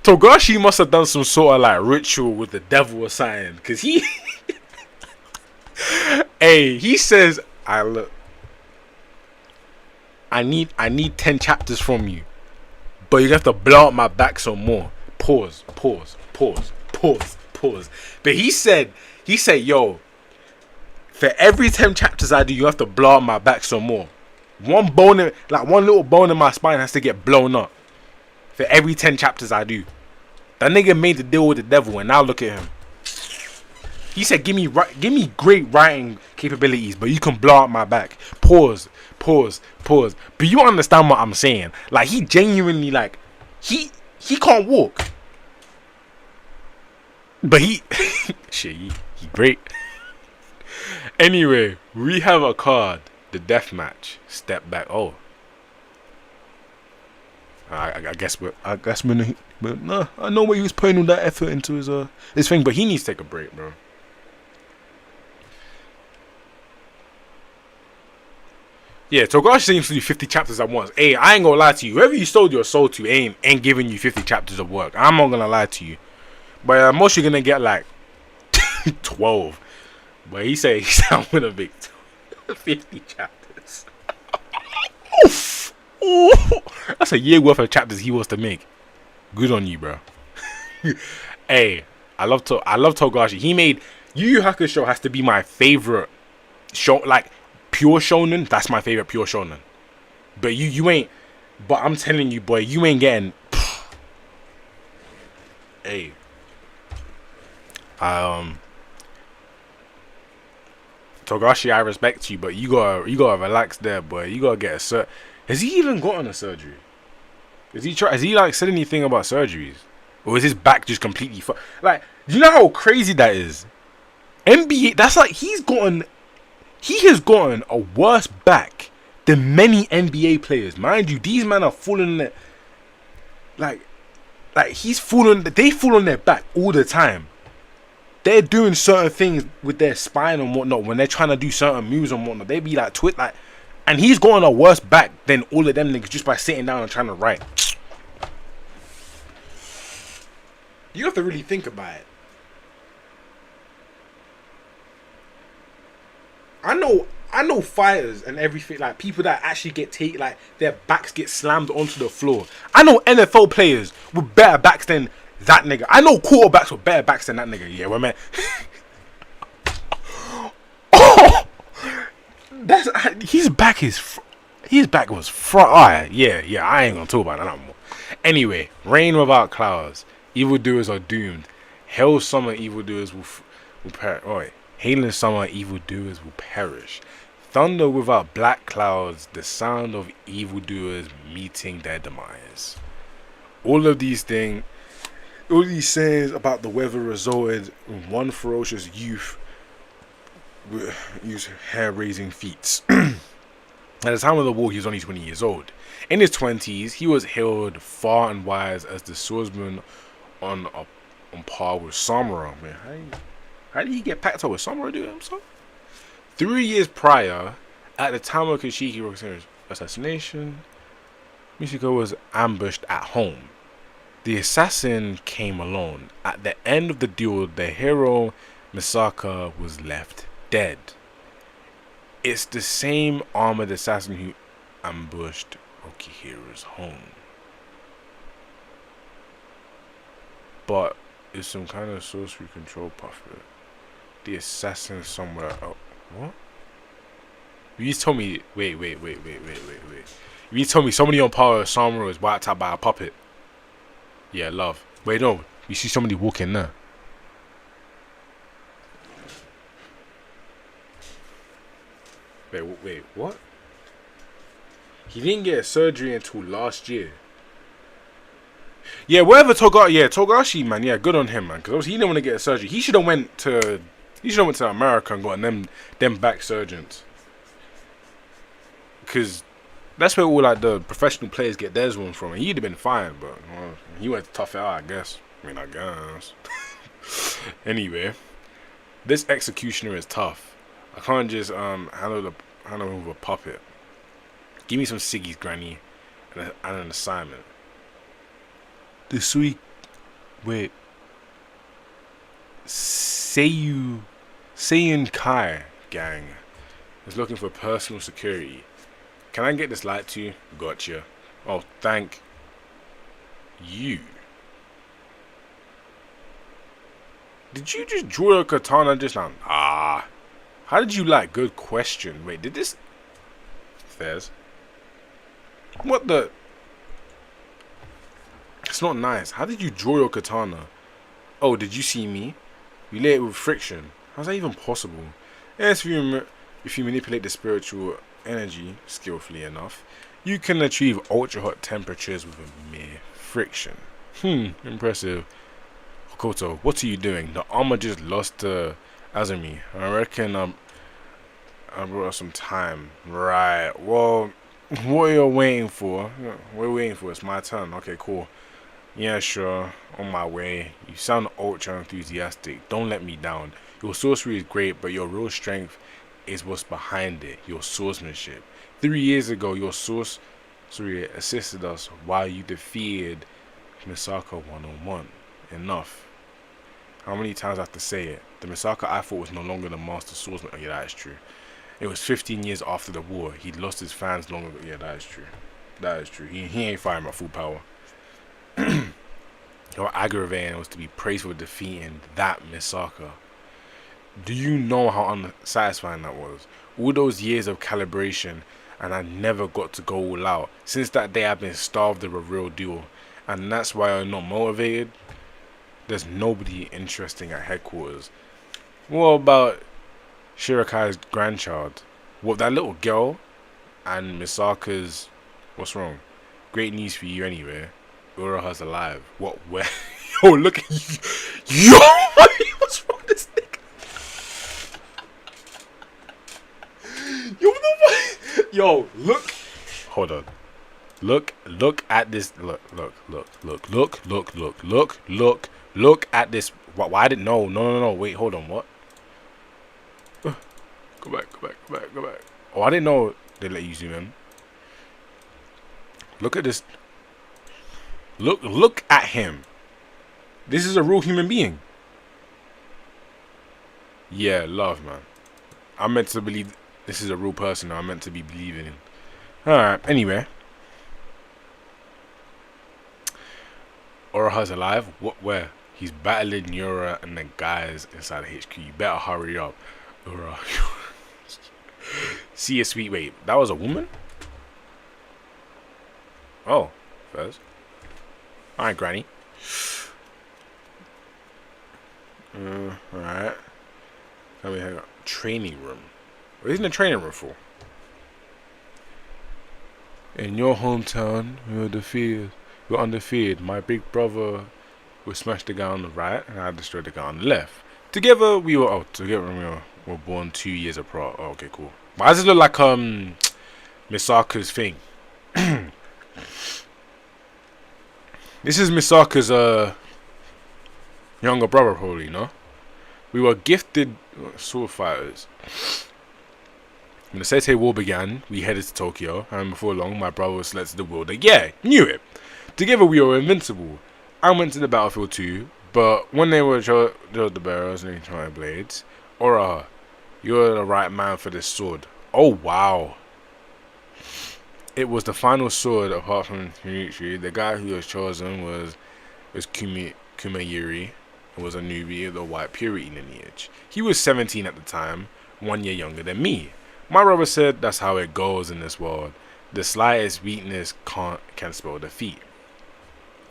Speaker 1: Togashi must have done some sort of like ritual with the devil or something, cause he, hey, he says, I look, I need 10 chapters from you, but you have to blow up my back some more. Pause, pause, pause, pause, pause. But he said, yo, for every 10 chapters I do, you have to blow up my back some more. One little bone in my spine has to get blown up for every 10 chapters I do. That nigga made the deal with the devil, and now look at him. He said, give me great writing capabilities, but you can blow up my back. Pause, pause, pause. But you understand what I'm saying? Like, he genuinely, like, he can't walk, but he shit, he great. Anyway, we have a card, the death match. Step back. Oh, I guess but no, I know where he was putting all that effort into his thing, but he needs to take a break, bro. Yeah, Togashi seems to do 50 chapters at once. Hey, I ain't gonna lie to you. Whoever you sold your soul to ain't giving you 50 chapters of work. I'm not gonna lie to you. But most you're gonna get like 12. But he said I'm gonna make 50 chapters. Oof. Ooh. That's a year worth of chapters he wants to make. Good on you, bro. Hey, I love Togashi. He made Yu Yu Hakusho has to be my favorite show, like pure shonen. That's my favorite pure shonen. But you ain't. But I'm telling you, boy, you ain't getting. Hey, Togashi, I respect you, but you gotta relax there, boy. You gotta get a Has he even gotten a surgery? Has he like said anything about surgeries, or is his back just completely like? Do you know how crazy that is? NBA. That's like he has gotten a worse back than many NBA players. Mind you, these men are falling there. Like he's falling. They fall on their back all the time. They're doing certain things with their spine and whatnot when they're trying to do certain moves and whatnot. They be like and he's gotten a worse back than all of them niggas just by sitting down and trying to write. You have to really think about it. I know fighters and everything, like people that actually get like their backs get slammed onto the floor. I know NFL players with better backs than that nigga. I know quarterbacks with better backs than that nigga. Yeah, well, man. Oh, his back was front. Alright, yeah. I ain't gonna talk about that no more. Anyway, rain without clouds. Evildoers are doomed. Hell summer evildoers will perish. Alright, hail in summer evildoers will perish. Thunder without black clouds. The sound of evildoers meeting their demise. All these sayings about the weather resulted in one ferocious youth use hair-raising feats. At the time of the war, he was only 20 years old. In his 20s, he was hailed far and wide as the swordsman on par with Samura. Man, how did he get packed up with Samura doing himself? 3 years prior, at the time of Kishiki Rokusen's assassination, Michiko was ambushed at home. The assassin came alone. At the end of the duel, the hero, Misaka, was left dead. It's the same armored assassin who ambushed Okihiro's home. But it's some kind of sorcery control puppet. The assassin somewhere else. What? You just told me. Wait. You just told me somebody on power of Samura was wiped out by a puppet. Yeah, love. Wait, no. You see somebody walking there. Wait, what? He didn't get a surgery until last year. Yeah, whatever Togashi, man. Yeah, good on him, man. Because obviously he didn't want to get a surgery. He should have went to America and gotten them back surgeons. Because that's where all like the professional players get theirs one from. And he'd have been fine, but he went to tough it out, I guess. I guess. Anyway, this executioner is tough. I can't just handle him with a puppet. Give me some ciggies, granny. and an assignment. The sweet wait. Seiyu Kai gang is looking for personal security. Can I get this light to you? Gotcha. Oh, thank you. Did you just draw a katana just now? Ah. How did you like? Good question. Wait, did this... Fairs? What the... It's not nice. How did you draw your katana? Oh, did you see me? You lay it with friction. How's that even possible? Yes, if you manipulate the spiritual energy skillfully enough, you can achieve ultra hot temperatures with a mere friction. Impressive. Hokoto, what are you doing? The armor just lost to Azumi. I reckon I brought us some time. Right. Well, what are you waiting for? We're waiting for. It's my turn. Okay, cool. Yeah, sure. On my way. You sound ultra enthusiastic. Don't let me down. Your sorcery is great, but your real strength is what's behind it. Your swordsmanship. 3 years ago, your sorcery assisted us while you defeated Misaka 101. Enough. How many times I have to say it? The Misaka I thought was no longer the master swordsman. Oh, yeah, that is true. It was 15 years after the war. He'd lost his fans long ago. Yeah, that is true. That is true. He ain't firing at full power. How aggravating was to be praised for defeating that Misaka. Do you know how unsatisfying that was? All those years of calibration, and I never got to go all out. Since that day, I've been starved of a real duel, and that's why I'm not motivated. There's nobody interesting at headquarters. What about Shirakai's grandchild? What, that little girl? And Misaka's... What's wrong? Great news for you anyway. Uraha's alive. What? Where? Yo, look at you. Yo! What's wrong with this nigga? Yo, what the fuck? Yo, look. Hold on. Look at this. Look at this. Why did no. Wait, hold on. What? Go back. Oh, I didn't know they let you zoom in. Look at this. Look at him. This is a real human being. Yeah, love, man. I'm meant to believe this is a real person I'm meant to be believing in. Alright, anyway. Uraha's alive? What, where? He's battling Yura and the guys inside the HQ. You better hurry up. Uraha. See a sweet wait. That was a woman? Oh, first. Alright, Granny. Alright. Let me hang up. Training room. What isn't the training room for? In your hometown, you're undefeated. My big brother would smash the guy on the right, and I destroyed the guy on the left. Together we were born 2 years apart. Oh, okay, cool. Why does it look like Misaka's thing? This is Misaka's younger brother, probably, you know? We were gifted sword fighters. When the Seitei War began, we headed to Tokyo, and before long, my brother was selected to wield it. Yeah, knew it! Together we were invincible. I went to the battlefield too, but when they were the bearers and trying blades, Uraha, you're the right man for this sword. Oh, wow. It was the final sword apart from Shinichi. The guy who was chosen was Kumayuri, who was a newbie of the White Purity lineage. He was 17 at the time, 1 year younger than me. My brother said that's how it goes in this world. The slightest weakness can spell defeat.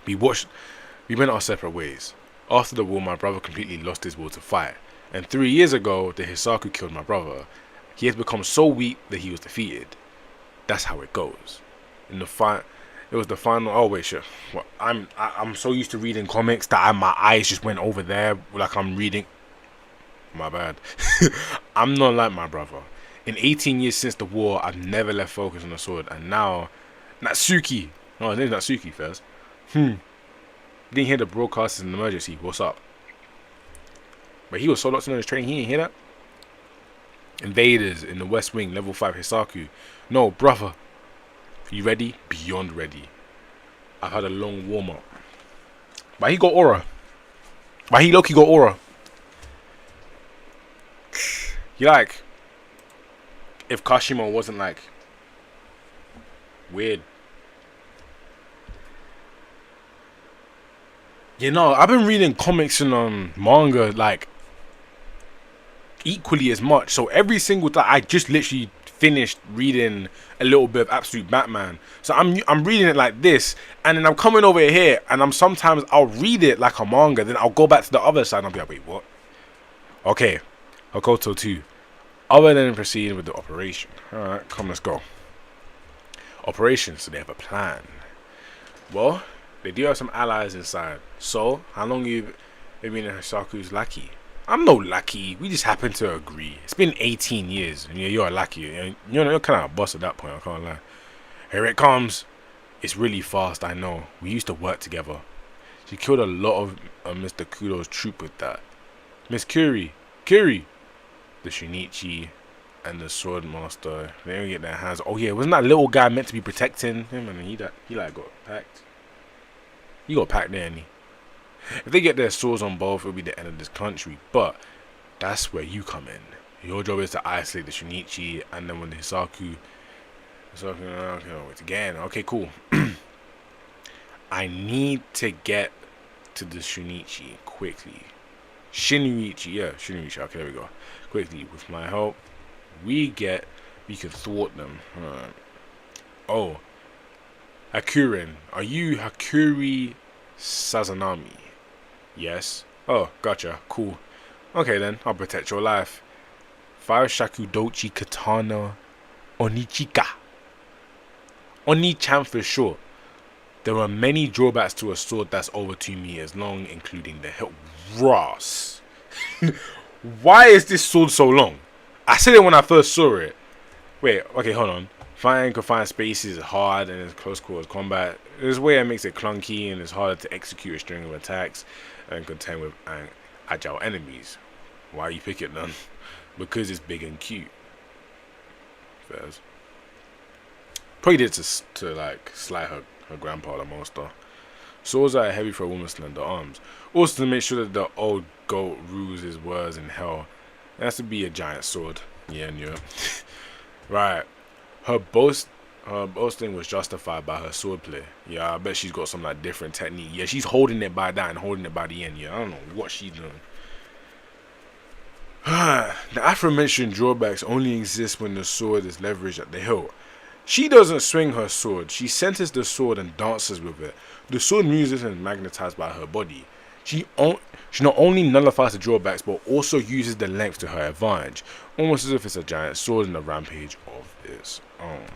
Speaker 1: We went our separate ways. After the war, my brother completely lost his will to fight. And 3 years ago, the Hisaku killed my brother. He has become so weak that he was defeated. That's how it goes. In the it was the final. Oh wait, sure. Well, I'm so used to reading comics that my eyes just went over there, like I'm reading. My bad. I'm not like my brother. In 18 years since the war, I've never left focus on the sword, and now Natsuki. No, his name's Natsuki first. Didn't hear the broadcast as an emergency. What's up? But he was so locked in on his training, he didn't hear that. Invaders in the West Wing, level 5 Hisaku. No, brother. You ready? Beyond ready. I've had a long warm up. But he got aura. But he low-key got aura. You like, if Kashima wasn't like weird. You know, I've been reading comics and manga like equally as much. So every single time, I just literally finished reading a little bit of Absolute Batman. So I'm reading it like this, and then I'm coming over here, and I'll read it like a manga, then I'll go back to the other side, and I'll be like, wait, what? Okay, Hokoto 2. Other than proceeding with the operation, all right, come, let's go. Operation. So they have a plan. Well, they do have some allies inside. So how long you been in Hisaku's lackey? I'm no lackey. We just happen to agree. It's been 18 years, and you're a lackey. You're kind of a boss at that point. I can't lie. Here it comes. It's really fast. I know. We used to work together. She killed a lot of Mr. Kudo's troop with that. Miss Kiri, the Shinichi, and the Sword Master. They don't get their hands. Oh yeah, wasn't that little guy meant to be protecting him? And he like got packed. He got packed there, and he. If they get their swords on both, it'll be the end of this country. But that's where you come in. Your job is to isolate the Shinichi, and then when the Hisaku it's again. Okay, cool. I need to get to the Shinichi quickly. Shinichi. Okay, there we go. Quickly, with my help, we can thwart them. Oh, Hakurin. Are you Hakuri Sazanami? Yes. Oh, gotcha. Cool. Okay then, I'll protect your life. 5 Shakudochi Katana Onichika. Oni-chan for short. There are many drawbacks to a sword that's over 2 meters long, including the hilt. Ross. Why is this sword so long? I said it when I first saw it. Wait, okay, hold on. Fighting confined spaces is hard and it's close quarters combat. There's a way that makes it clunky and it's harder to execute a string of attacks and contend with agile enemies. Why you pick it then? Because it's big and cute. Fairs. Probably did to like slide her grandpa the monster. Swords are heavy for a woman's slender arms. Also to make sure that the old goat rules his words in hell. It has to be a giant sword. Yeah, knew it. Right. Her boasting was justified by her swordplay. Yeah, I bet she's got some like different technique. Yeah, she's holding it by that and holding it by the end. Yeah, I don't know what she's doing. The aforementioned drawbacks only exist when the sword is leveraged at the hilt. She doesn't swing her sword. She centers the sword and dances with it. The sword moves and is magnetized by her body. She not only nullifies the drawbacks, but also uses the length to her advantage, almost as if it's a giant sword in the rampage of its own.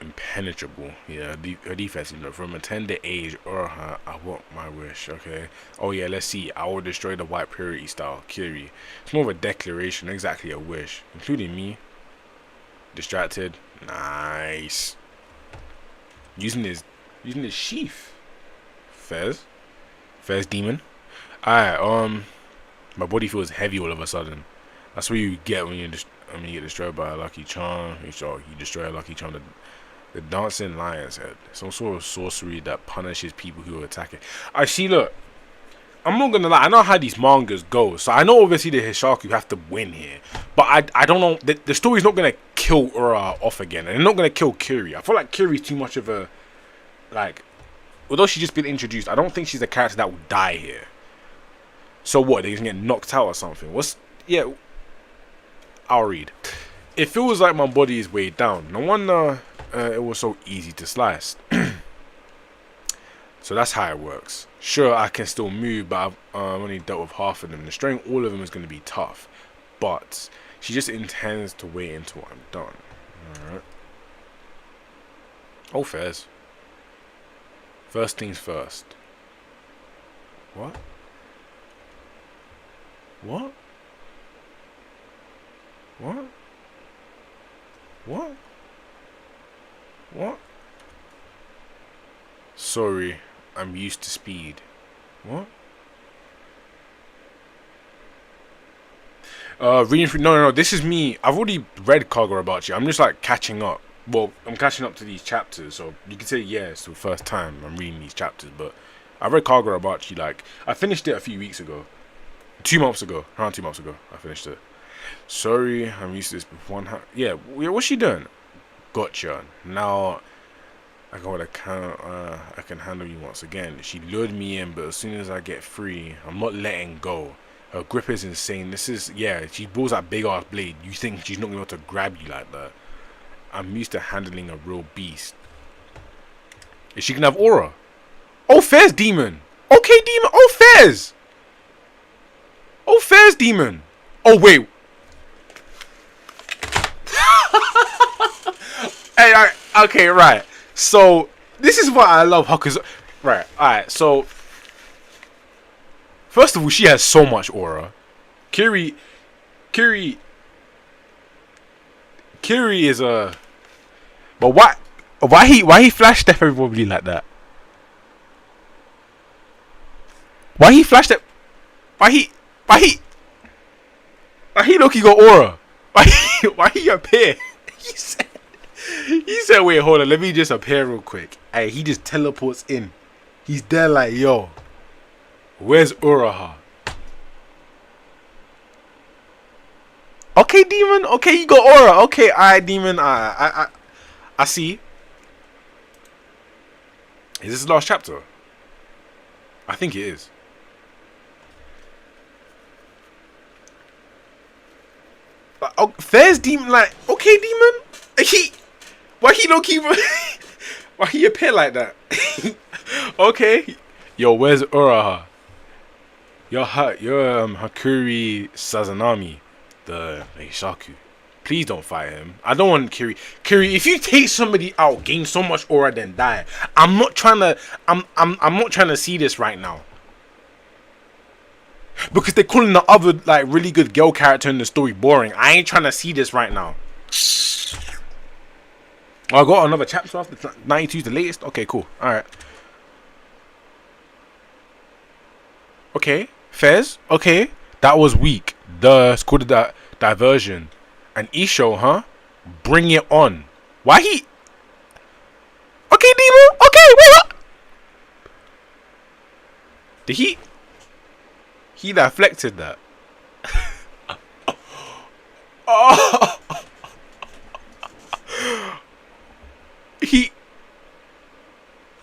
Speaker 1: Impenetrable. Yeah, her defense, from a tender age, I want my wish. Okay. Oh yeah, let's see. I will destroy the white purity style. Kiri. It's more of a declaration, exactly a wish, including me. Distracted. Nice. Using his sheath. Fez demon. Alright, my body feels heavy all of a sudden. That's what you get when you get destroyed by a lucky charm. You destroy a lucky charm. The dancing lion's head. Some sort of sorcery that punishes people who attack it. I see, look. I'm not gonna lie, I know how these mangas go. So I know obviously the Hishaku have to win here. But I don't know, the story's not gonna kill Ura off again. And they're not gonna kill Kiri. I feel like Kiri's too much of a, like, although she's just been introduced, I don't think she's a character that will die here. So what, they're gonna get knocked out or something? Yeah, I'll read. It feels like my body is weighed down. No wonder it was so easy to slice. So that's how it works. Sure, I can still move, but I've only dealt with half of them. Destroying all of them is going to be tough. But she just intends to wait until I'm done. Alright. Oh, fairs. First things first. What? What? What? What? What? Sorry, I'm used to speed. What? Reading through. No, no, no. This is me. I've already read Kagurabachi. I'm just like catching up. Well, I'm catching up to these chapters, so you can say yeah, it's the first time I'm reading these chapters. But I read Kagurabachi. Like I finished it a few weeks ago, 2 months ago, around 2 months ago. I finished it. Sorry, I'm used to this one. Yeah, what's she doing? Gotcha. Now I can handle you once again. She lured me in, but as soon as I get free, I'm not letting go. Her grip is insane. This is, yeah, she pulls that big ass blade. You think she's not going to be able to grab you like that. I'm used to handling a real beast. Is she going to have aura? Oh, Fairs demon. Okay, demon. Oh, Fairs. Oh, Fairs demon. Oh, wait. Hey, okay, right. So, this is what I love. Because, right, alright, so first of all, she has so much aura. Kiri is a. But why he flash step everybody like that? Why he flash step? Why he look he got aura? Why he appear? He said, wait, hold on, let me just appear real quick. Hey, he just teleports in. He's there like, yo, where's Uraha? Okay, demon. Okay, you got aura. Okay, alright, demon. I see. Is this the last chapter? I think it is. Oh, Fairs demon, like, okay, demon. Why he don't keep? Why he appear like that? Okay. Yo, where's Uraha? You're Hakuri Sazanami, the Eishaku. Please don't fight him. I don't want Kiri. Kiri, if you take somebody out, gain so much aura, then die. I'm not trying to see this right now. Because they're calling the other like really good girl character in the story boring. I ain't trying to see this right now. Oh, I got another chapter after 92 is the latest. Okay, cool. Alright. Okay. Fez. Okay. That was weak. It's called the diversion. And Isho, huh? Bring it on. Why he? Okay, Demon. Okay, wait. What? Did he? He deflected that. Oh.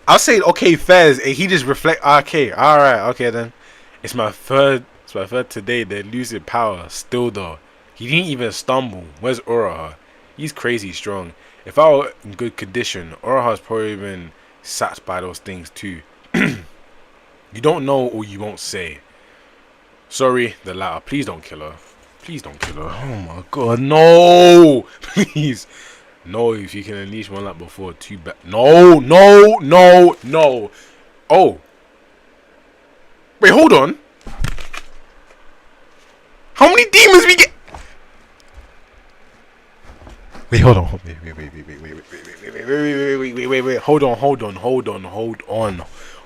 Speaker 1: I'll say okay, Fez. He just reflect. Okay, all right, okay then. It's my third today. They're losing power still though. He didn't even stumble. Where's Uraha? He's crazy strong. If I were in good condition, Uraha's probably been sacked by those things too. You don't know or you won't say. Sorry, the latter. Please don't kill her. Please don't kill her. Oh my god, no! Please. No, if you can unleash one like before, too bad. No, no, no, no. Oh. Wait, hold on. How many demons we get? Wait, hold on. Wait.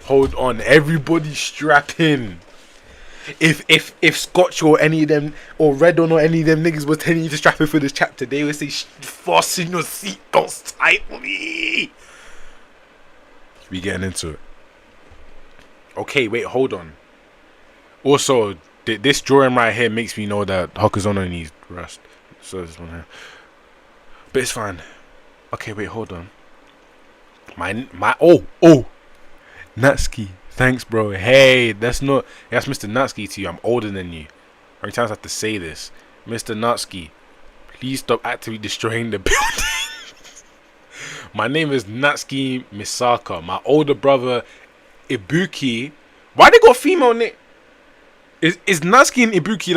Speaker 1: Hold on. Everybody strap in. If Scotch or any of them or Redon or any of them niggas was telling you to strap in for this chapter, they would say fasten your seatbelts tightly. We getting into it. Okay, wait, hold on. Also, this drawing right here makes me know that Hokuzono needs rest. So this one here, but it's fine. Okay, wait, hold on. Oh, Natsuki. Thanks, bro. Hey, that's Mr. Natsuki to you. I'm older than you. How many times I have to say this? Mr. Natsuki, please stop actively destroying the building. My name is Natsuki Misaka. My older brother, Ibuki. Why they got female name? Is Natsuki and Ibuki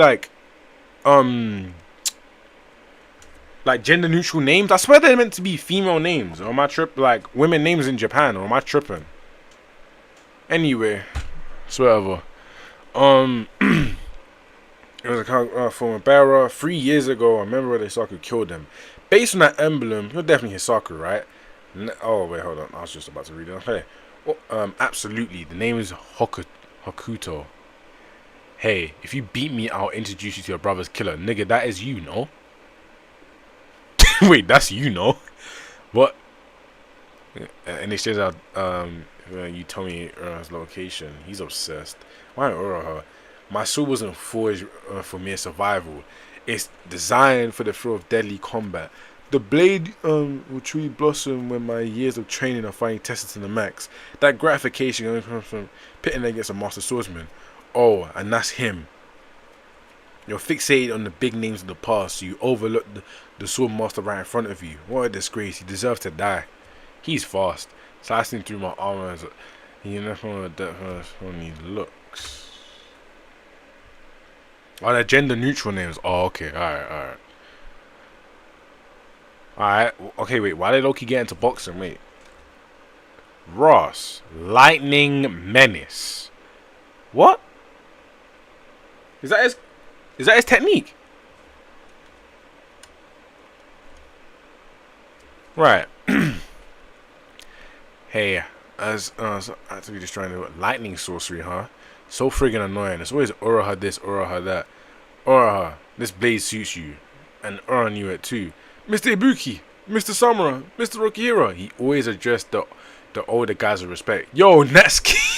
Speaker 1: like gender neutral names? I swear they're meant to be female names. Or am I like women names in Japan? Or am I tripping? Anyway, so whatever. It was a former bearer 3 years ago. I remember Hisaku killed him. Based on that emblem, you're definitely Hisaku, right? Oh wait, hold on. I was just about to read it. Okay. Well, absolutely. The name is Hokuto. Hey, if you beat me, I'll introduce you to your brother's killer. Nigga, that is you, no? Wait, that's you, no? What? In exchange, you told me Ura's location. He's obsessed. Why Ura? My sword wasn't forged for mere survival. It's designed for the thrill of deadly combat. The blade will truly blossom when my years of training are finally tested to the max. That gratification only comes from pitting against a master swordsman. Oh, and that's him. You're fixated on the big names of the past, so you overlook the sword master right in front of you. What a disgrace. He deserves to die. He's fast, slicing through my armor. You know on these looks. Oh, they're gender neutral names. Oh, okay. Alright. Okay, wait. Why did Loki get into boxing? Wait. Ross. Lightning Menace. What? Is that his technique? Right. Hey, as actually just trying to lightning sorcery, huh? So friggin' annoying. It's always Uraha this, Uraha that. Uraha, this blade suits you. And Ura knew it too. Mr. Ibuki, Mr. Samura, Mr. Rokihira. He always addressed the older guys with respect. Yo, Natsuki.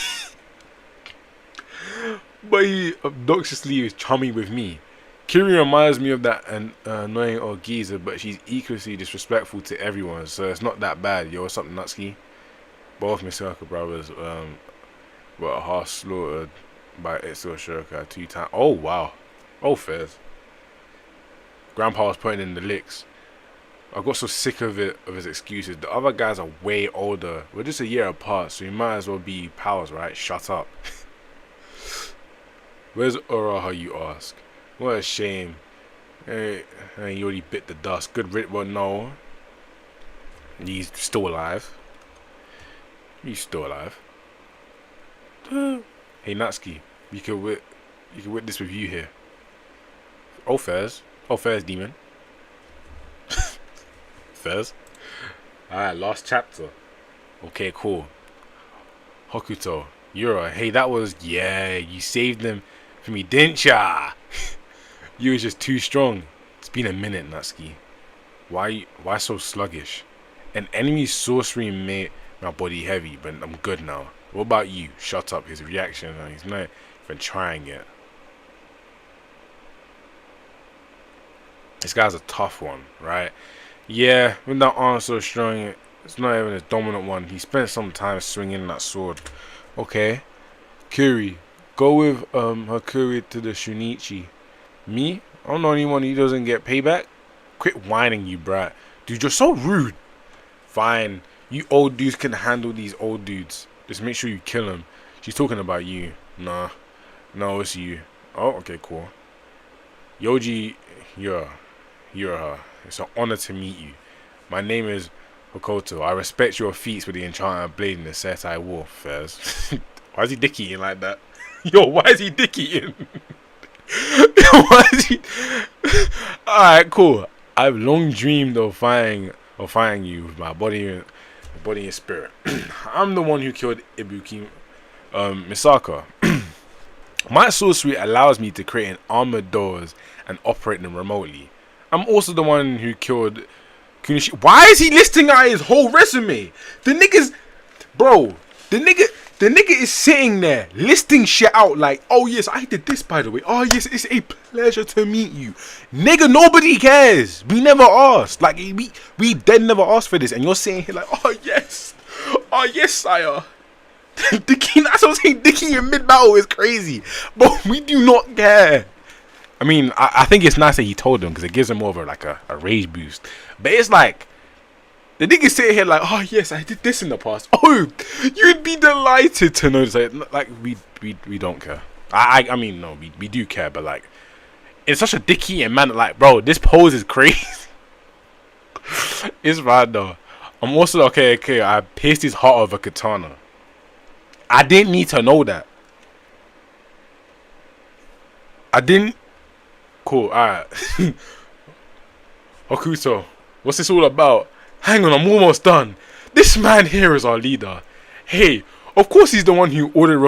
Speaker 1: But he obnoxiously is chummy with me. Kiri reminds me of that annoying old geezer, but she's equally disrespectful to everyone, so it's not that bad. Yo, what's up, Natsuki? Both Misaka brothers were half slaughtered by Itsuo Shirka 2 times. Oh, wow. Oh, fairs. Grandpa was putting in the licks. I got so sick of his excuses. The other guys are way older. We're just a year apart, so we might as well be pals, right? Shut up. Where's Uraha, you ask? What a shame. Hey, you already bit the dust. Good rit, well, no. He's still alive. He's still alive. Hey, Natsuki, you can witness with you here. Oh, fairs, demon. Fairs. Alright, last chapter. Okay, cool. Hokuto, Yura. Hey, that was, yeah, you saved them for me, didn't ya? You was just too strong. It's been a minute, Natsuki. Why so sluggish? An enemy sorcery made my body heavy, but I'm good now. What about you? Shut up. His reaction, he's not even trying it. This guy's a tough one, right? Yeah, with that arm so strong, it's not even his dominant one. He spent some time swinging that sword. Okay. Kiri, go with Hakuri to the Shunichi. Me? I'm the only one who doesn't get payback. Quit whining, you brat. Dude, you're so rude. Fine. You old dudes can handle these old dudes. Just make sure you kill them. She's talking about you. Nah. No, it's you. Oh, okay, cool. Yoji, you're her. It's an honor to meet you. My name is Hokoto. I respect your feats with the enchanted blade and the Setai War, Fairs. Why is he dick eating like that? Yo, why is he dick eating? Why is he? Alright, cool. I've long dreamed of fighting you with my body and spirit. I'm the one who killed Ibuki Misaka. My sorcery allows me to create an armored doors and operate them remotely. I'm also the one who killed Kunishi. Why is he listing out his whole resume? The nigga's, bro. The nigga is sitting there listing shit out like, oh yes, I did this by the way. Oh yes, it's a pleasure to meet you. Nigga, nobody cares. We never asked. Like we dead never asked for this, and you're sitting here like, oh yes, sire. Dicky, that's what I'm saying. Dicky in mid battle is crazy, but we do not care. I mean, I think it's nice that he told them because it gives him more of a rage boost. But it's like, the nigga sitting here like, oh yes, I did this in the past. Oh, you'd be delighted to know this. Like we don't care. I mean, no, we do care, but like, it's such a dicky and man. Like, bro, this pose is crazy. It's right though. I'm also okay. I pierced his heart with a katana. I didn't need to know that. I didn't. Cool. Alright. Hokuto, what's this all about? Hang on, I'm almost done. This man here is our leader. Hey, of course he's the one who ordered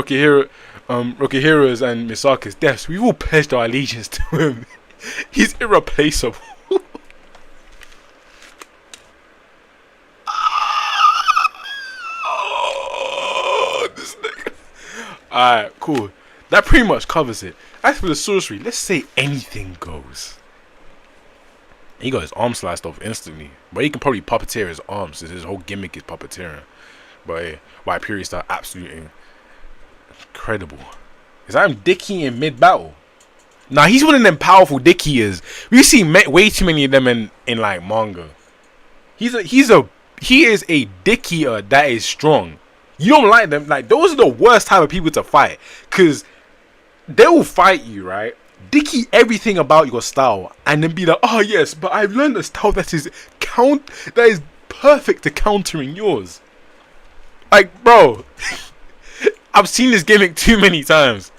Speaker 1: Rokihira's and Misaka's deaths, we've all pledged our allegiance to him. He's irreplaceable. Oh, this nigga. Alright, cool. That pretty much covers it. As for the sorcery, let's say anything goes. He got his arm sliced off instantly. But he can probably puppeteer his arms since his whole gimmick is puppeteering. But yeah, White Fury style absolutely incredible. Is that him dicky in mid battle? Nah, he's one of them powerful dickiers. We see way too many of them in like manga. He is a dickier that is strong. You don't like them. Like, those are the worst type of people to fight. Cause they will fight you, right? Dicky everything about your style and then be like, oh yes, but I've learned a style that is perfect to countering yours. Like, bro, I've seen this gimmick too many times.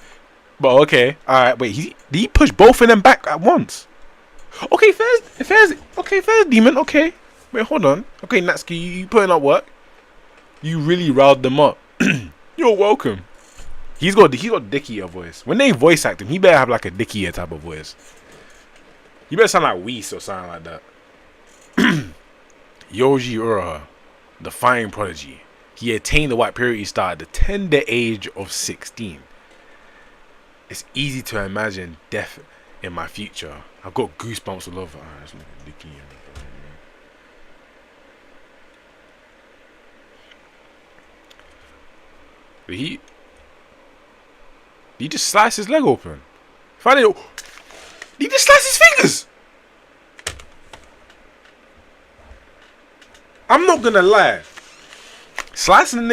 Speaker 1: But okay, alright, wait, did he push both of them back at once? Okay, fair demon, okay. Wait, hold on. Okay, Natsuki, you putting up work. You really riled them up. You're welcome. He's got dickier voice. When they voice act him, he better have like a dickier type of voice. He better sound like Whis or something like that. Yoji Uraha, the fine prodigy. He attained the White Purity star at the tender age of 16. It's easy to imagine death in my future. I've got goosebumps all over. That's like a dicky. But he just sliced his leg open. He just sliced his fingers. I'm not gonna lie. Slicing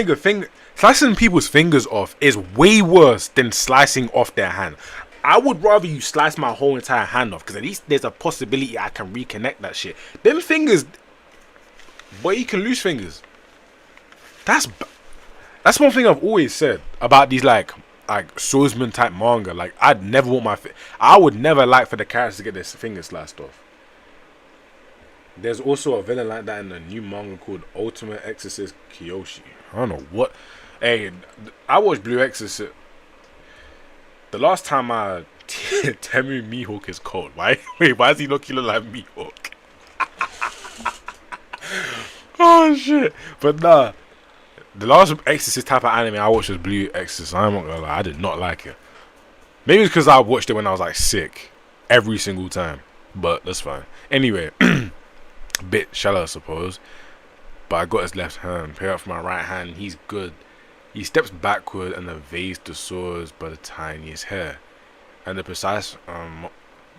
Speaker 1: people's fingers off is way worse than slicing off their hand. I would rather you slice my whole entire hand off, because at least there's a possibility I can reconnect that shit. Them fingers, boy, you can lose fingers. That's one thing I've always said about these like swordsman type manga. Like, I would never like for the characters to get their fingers sliced off. There's also a villain like that in a new manga called Ultimate Exorcist Kyoshi. I don't know what. Hey, I watched Blue Exorcist. The last time Temu Mihawk is cold. Why? Wait, why is he not looking like Mihawk? Oh shit! But nah. The last Exorcist type of anime I watched was Blue Exorcist. I'm not gonna lie, I did not like it. Maybe it's because I watched it when I was like sick every single time, but that's fine. Anyway, a bit shallow, I suppose. But I got his left hand. Pair up for my right hand. He's good. He steps backward and evades the swords by the tiniest hair. And the precise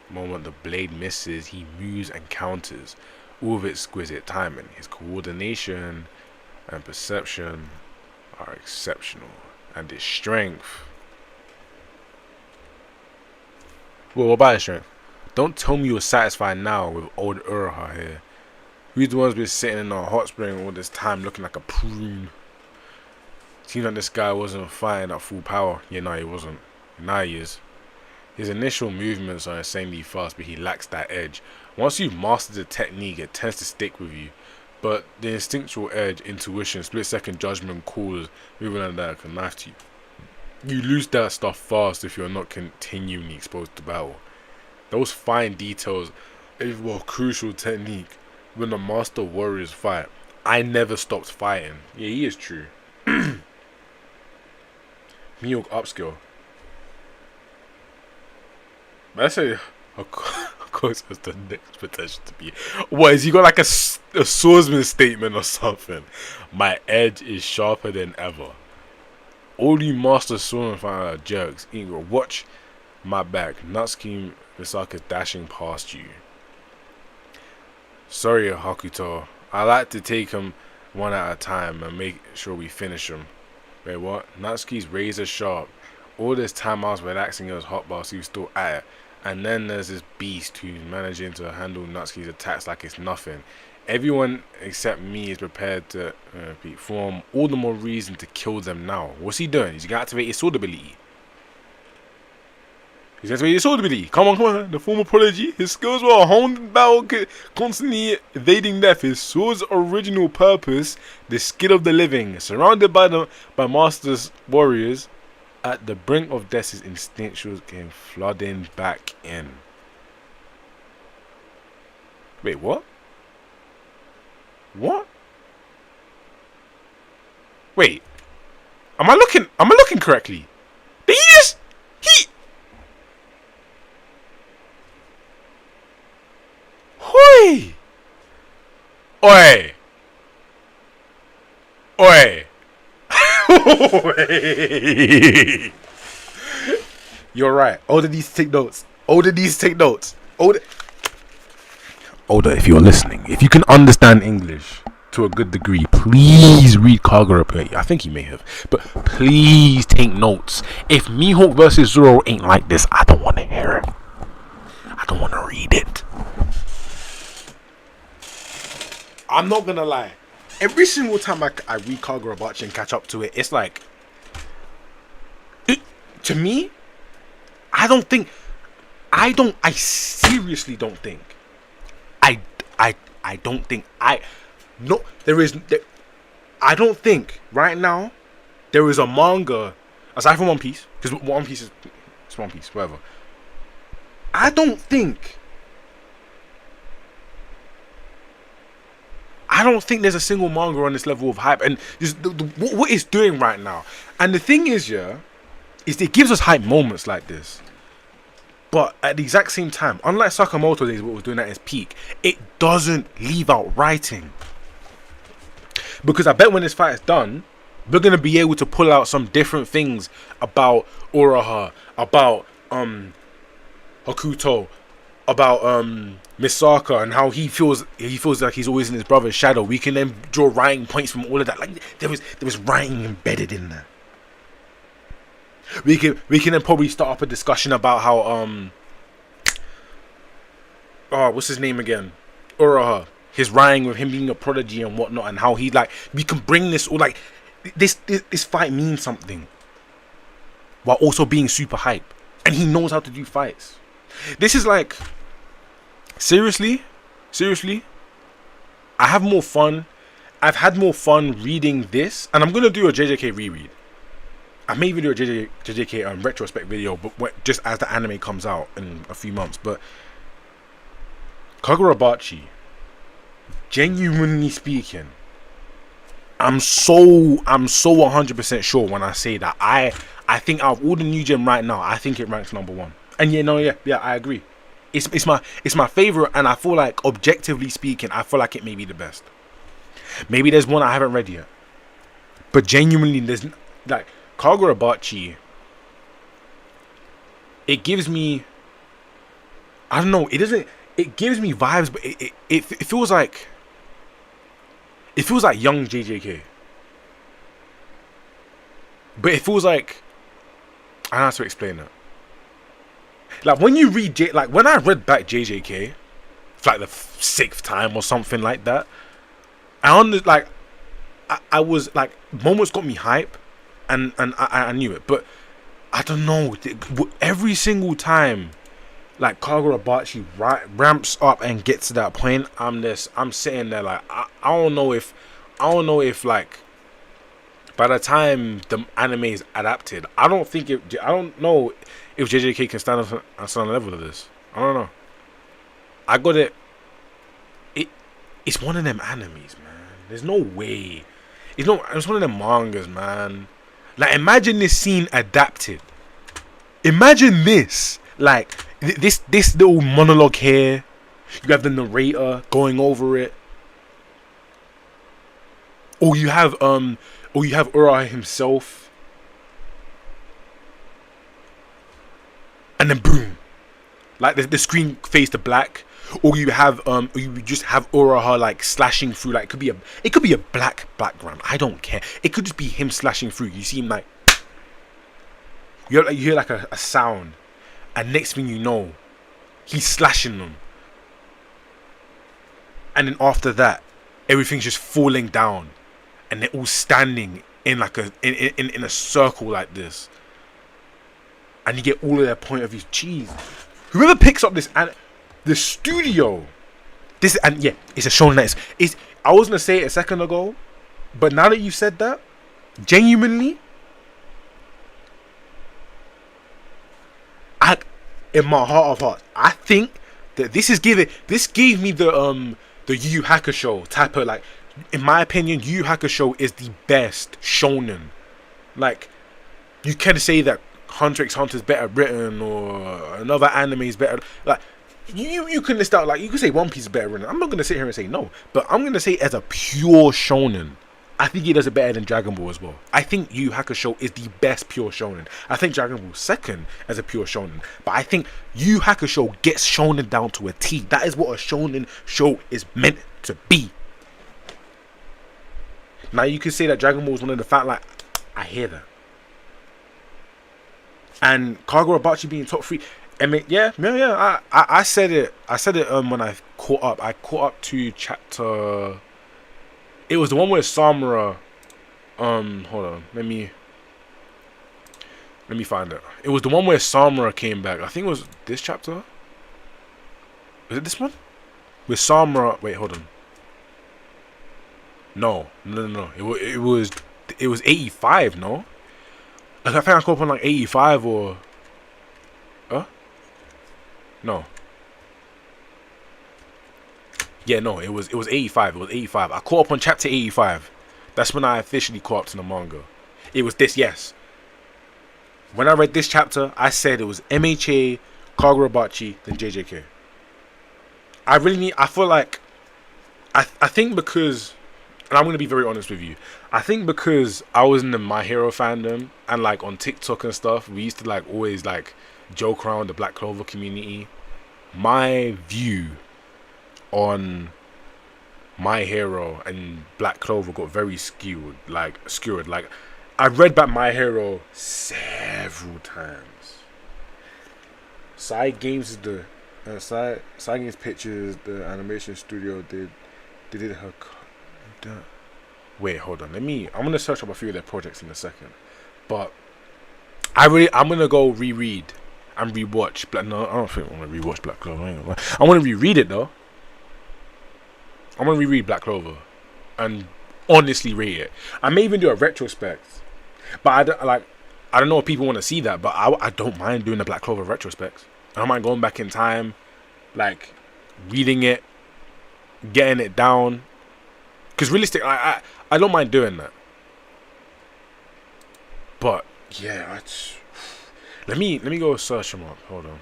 Speaker 1: moment the blade misses, he moves and counters, all with exquisite timing. His coordination and perception are exceptional, and his strength. Well, what about his strength? Don't tell me you're satisfied now with old Uraha here. Who's the one's been sitting in a hot spring all this time looking like a prune? Seems like this guy wasn't fighting at full power. Yeah, no, he wasn't. Now he is. His initial movements are insanely fast, but he lacks that edge. Once you've mastered the technique, it tends to stick with you. But the instinctual edge, intuition, split-second judgment calls, moving like that like a knife to you. You lose that stuff fast if you're not continually exposed to battle. Those fine details involve crucial technique when the master warriors fight. I never stopped fighting. Yeah, he is true. Mihawk upskill. But I say, of course, has the next potential to be. What, has he got like a swordsman statement or something? My edge is sharper than ever. All you master swordsmen find are jerks. Ingo, watch my back. Natsuki Misaka's dashing past you. Sorry, Hakuto. I like to take him one at a time and make sure we finish him. Wait, what? Natsuki's razor sharp. All this time I was relaxing in his hot bar, so he was still at it. And then there's this beast who's managing to handle Natsuki's attacks like it's nothing. Everyone except me is prepared to form all the more reason to kill them now. What's he doing? He's gonna activate his sword ability. He's gonna activate his sword ability. Come on. The former prodigy. His skills were honed in battle, constantly evading death. His sword's original purpose, the skill of the living. Surrounded by masters warriors At the brink of death, his instinctuals came flooding back in. Wait, what? What? Wait. Am I looking correctly? Did he just... He... Hoi! Oi! Oi! Oi! You're right. Older needs to take notes. Older needs to take notes. Older, if you're listening, if you can understand English to a good degree, please read Kagurabachi. I think he may have, but please take notes. If Mihawk versus Zoro ain't like this, I don't want to hear it. I don't want to read it. I'm not gonna lie. Every single time I read Kagurabachi and catch up to it, it's like, to me, I seriously don't think. I don't think I don't think right now there is a manga aside from One Piece, because One Piece is One Piece, whatever. I don't think there's a single manga on this level of hype, and just what it's doing right now. And the thing is, is it gives us hype moments like this. But at the exact same time, unlike Sakamoto days, what was doing at his peak, it doesn't leave out writing. Because I bet when this fight is done, we're gonna be able to pull out some different things about Uraha, about Hakuto, about Misaka, and how he feels like he's always in his brother's shadow. We can then draw writing points from all of that. Like there was writing embedded in there. We can then probably start up a discussion about how what's his name again? Uraha. His writing with him being a prodigy and whatnot, and how he like we can bring this all like this fight means something while also being super hype. And he knows how to do fights. This is like seriously, I have more fun. I've had more fun reading this, and I'm gonna do a JJK reread. I may even do a JJK retrospect video, but just as the anime comes out in a few months. But Kagurabachi, genuinely speaking, I'm so 100% sure when I say that I think out of all the new gen right now, I think it ranks number one. And yeah, I agree. It's my favorite, and I feel like objectively speaking, I feel like it may be the best. Maybe there's one I haven't read yet, but genuinely, there's like Kagurabachi. It gives me, I don't know. It doesn't. It gives me vibes, but it feels like young JJK. But it feels like I don't know how to explain that. Like when you read when I read back JJK for like the 6th time or something like that, I was like, moments got me hype, and I knew it, but I don't know, every single time like Kagurabachi ramps up and gets to that point, I'm sitting there like I don't know if like by the time the anime is adapted, I don't know if JJK can stand on the level of this. I don't know. I got it. It's one of them animes, man. There's no way. It's one of them mangas, man. Like imagine this scene adapted. Imagine this. Like this little monologue here. You have the narrator going over it. Or you have Ura himself. And then boom. Like the screen fades to black. Or you just have Uraha like slashing through, like it could be a black background. I don't care. It could just be him slashing through. You see him like you hear like a sound, and next thing you know, he's slashing them. And then after that, everything's just falling down, and they're all standing in like in a circle like this. And you get all of their point of view. Jeez, whoever picks up this and the studio, it's a shonen that is. I was gonna say it a second ago, but now that you said that, genuinely, in my heart of hearts, I think that this gave me the Yu Yu Hakusho type of, like, in my opinion, Yu Yu Hakusho is the best shonen. Like, you can say that Hunter x Hunter is better written, or another anime is better. Like, you can list out, like, you can say One Piece is better written. I'm not gonna sit here and say no, but I'm gonna say as a pure shonen, I think he does it better than Dragon Ball as well. I think Yu Yu Hakusho is the best pure shonen. I think Dragon Ball second as a pure shonen, but I think Yu Yu Hakusho gets shonen down to a T. That is what a shonen show is meant to be. Now you can say that Dragon Ball is one of the fact, like, I hear that. And Kagurabachi being top 3, I mean, yeah. I said it. When I caught up. I caught up to chapter. It was the one where Samura. Hold on. Let me find it. It was the one where Samura came back. I think it was this chapter. Was it this one? With Samura. Wait, hold on. No. It was 85. No. I think I caught up on like 85 or. No. Yeah, no, it was 85. It was 85. I caught up on chapter 85. That's when I officially caught up to the manga. It was this, yes. When I read this chapter, I said it was MHA, Kagurabachi, then JJK. I feel like, I think because, and I'm going to be very honest with you, I think because I was in the My Hero fandom, and like on TikTok and stuff, we used to like always like joke around the Black Clover community. My view on My Hero and Black Clover got very skewed. Like, I read back My Hero several times. Side Games is the Side Games Pictures, the animation studio did her. Wait, hold on. I'm gonna search up a few of their projects in a second. But I'm gonna go reread and rewatch No, I don't think I want to rewatch Black Clover. I want to reread it though. I'm gonna reread Black Clover and honestly rate it. I may even do a retrospect, but I don't know if people want to see that. But I don't mind doing a Black Clover retrospect. I don't mind going back in time, like reading it, getting it down. Because realistically, I don't mind doing that. But yeah, let me go search them up. Hold on.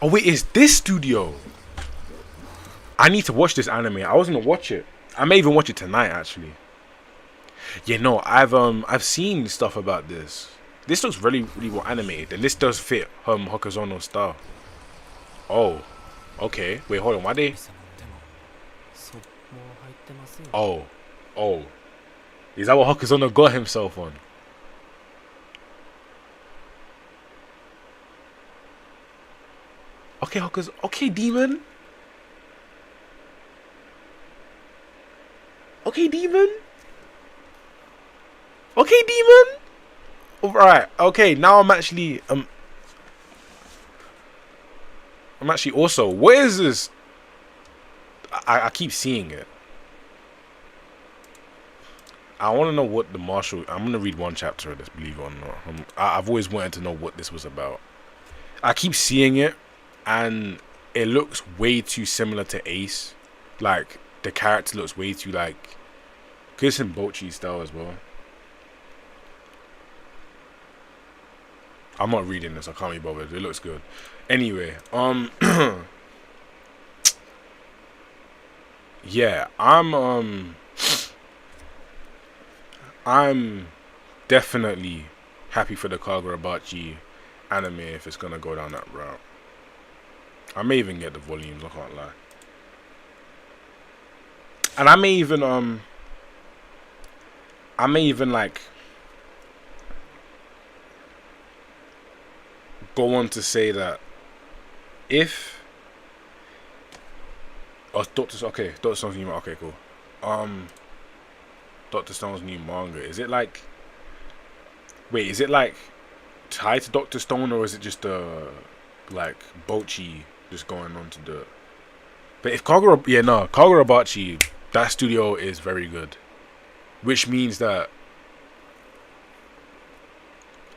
Speaker 1: Oh wait, is this studio? I need to watch this anime. I was gonna watch it. I may even watch it tonight, actually. Yeah, no, I've seen stuff about this. This looks really well animated, and this does fit Hokuzono's style. Oh, okay. Wait, hold on. Why they? Oh, oh. Is that what Hokuzono got himself on? Okay, okay, demon. Okay, demon. Okay, demon. Alright, okay, now I'm actually also, what is this? I keep seeing it. I want to know what the martial. I'm gonna read one chapter of this, believe it or not. I've always wanted to know what this was about. I keep seeing it, and it looks way too similar to Ace. Like, the character looks way too like Chris and Bochi style as well. I'm not reading this. I can't be bothered. It looks good. Anyway, yeah, I'm definitely happy for the Kagurabachi anime if it's gonna go down that route. I may even get the volumes. I can't lie, and I may even like go on to say that if Doctor Stone, okay, cool. um Doctor Stone's new manga? Is it like, wait, is it like tied to Doctor Stone, or is it just like Bochi just going on to the? But if Kagurabachi, that studio is very good, which means that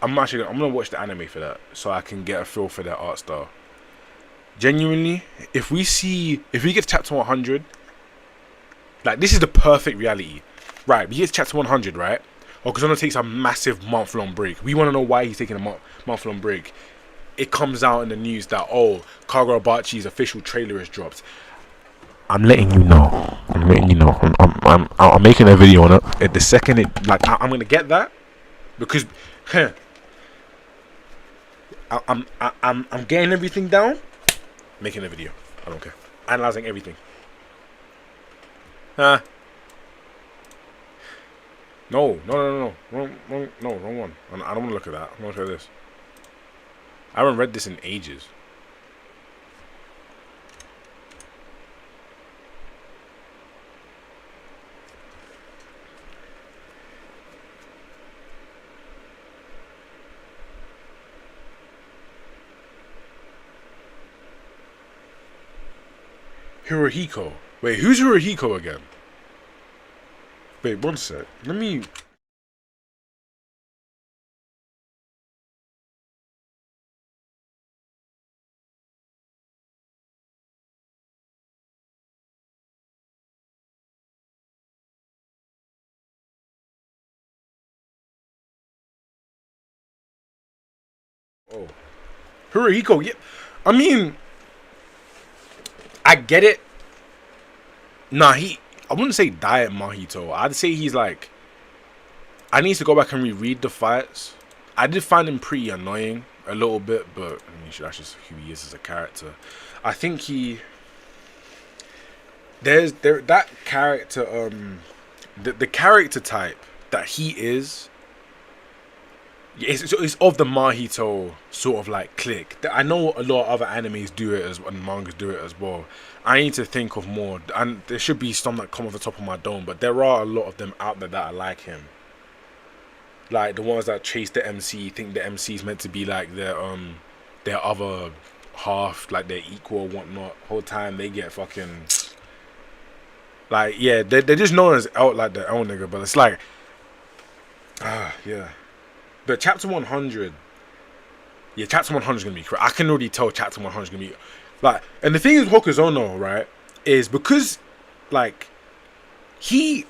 Speaker 1: I'm gonna watch the anime for that, so I can get a feel for their art style. Genuinely, if we get to chapter 100, like this is the perfect reality, right? We get to chapter 100, right? Okazono takes a massive month-long break. We want to know why he's taking a month-long break. It comes out in the news that Kagurabachi's official trailer is dropped. I'm letting you know. I'm making a video on it. At the second I'm gonna get that because I'm getting everything down. Making a video. I don't care. Analyzing everything. No. Wrong one. I don't want to look at that. I want to look at this. I haven't read this in ages. Hirohiko. Wait, who's Hirohiko again? Wait, one sec. Let me. Oh, Hirohiko. Yeah, I mean, I get it. Nah, I wouldn't say diet Mahito. I'd say he's like. I need to go back and reread the fights. I did find him pretty annoying a little bit, but I mean, that's just who he is as a character. I think that character the character type that he is. It's of the Mahito sort of like clique. I know a lot of other animes do it and mangas do it as well. I need to think of more, and there should be some that come off the top of my dome, but there are a lot of them out there that are like him. Like the ones that chase the MC, think the MC is meant to be like their other half, like their equal or whatnot. Whole time they get fucking like, yeah, they're just known as out like their own nigga, but it's like yeah. But chapter 100, yeah, chapter 100 is gonna be crazy. I can already tell chapter 100 is gonna be like, and the thing is Hokuzono, right, is because like he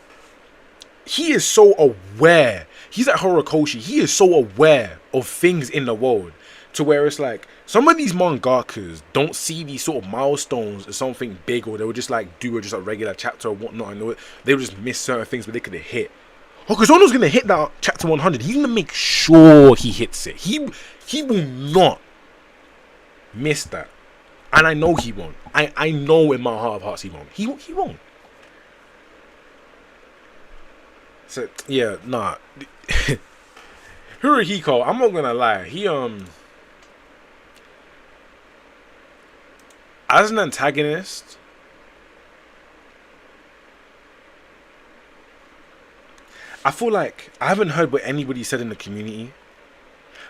Speaker 1: is so aware. He's like Horikoshi. He is so aware of things in the world to where it's like some of these mangakas don't see these sort of milestones as something big, or they would just like do just a regular chapter or whatnot, and they would just miss certain things, but they could have hit. Hokuzono's gonna hit that chapter 100. He's gonna make sure he hits it. He will not miss that, and I know he won't. I know in my heart of hearts he won't. He won't. So yeah, nah. Hirohiko, I'm not gonna lie. He as an antagonist, I feel like I haven't heard what anybody said in the community,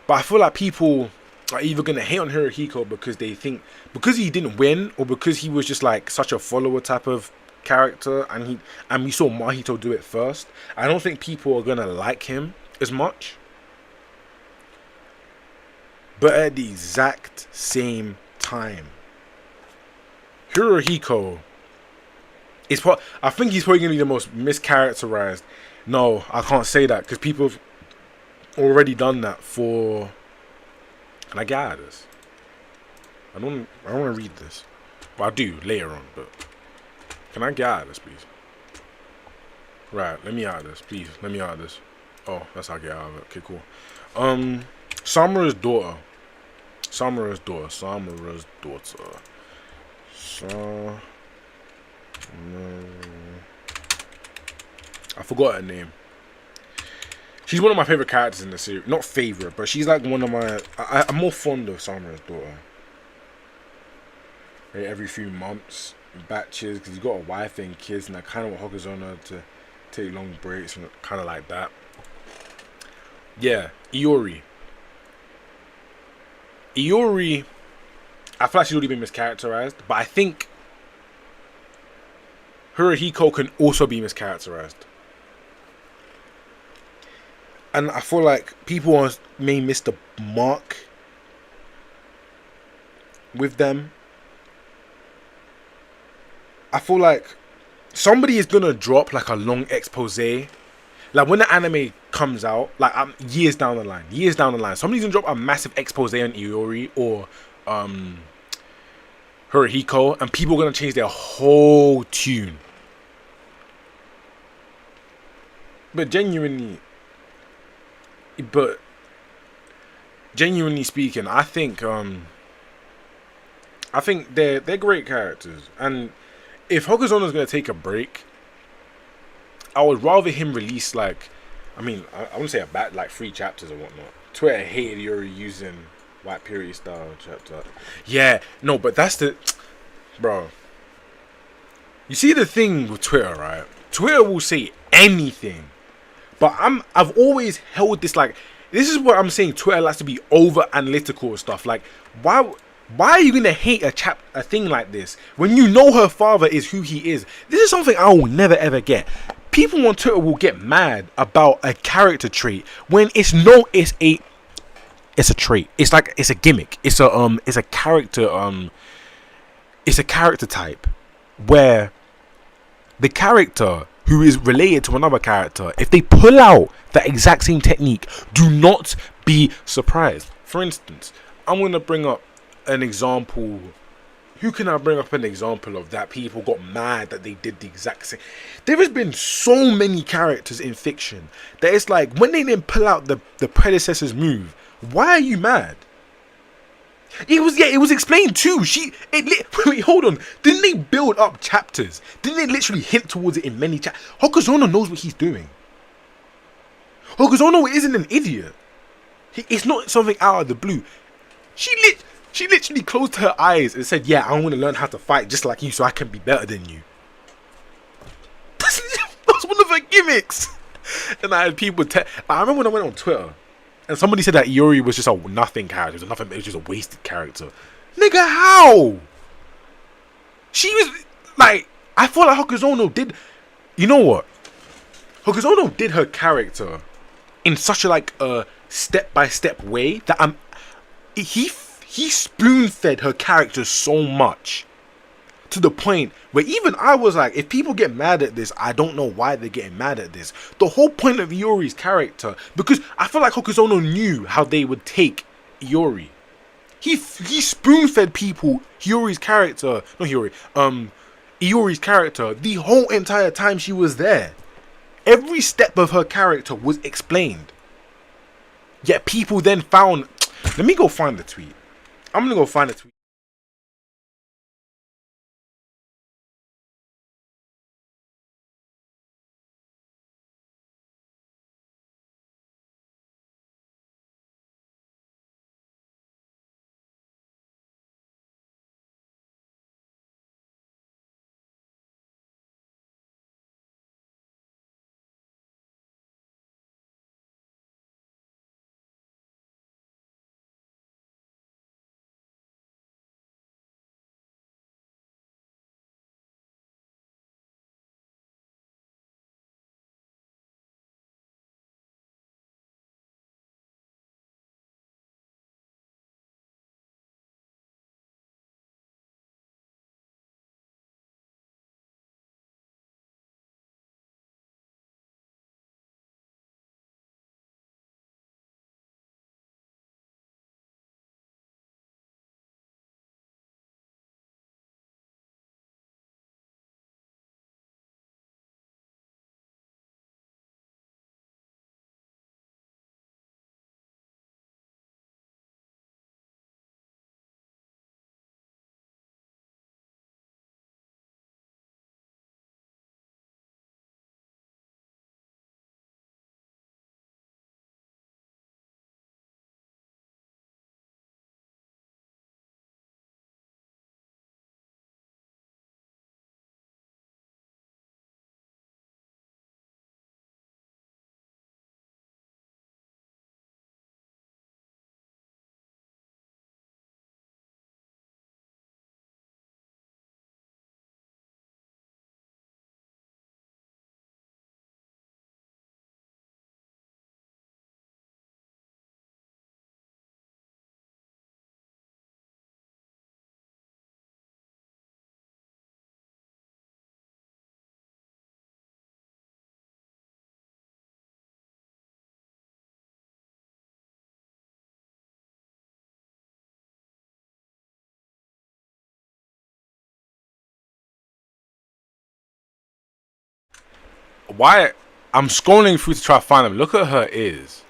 Speaker 1: but I feel like people are either gonna hate on Hirohiko because they think because he didn't win, or because he was just like such a follower type of character, and we saw Mahito do it first. I don't think people are gonna like him as much. But at the exact same time, Hirohiko I think he's probably gonna be the most mischaracterized. No, I can't say that because people have already done that for. Can I get out of this? I don't want to read this, but I do later on. But can I get out of this, please? Right, let me out of this, please. Let me out of this. Oh, that's how I get out of it. Okay, cool. Samura's daughter. I forgot her name. She's one of my favorite characters in the series. Not favorite, but she's like one of my. I'm more fond of Samura's daughter. every few months, batches, because he's got a wife and kids, and I kind of want Hokuzono to take long breaks and kind of like that. Yeah, Iori. Iori, I feel like she's already been mischaracterized, but I think Hirohiko can also be mischaracterized. And I feel like people may miss the mark with them. I feel like somebody is gonna drop like a long expose. Like when the anime comes out, like years down the line, somebody's gonna drop a massive expose on Iori or um Hirohiko, and people are gonna change their whole tune. But but genuinely speaking, I think they're great characters, and if Hokuzono's gonna take a break, I would rather him release like, I wouldn't say a bad like 3 chapters or whatnot. Twitter hated Yuri using White Purity style chapter. Yeah, no, but that's the bro. You see the thing with Twitter, right? Twitter will say anything, but I've always held this like this is what I'm saying. Twitter likes to be over analytical and stuff. Like why? Why are you gonna hate a thing like this when you know her father is who he is? This is something I will never ever get. People on Twitter will get mad about a character trait when it's a trait. It's like it's a gimmick. It's a character type where the character who is related to another character, if they pull out that exact same technique, do not be surprised. For instance, I'm gonna bring up an example. Who can I bring up an example of that people got mad that they did the exact same? There has been so many characters in fiction that it's like when they didn't pull out the predecessor's move, why are you mad? It was explained too. Wait, hold on. Didn't they build up chapters? Didn't they literally hint towards it in many chapters? Hokuzono knows what he's doing. Hokuzono isn't an idiot. It's not something out of the blue. She she literally closed her eyes and said, "Yeah, I want to learn how to fight just like you, so I can be better than you." That's one of her gimmicks. And I had people. I remember when I went on Twitter and somebody said that Iori was just a nothing character. It was just a wasted character. Nigga, how? She was like, I feel like Hokuzono did. You know what? Hokuzono did her character in such a like a step by step way that he spoon fed her character so much to the point where even I was like, if people get mad at this, I don't know why they're getting mad at this. The whole point of Iori's character, because I feel like Hokuzono knew how they would take Iori. He spoon fed people Iori's character, not Iori's character the whole entire time she was there. Every step of her character was explained. Yet people then found. Let me go find the tweet. I'm gonna go find the tweet. why I'm scrolling through to try to find them. Look at her ears.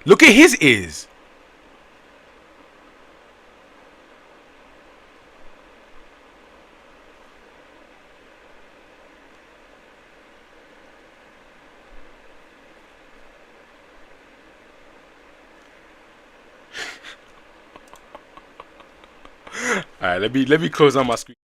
Speaker 1: Look at his ears. Alright, let me close on my screen.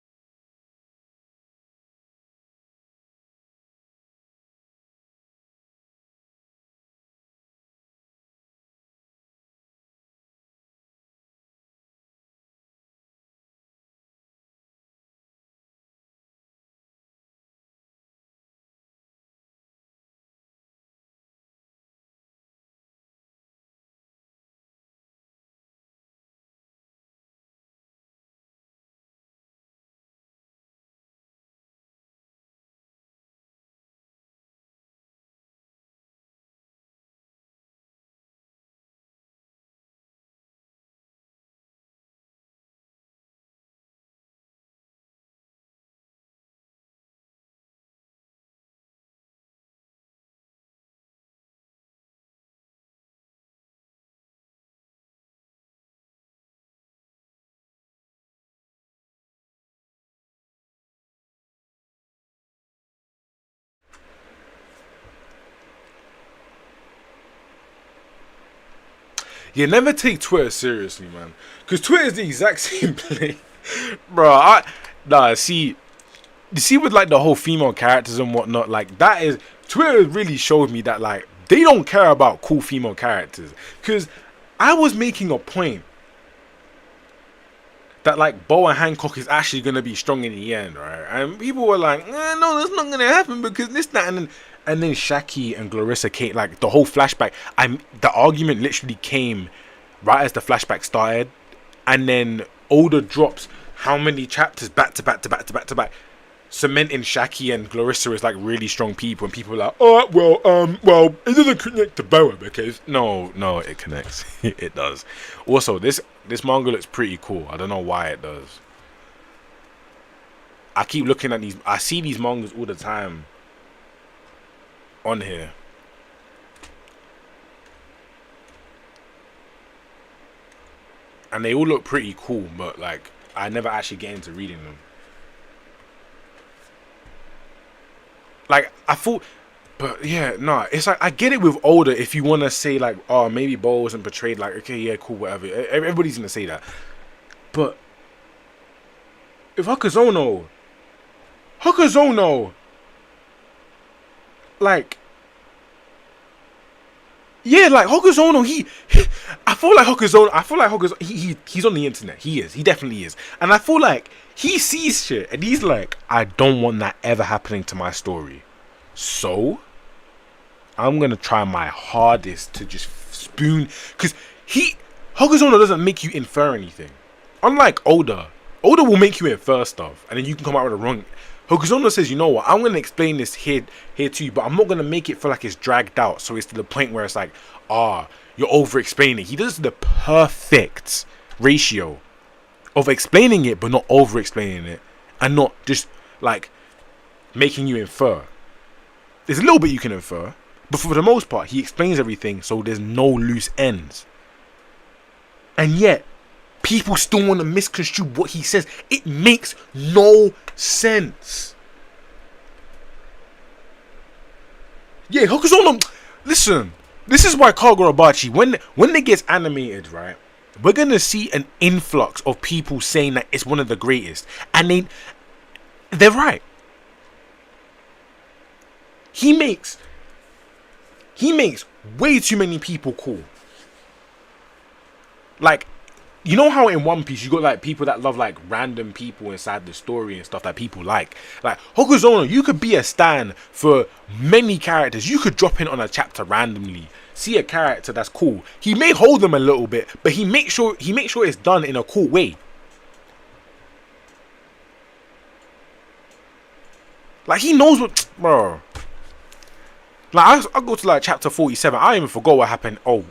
Speaker 1: Yeah, never take Twitter seriously, man. Because Twitter is the exact same place. Bro, see, you see with like the whole female characters and whatnot, like that is, Twitter really showed me that like, they don't care about cool female characters. Because I was making a point that like Boa Hancock is actually going to be strong in the end, right? And people were like, no, that's not going to happen because this, that, and then Shaki and Clarissa came, like the whole flashback. The argument literally came right as the flashback started, and then Oda drops how many chapters back to back to back to back to back, cementing Shaki and Clarissa as like really strong people, and people are like, oh well, it doesn't connect to Boa because no, it connects. It does. Also, this manga looks pretty cool. I don't know why it does. I keep looking at these. I see these mangas all the time on here. And they all look pretty cool, but like I never actually get into reading them. Like I thought, but yeah, no, it's like I get it with Oda if you want to say like, oh, maybe Bo wasn't portrayed like, okay, yeah, cool, whatever. Everybody's gonna say that. But if Hakazono, like, yeah, like Hokuzono, I feel like Hokuzono, he's on the internet. He definitely is. And I feel like he sees shit and he's like, I don't want that ever happening to my story. So, I'm gonna try my hardest to just spoon, because Hokuzono doesn't make you infer anything. Unlike Oda will make you infer stuff, and then you can come out with a wrong. Hokuzono says, you know what, I'm going to explain this here to you, but I'm not going to make it feel like it's dragged out, so it's to the point where it's like, you're over-explaining. He does the perfect ratio of explaining it, but not over-explaining it, and not just, like, making you infer. There's a little bit you can infer, but for the most part, he explains everything, so there's no loose ends. And yet, people still want to misconstrue what he says. It makes no sense. Yeah, Hokuzono. Listen, this is why Kagurabachi, when it gets animated, right, we're gonna see an influx of people saying that it's one of the greatest, and they're right. He makes way too many people cool. Like, you know how in One Piece you got like people that love like random people inside the story and stuff that people like. Like Hokuzono, you could be a stan for many characters. You could drop in on a chapter randomly, see a character that's cool. He may hold them a little bit, but he makes sure it's done in a cool way. Like he knows what, bro. Like I go to like chapter 47. I even forgot what happened. Oh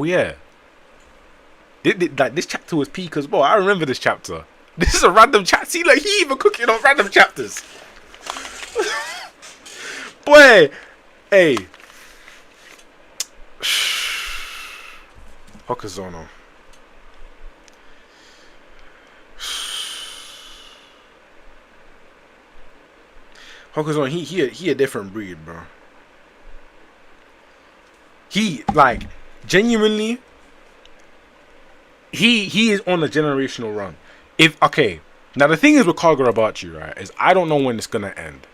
Speaker 1: yeah. Like this chapter was peak as well. I remember this chapter. This is a random chat. See, like he even cooking on random chapters. Boy, hey, Hokuzono. Hokuzono, he a different breed, bro. He like genuinely. He is on a generational run. If okay, now the thing is with Kagurabachi, right, is I don't know when it's gonna end.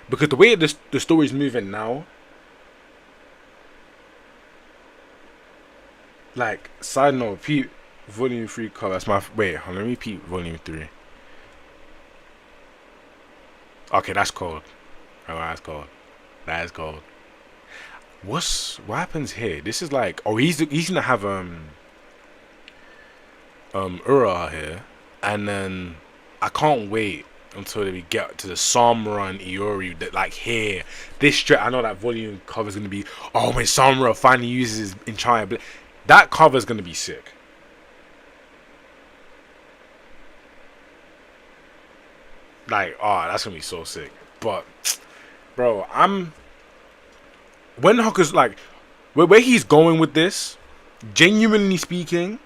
Speaker 1: Because the way the story's moving now, like side note, Pete Volume 3 cover. That's my wait. Let me repeat Volume 3. Okay, that's cold. Oh, that's cold. That is cold. What happens here? This is like he's gonna have Ura here, and then I can't wait until we get to the Samura and Iori. That like here, this straight. I know that volume cover is gonna be. Oh, when Samura finally uses his enchantment, that cover is gonna be sick. Like, oh, that's gonna be so sick. But, bro, when Hawker's like, where he's going with this, genuinely speaking,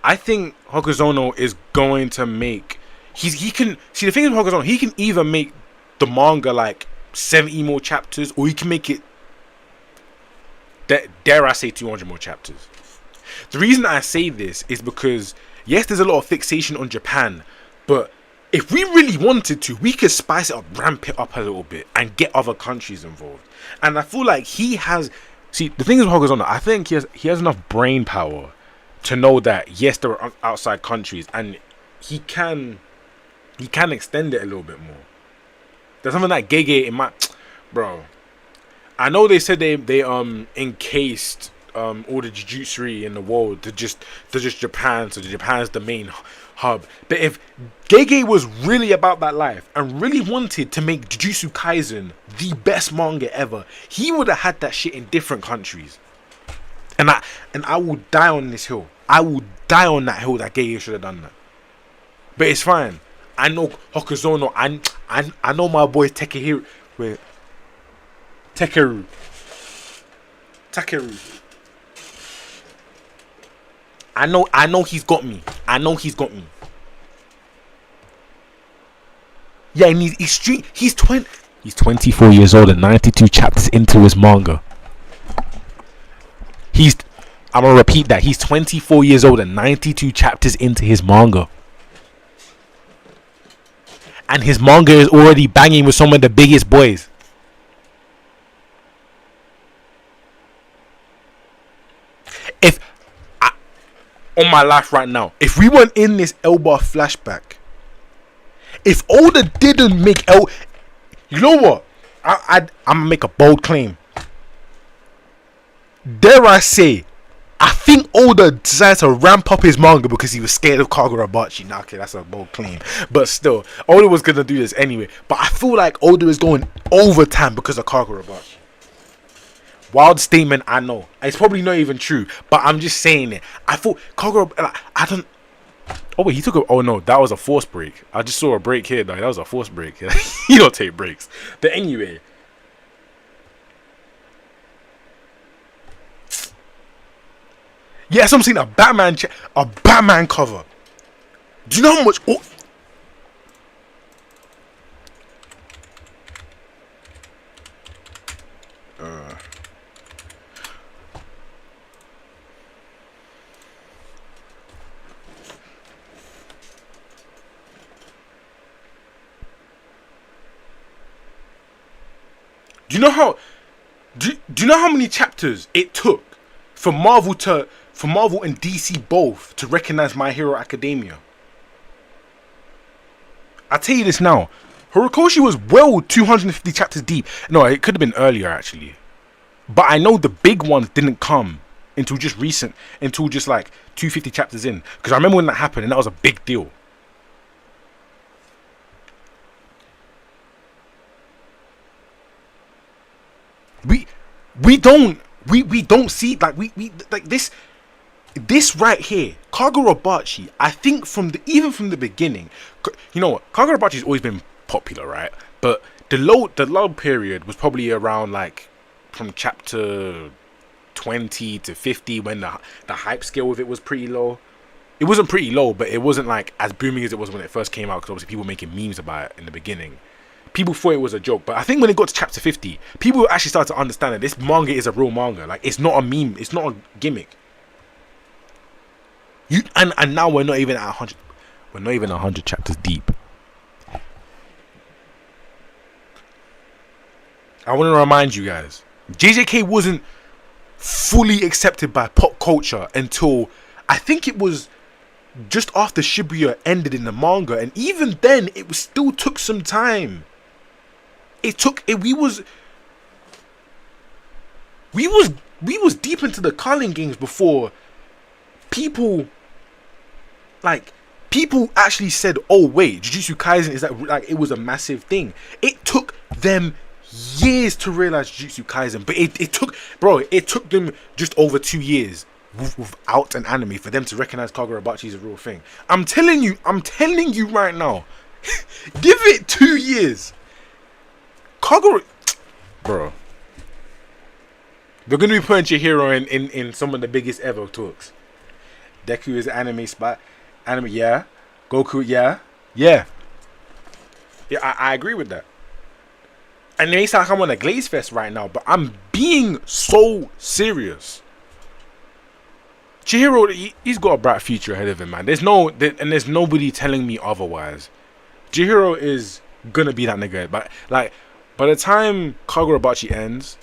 Speaker 1: I think Hokuzono is going to make. He can see the thing with Hokuzono. He can either make the manga like 70 more chapters, or he can make it. Dare I say 200 more chapters? The reason I say this is because yes, there's a lot of fixation on Japan, but if we really wanted to, we could spice it up, ramp it up a little bit, and get other countries involved. And I feel like he has. See, the thing is with Hokuzono, I think he has enough brain power to know that yes, there are outside countries, and he can extend it a little bit more. There's something like Gege in my bro. I know they said they encased all the Jujutsu in the world to just Japan, so Japan's the main hub. But if Gege was really about that life and really wanted to make Jujutsu Kaisen the best manga ever, he would have had that shit in different countries. And I will die on this hill. I will die on that hill that Gege should have done that. But it's fine. I know Hokuzono. I know my boy Takeru. Wait. Takeru. I know he's got me. Yeah, and he's 24 years old and 92 chapters into his manga. I'm gonna repeat that. He's 24 years old and 92 chapters into his manga. And his manga is already banging with some of the biggest boys. If on my life right now, if we weren't in this Elba flashback, if Oda didn't make you know what? I'm gonna make a bold claim. Dare I say, I think Oda decided to ramp up his manga because he was scared of Kagurabachi. Nah, okay, that's a bold claim. But still, Oda was gonna do this anyway. But I feel like Oda is going overtime because of Kagurabachi. Wild statement, I know. It's probably not even true, but I'm just saying it. I thought Kagurabachi. I don't. Oh wait, he took a. Oh no, that was a force break. I just saw a break here, though. That was a force break. You don't take breaks. But anyway. Yes, I'm seeing a Batman cover. Do you know how much? Do you know how? Do you know how many chapters it took for Marvel and DC both to recognize My Hero Academia? I'll tell you this now. Horikoshi was well 250 chapters deep. No, it could have been earlier actually. But I know the big ones didn't come until just like 250 chapters in. Because I remember when that happened and that was a big deal. We don't see like we like this right here, Kagurabachi. I think even from the beginning, you know what, Kagurabachi's always been popular, right? But the lull period was probably around like from chapter 20 to 50 when the hype scale with it was pretty low. It wasn't pretty low, but it wasn't like as booming as it was when it first came out, because obviously people were making memes about it in the beginning. People thought it was a joke, but I think when it got to chapter 50, people actually started to understand that this manga is a real manga. Like, it's not a meme, it's not a gimmick. And now we're not even at 100. We're not even 100 chapters deep. I want to remind you guys, JJK wasn't fully accepted by pop culture until I think it was just after Shibuya ended in the manga, and even then it still took some time. We was deep into the Culling games before people actually said, oh wait, Jujutsu Kaisen is that, like, it was a massive thing. It took them years to realize Jujutsu Kaisen, but it took them just over 2 years without an anime for them to recognize Kagurabachi as a real thing. I'm telling you right now, give it 2 years. Bro, they're gonna be putting Chihiro in some of the biggest ever talks. Deku is anime spot. Anime, yeah. Goku, yeah. Yeah, I agree with that. And it may sound like I'm on a Glaze Fest right now, but I'm being so serious. Chihiro, he's got a bright future ahead of him, man. There's nobody telling me otherwise. Chihiro is gonna be that nigga. But like, by the time Kagurabachi ends,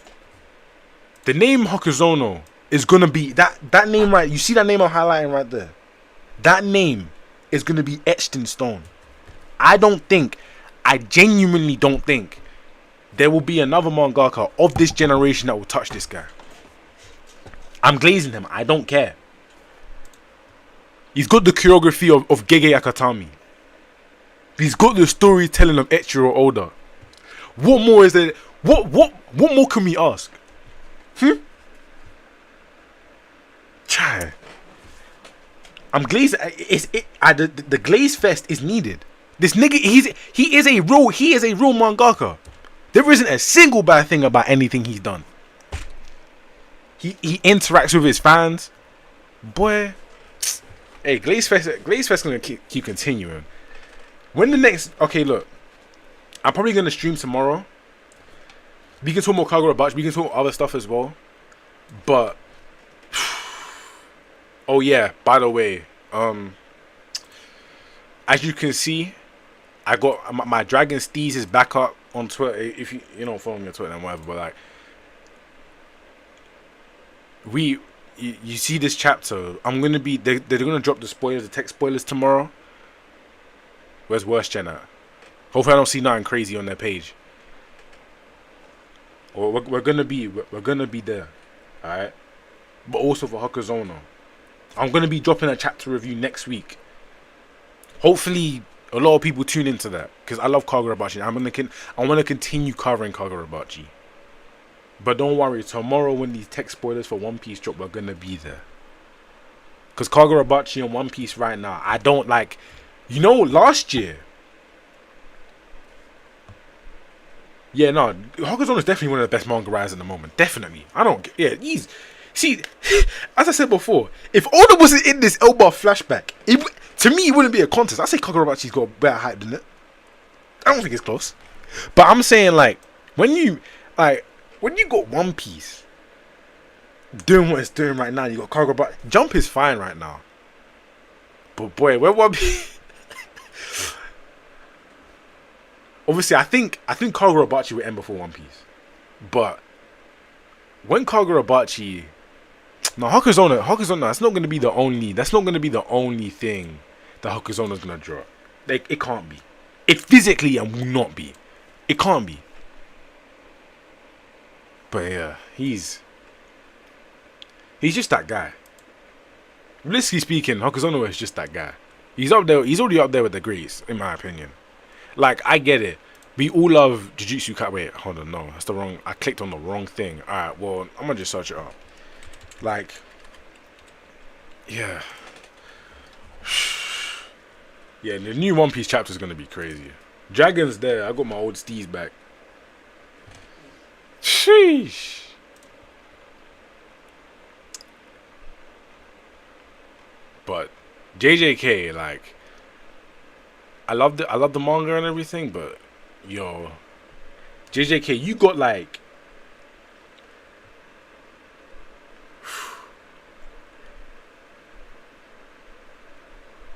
Speaker 1: the name Hokuzono is gonna be that name, right? You see that name I'm highlighting right there? That name is gonna be etched in stone. I genuinely don't think there will be another mangaka of this generation that will touch this guy. I'm glazing him. I don't care. He's got the choreography of Gege Akatami. He's got the storytelling of Eiichiro Oda. What more is there? What more can we ask? Chai. I'm glazed. The Glaze Fest is needed. This nigga, he is a real mangaka. There isn't a single bad thing about anything he's done. He interacts with his fans. Boy, hey, Glaze Fest gonna keep continuing. When the next? Okay, look, I'm probably gonna stream tomorrow. We can talk more Kagurabachi. We can talk other stuff as well. But oh yeah, by the way, as you can see, I got my Dragon Steez is back up on Twitter. If you don't follow me on Twitter and whatever, but like, you see this chapter. I'm gonna be they're gonna drop the spoilers, the tech spoilers tomorrow. Where's Worst Gen at? Hopefully I don't see nothing crazy on their page. Or we're gonna be there, alright. But also for Hokuzono, I'm gonna be dropping a chapter review next week. Hopefully a lot of people tune into that, because I love Kagurabachi. I want to continue covering Kagurabachi. But don't worry, tomorrow when these tech spoilers for One Piece drop, we're gonna be there. Because Kagurabachi and One Piece right now, I don't like. Last year. Yeah, no, Hokuzono is definitely one of the best manga writers at the moment. Definitely. See, as I said before, if Oda wasn't in this Elba flashback, to me, it wouldn't be a contest. I say Kagurabachi's got better hype than it. I don't think it's close. But I'm saying, like, when you got One Piece doing what it's doing right now, you got Kagurabachi. Jump is fine right now. But boy, where One Piece? Obviously, I think Kagurabachi will end before One Piece. But when Kagurabachi, no, Hokuzono, that's not going to be the only thing that Hokuzono's going to draw. Like, it can't be. It physically and will not be. It can't be. But yeah, he's just that guy. Realistically speaking, Hokuzono is just that guy. He's up there. He's already up there with the greats, in my opinion. Like, I get it. We all love Jujutsu Kaisen. Wait, hold on, no, that's the wrong. I clicked on the wrong thing. Alright, well, I'm gonna just search it up. Like, yeah. Yeah, the new One Piece chapter is gonna be crazy. Dragon's there. I got my old steez back. Sheesh. But JJK, like, I love the manga and everything, but yo, JJK, you got like,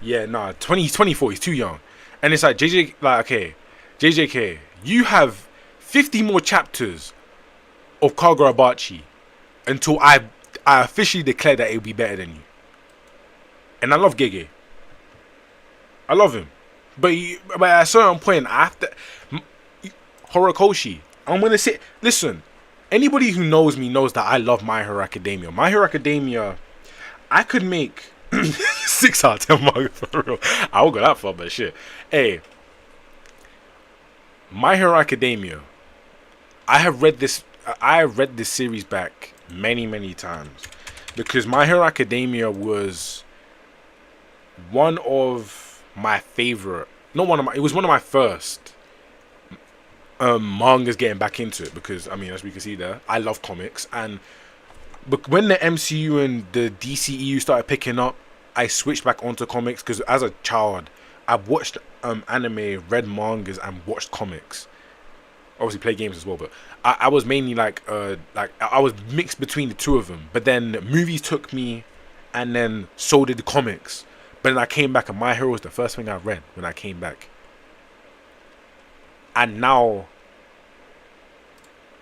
Speaker 1: yeah, nah, 20, he's 24, he's too young. And it's like, okay, JJK, you have 50 more chapters of Kagurabachi until I officially declare that it'll be better than you. And I love Gege. I love him. But at a certain point, after Horikoshi, I'm gonna say, listen, anybody who knows me knows that I love My Hero Academia. My Hero Academia, I could make 6 out of 10 manga for real. I will go that far, but shit. Hey, My Hero Academia. I have read this. I have read this series back many times because My Hero Academia was one of my favorite. Not one of my. It was one of my first mangas getting back into it because I mean, as we can see there, I love comics but when the MCU and the DCEU started picking up, I switched back onto comics because as a child, I watched anime, read mangas, and watched comics. Obviously, play games as well, but I was mainly like I was mixed between the two of them. But then movies took me, and then so did the comics. But then I came back, and My Hero was the first thing I read when I came back. And now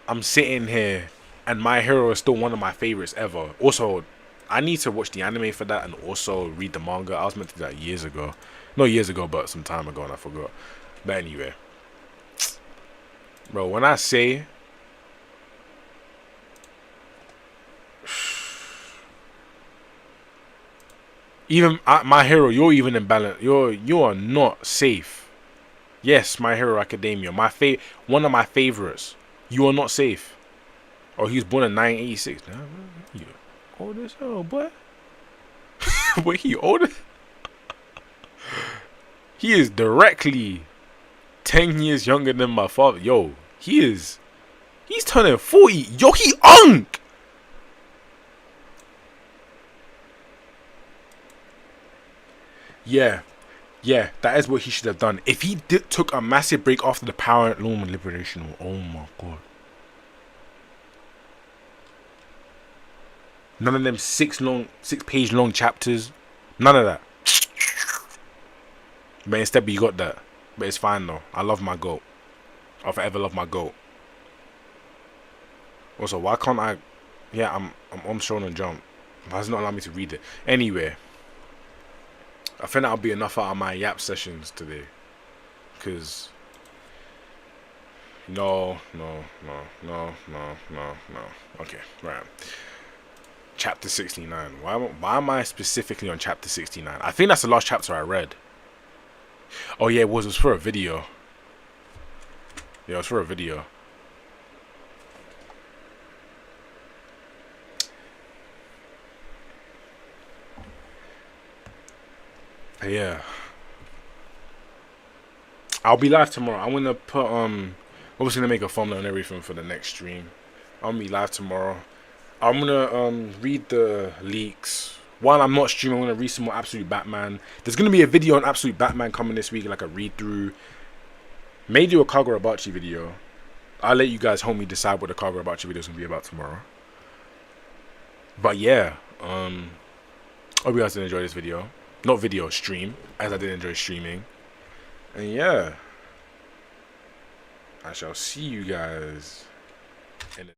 Speaker 1: I'm sitting here, and My Hero is still one of my favorites ever. Also, I need to watch the anime for that and also read the manga. I was meant to do that years ago. Not years ago, but some time ago, and I forgot. But anyway, bro, when I say even My Hero, you're even in balance. You are not safe. Yes, My Hero Academia, one of my favorites. You are not safe. Oh, he was born in 1986. Nah, you old as hell, boy. Wait, he older? He is directly 10 years younger than my father. Yo, he's turning 40. Yo, he unk. Yeah, that is what he should have done. If he took a massive break after the Power and Lumen Liberation, oh my god. None of them 6-page long chapters. None of that. But instead, you got that. But it's fine though. I love my goat. I'll forever love my goat. Also, why can't I? Yeah, I'm on Shonen Jump. Why does it not allow me to read it? Anyway, I think that'll be enough out of my yap sessions today. Cause no. Okay, right. Chapter 69. Why am I specifically on chapter 69? I think that's the last chapter I read. Oh yeah, it was for a video. Yeah, it was for a video. But yeah. I'll be live tomorrow. I'm gonna put obviously gonna make a thumbnail and everything for the next stream. I'll be live tomorrow. I'm gonna read the leaks. While I'm not streaming, I'm gonna read some more Absolute Batman. There's gonna be a video on Absolute Batman coming this week, like a read through. May do a Kagurabachi video. I'll let you guys help me decide what the Kagurabachi video is gonna be about tomorrow. But yeah, hope you guys did enjoy this video. Not video, stream, as I did enjoy streaming. And yeah, I shall see you guys in